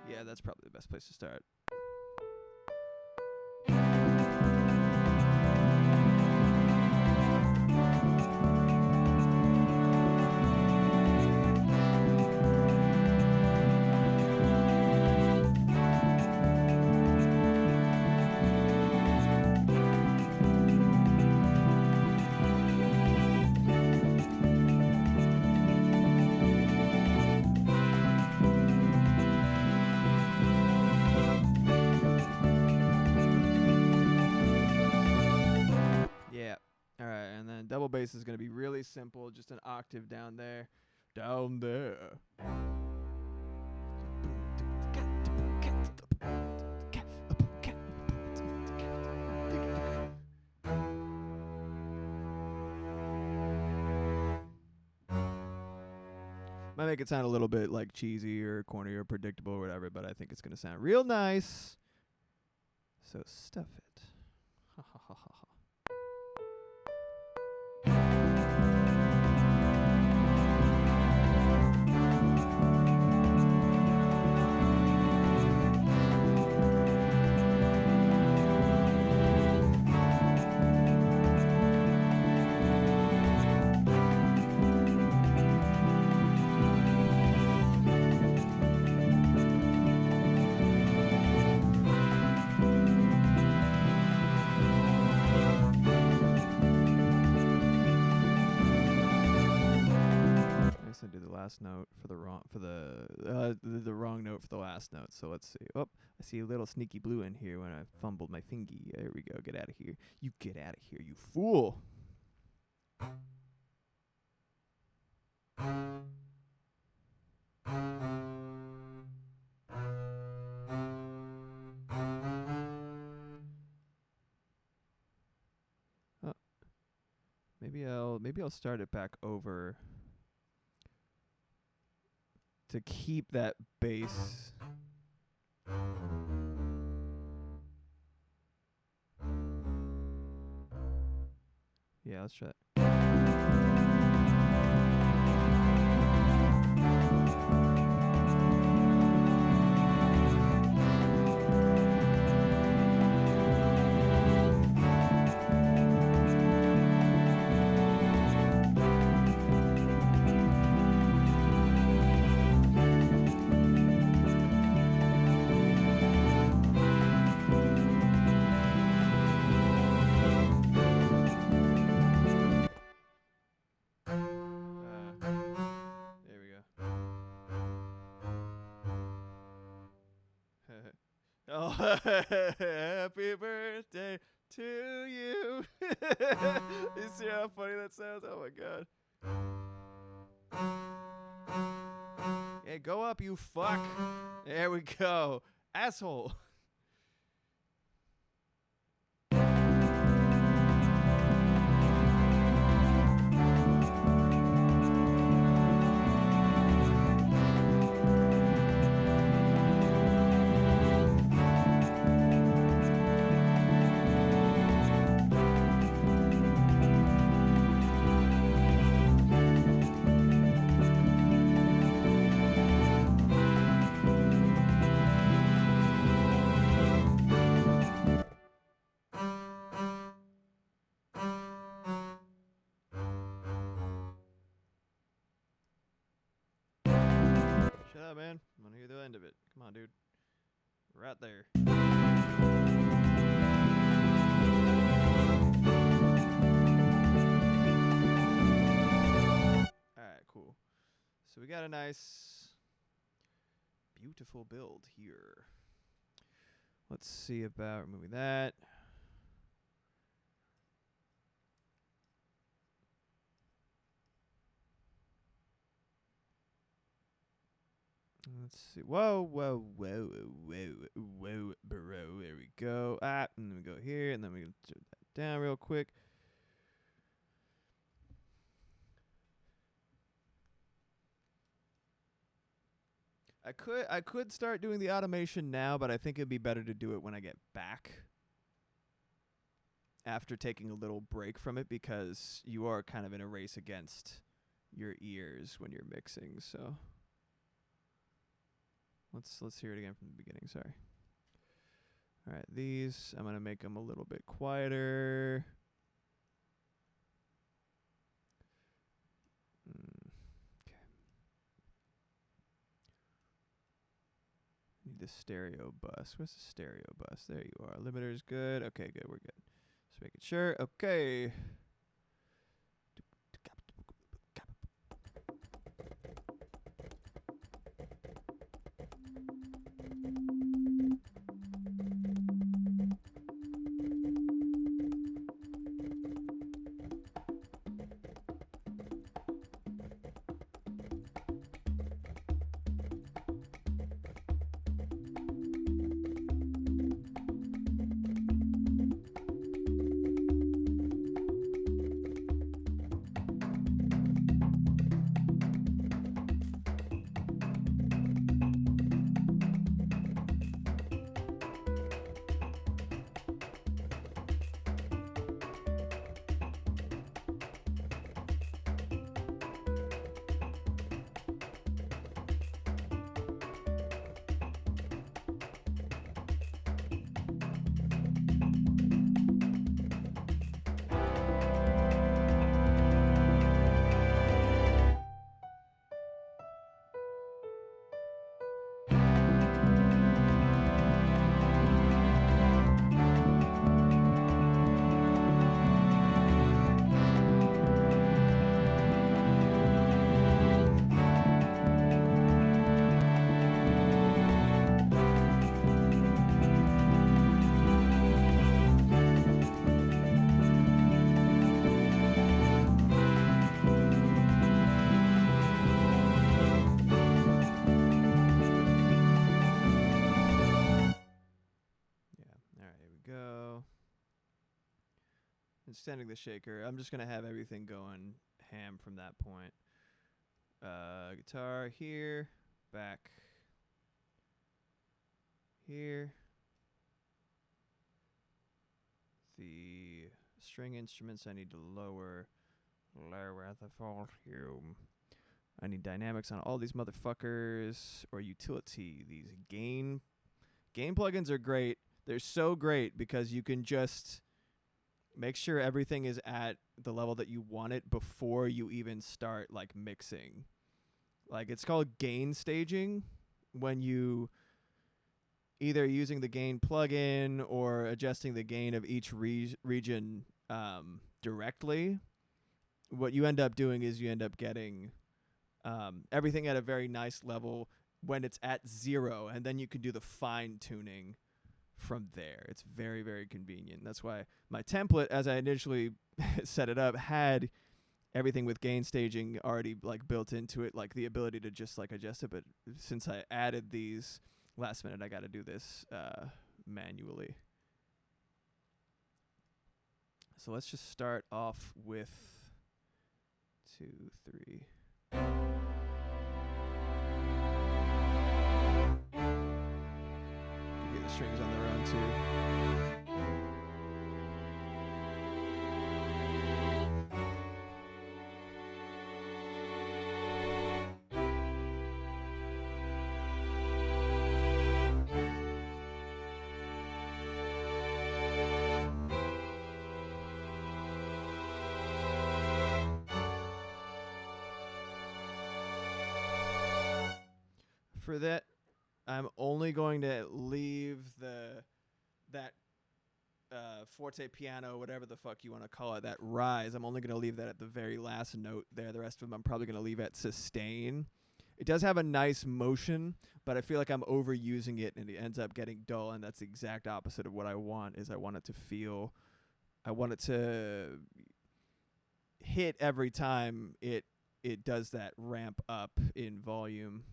Yeah, that's probably the best place to start. Yeah. All right, and then double bass is going to be really simple, just an octave down there. Down there. Might make it sound a little bit like cheesy or corny or predictable or whatever, but I think it's going to sound real nice. So stuff it. Ha ha ha ha ha. I do the last note for the wrong the wrong note for the last note. So let's see. Oh, I see a little sneaky blue in here when I fumbled my fingy. There we go. Get out of here. You get out of here, you fool. Oh. Maybe I'll start it back over to keep that bass. Yeah, let's try it. There we go. Oh, happy birthday to you. You see how funny that sounds? Oh my god. Hey, go up, you fuck. There we go. Asshole. Shut up, man. I want to hear the end of it. Come on, dude. Right there. Alright, cool. So we got a nice, beautiful build here. Let's see about removing that. Let's see. Whoa, whoa, whoa, whoa, whoa, bro. There we go. And then we go here, and then we turn that down real quick. I could start doing the automation now, but I think it'd be better to do it when I get back after taking a little break from it, because you are kind of in a race against your ears when you're mixing. So let's hear it again from the beginning. Sorry. All right, these I'm gonna make them a little bit quieter. Okay. Need the stereo bus. Where's the stereo bus? There you are. Limiter's good. Okay, good. We're good. Just making sure. Okay. Extending the shaker. I'm just gonna have everything going ham from that point. Guitar here, back here. The string instruments I need to lower the volume. I need dynamics on all these motherfuckers, or utility. These gain plugins are great. They're so great because you can just make sure everything is at the level that you want it before you even start like mixing. Like, it's called gain staging when you either using the gain plugin or adjusting the gain of each region directly. What you end up doing is you end up getting everything at a very nice level when it's at 0, and then you can do the fine tuning from there. It's very, very convenient. That's why my template, as I initially set it up, had everything with gain staging already like built into it, like the ability to just like adjust it. But since I added these last minute, I got to do this manually. So let's just start off with 2, 3. The strings on their own too. For that, I'm only going to leave that forte piano, whatever the fuck you want to call it, that rise. I'm only going to leave that at the very last note there. The rest of them I'm probably going to leave at sustain. It does have a nice motion, but I feel like I'm overusing it and it ends up getting dull, and that's the exact opposite of what I want. I want it to hit every time it does that ramp up in volume.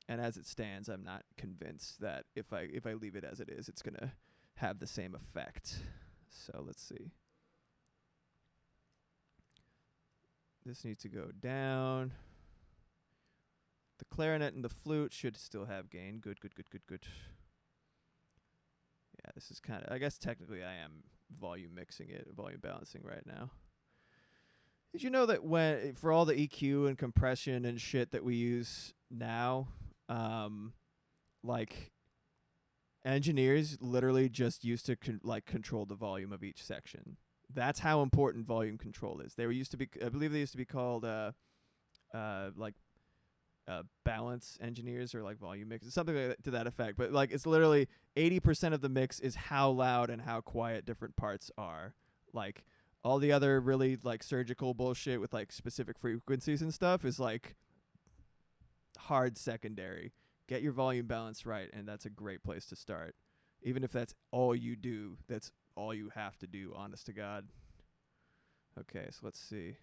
And as it stands, I'm not convinced that if I leave it as it is, it's going to have the same effect. So let's see. This needs to go down. The clarinet and the flute should still have gain. Good, good, good, good, good. Yeah, this is kind of, I guess technically I am volume mixing it, volume balancing right now. Did you know that for all the EQ and compression and shit that we use now, like engineers literally just used to control the volume of each section. That's how important volume control is. They used to be, I believe they used to be called balance engineers or like volume mixers, something like that, to that effect. But like it's literally 80% of the mix is how loud and how quiet different parts are. Like all the other really like surgical bullshit with like specific frequencies and stuff is like hard secondary. Get your volume balance right, and that's a great place to start. Even if that's all you do, that's all you have to do, honest to God. Okay, so let's see.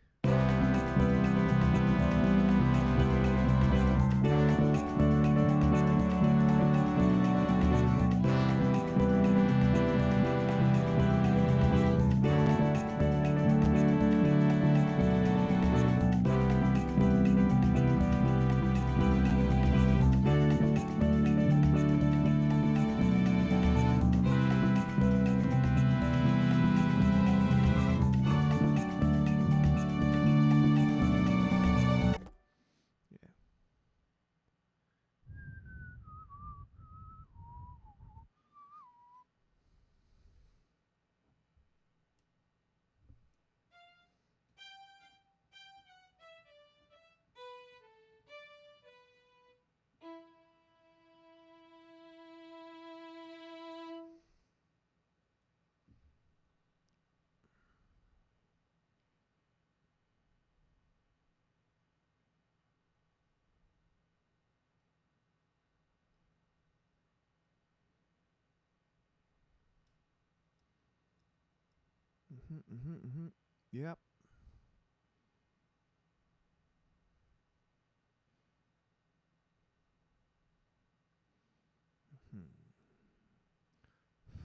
Yep.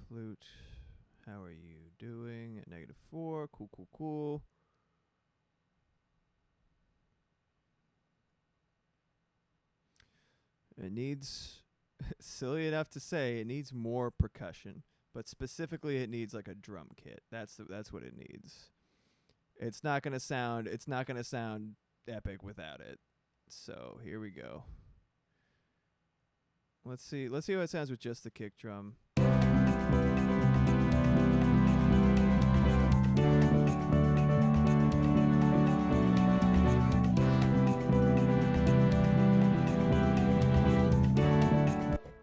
Flute, how are you doing? At -4. Cool, cool, cool. It needs, silly enough to say, it needs more percussion, but specifically it needs like a drum kit. That's what it needs. It's not gonna sound epic without it. So here we go. Let's see how it sounds with just the kick drum.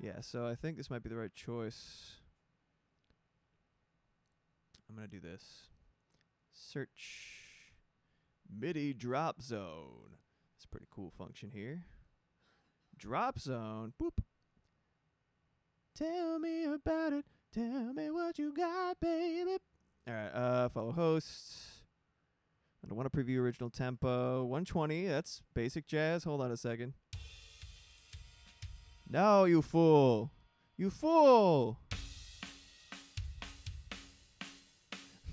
Yeah, so I think this might be the right choice. I'm gonna do this. Search MIDI drop zone. It's a pretty cool function here. Drop zone. Boop. Tell me about it. Tell me what you got, baby. All right. Follow hosts. I don't want to preview original tempo. 120. That's basic jazz. Hold on a second. No, you fool. You fool.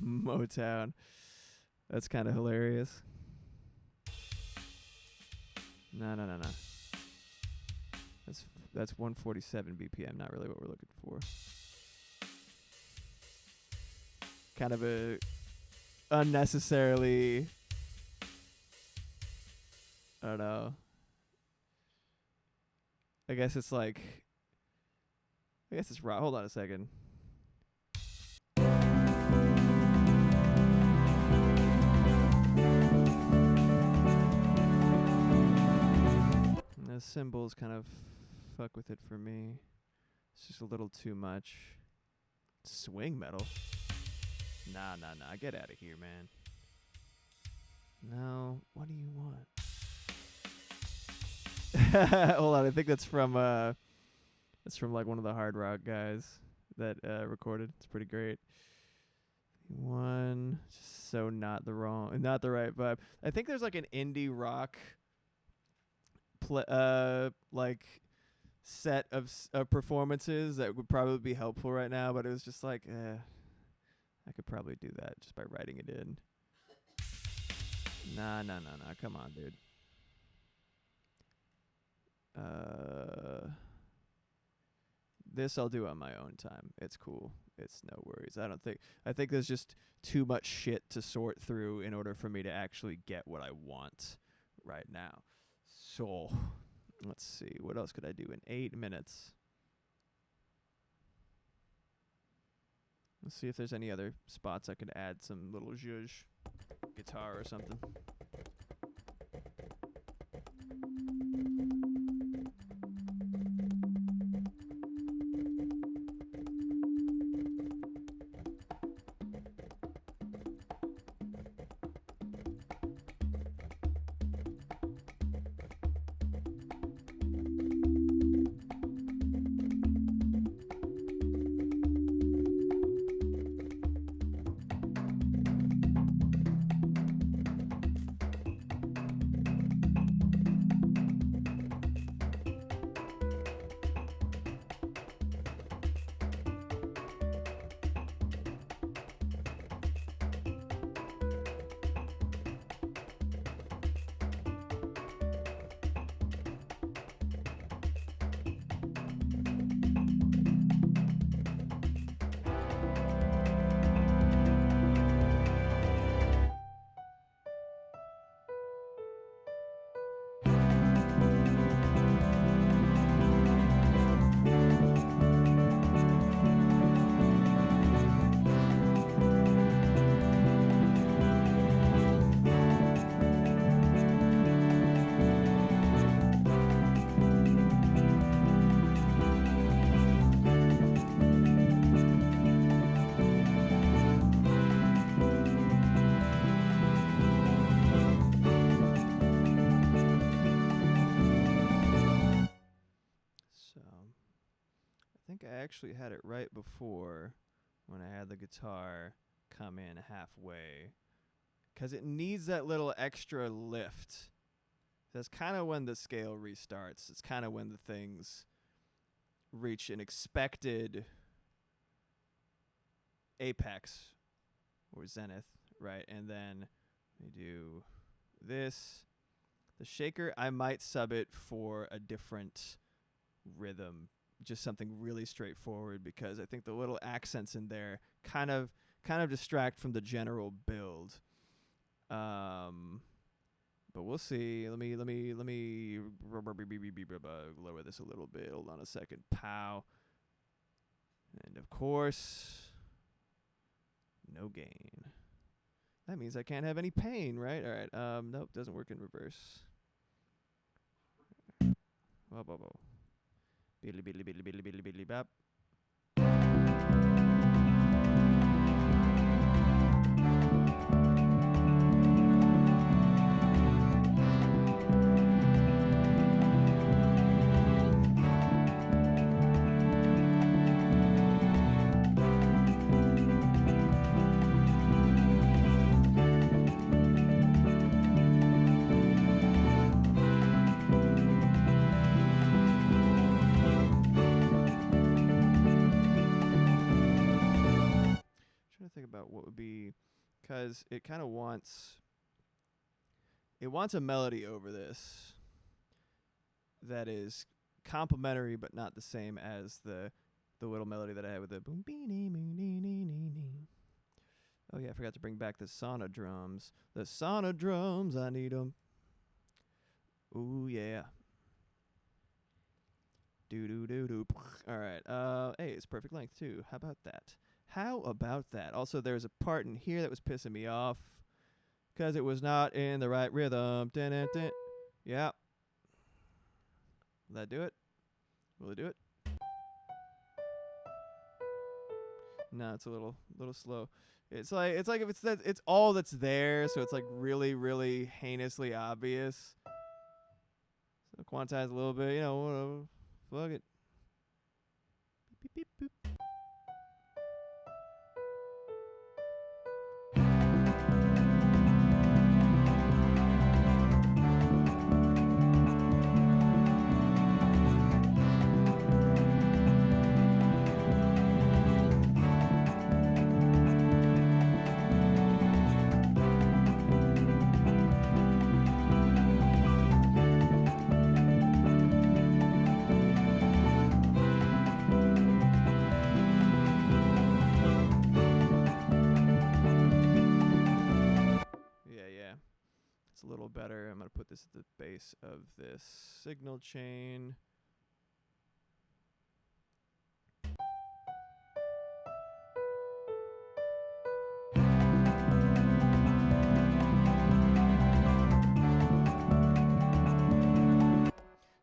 Motown. That's kind of hilarious. No. That's 147 BPM, not really what we're looking for. Kind of a unnecessarily, I don't know. I guess it's raw. Hold on a second. The cymbals kind of fuck with it for me. It's just a little too much. Swing metal? Nah. Get out of here, man. No. What do you want? Hold on. I think that's from like one of the hard rock guys that recorded. It's pretty great. Just so not the right vibe. I think there's like an indie rock like set of performances that would probably be helpful right now, but it was just like, I could probably do that just by writing it in. Nah. Come on, dude. This I'll do on my own time. It's cool. It's no worries. I think there's just too much shit to sort through in order for me to actually get what I want right now. So, let's see. What else could I do in 8 minutes? Let's see if there's any other spots I could add some little zhuzh guitar or something. I actually had it right before when I had the guitar come in halfway, 'cause it needs that little extra lift. That's kind of when the scale restarts. It's kind of when the things reach an expected apex or zenith, right? And then we do this. The shaker, I might sub it for a different rhythm, just something really straightforward, because I think the little accents in there kind of distract from the general build. But we'll see. Let me lower this a little bit. Hold on a second. Pow. And of course, no gain. That means I can't have any pain, right? All right. Nope, doesn't work in reverse. Whoa, whoa, whoa. Billy, billy, billy, billy, billy, billy, bap. What would be, because it kind of wants a melody over this that is complementary but not the same as the little melody that I had with the boom beanie moonee. Oh yeah, I forgot to bring back the sauna drums. The sauna drums, I need 'em. Ooh yeah. Do do do do. All right. Hey, it's perfect length too. How about that? How about that? Also, there's a part in here that was pissing me off because it was not in the right rhythm. Dun, dun, dun. Yeah. Will that do it? Will it do it? No, it's a little slow. It's like if it's all that's there, so it's like really, really heinously obvious. So quantize a little bit, whatever. Fuck it. Beep, beep, beep, boop. better. I'm going to put this at the base of this signal chain.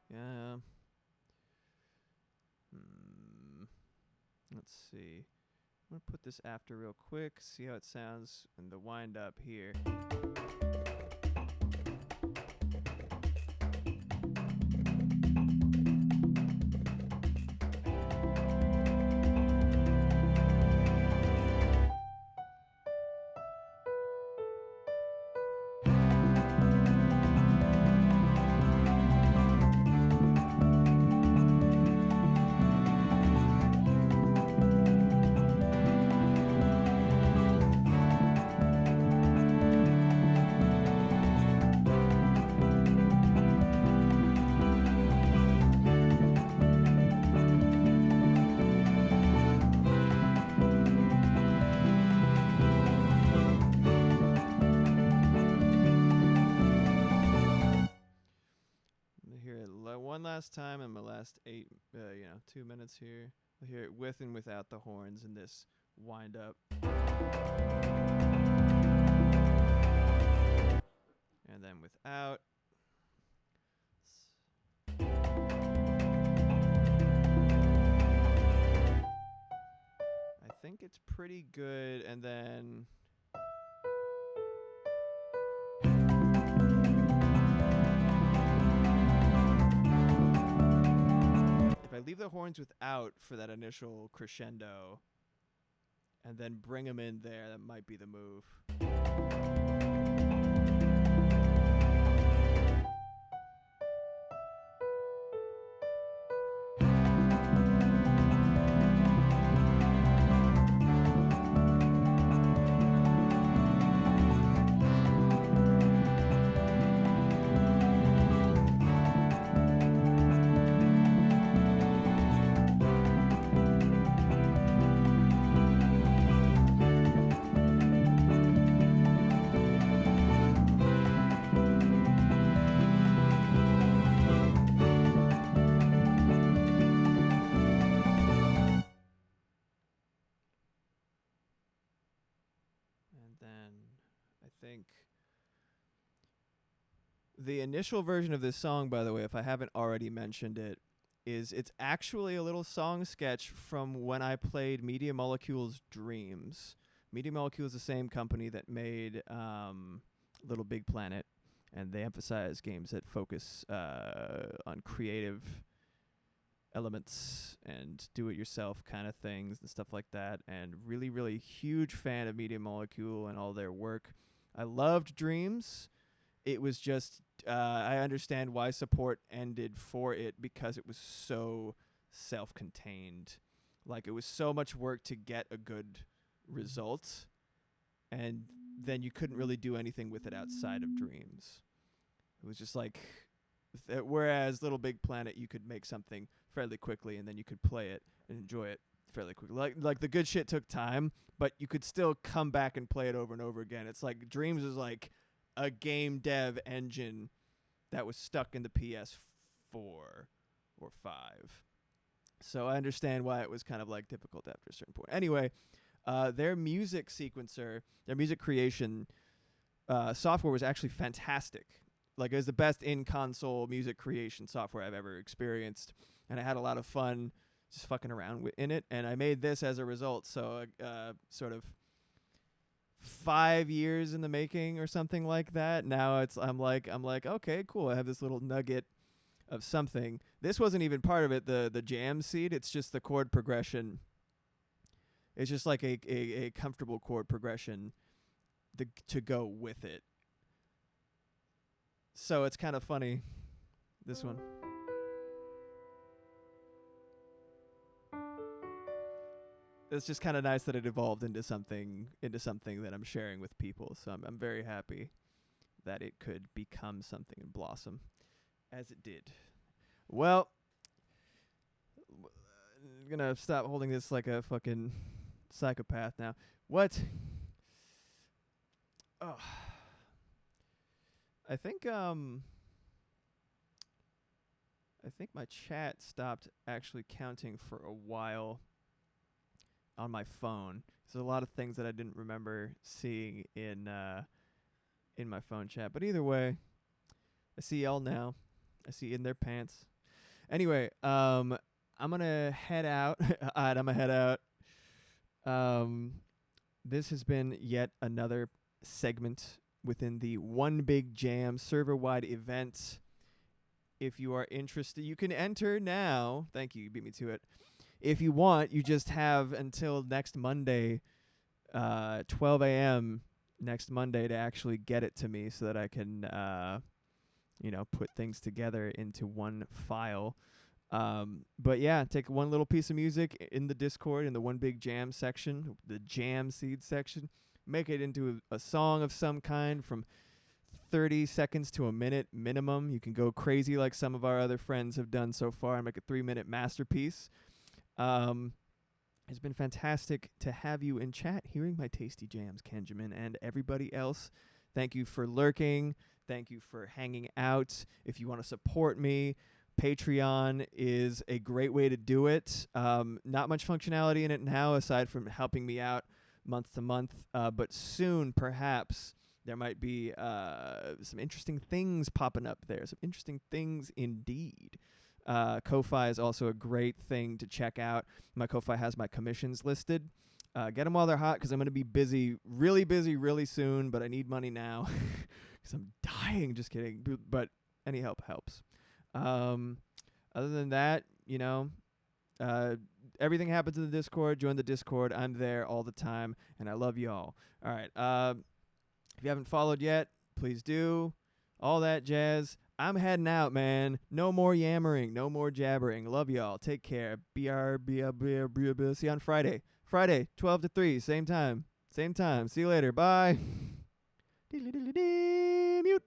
Yeah. Let's see. I'm going to put this after real quick, see how it sounds in the wind up here. One last time in my last 2 minutes here. We'll hear it with and without the horns in this wind up. And then without. I think it's pretty good. And then if I leave the horns without for that initial crescendo and then bring them in there, that might be the move. The initial version of this song, by the way, if I haven't already mentioned it, it's actually a little song sketch from when I played Media Molecule's Dreams. Media Molecule is the same company that made Little Big Planet, and they emphasize games that focus on creative elements and do-it-yourself kind of things and stuff like that, and really, really huge fan of Media Molecule and all their work. I loved Dreams. It was just, I understand why support ended for it because it was so self-contained. Like, it was so much work to get a good result, and then you couldn't really do anything with it outside of Dreams. It was just like, whereas Little Big Planet, you could make something fairly quickly, and then you could play it and enjoy it fairly quickly. Like the good shit took time, but you could still come back and play it over and over again. It's like Dreams is like a game dev engine that was stuck in the PS4 or 5. So I understand why it was kind of like difficult after a certain point. Anyway, their music sequencer, their music creation software was actually fantastic. Like, it was the best in-console music creation software I've ever experienced, and I had a lot of fun just fucking around in it, and I made this as a result. So sort of 5 years in the making or something like that. Now I'm like, okay, cool. I have this little nugget of something. This wasn't even part of it, the jam seed. It's just the chord progression. It's just like a comfortable chord progression to go with it. So it's kind of funny, this one. It's just kind of nice that it evolved into something that I'm sharing with people. So I'm very happy that it could become something and blossom as it did. Well, I'm gonna stop holding this like a fucking psychopath now. What? Oh. I think my chat stopped actually counting for a while on my phone. There's a lot of things that I didn't remember seeing in my phone chat. But either way, I see y'all now. I see in their pants. Anyway, I'm gonna head out. Alright, I'm gonna head out. This has been yet another segment within the One Big Jam server-wide event. If you are interested, you can enter now. Thank you. You beat me to it. If you want, you just have until next Monday, 12 a.m. next Monday to actually get it to me so that I can, put things together into one file. But yeah, take one little piece of music in the Discord in the One Big Jam section, the Jam Seed section, make it into a song of some kind from 30 seconds to a minute minimum. You can go crazy like some of our other friends have done so far and make a 3-minute masterpiece. It's been fantastic to have you in chat, hearing my tasty jams, Kenjamin, and everybody else. Thank you for lurking. Thank you for hanging out. If you want to support me, Patreon is a great way to do it. Not much functionality in it now, aside from helping me out month to month. But soon, perhaps, there might be some interesting things popping up there. Some interesting things indeed. Ko-Fi is also a great thing to check out. My Ko-Fi has my commissions listed. Get them while they're hot, because I'm going to be busy really soon, but I need money now because I'm dying. Just kidding. But any help helps. Other than that, everything happens in the Discord. Join the Discord. I'm there all the time, and I love y'all. All right. If you haven't followed yet, please do. All that jazz. I'm heading out, man. No more yammering. No more jabbering. Love y'all. Take care. See you on Friday. Friday, 12 to 3. Same time. See you later. Bye. Mute.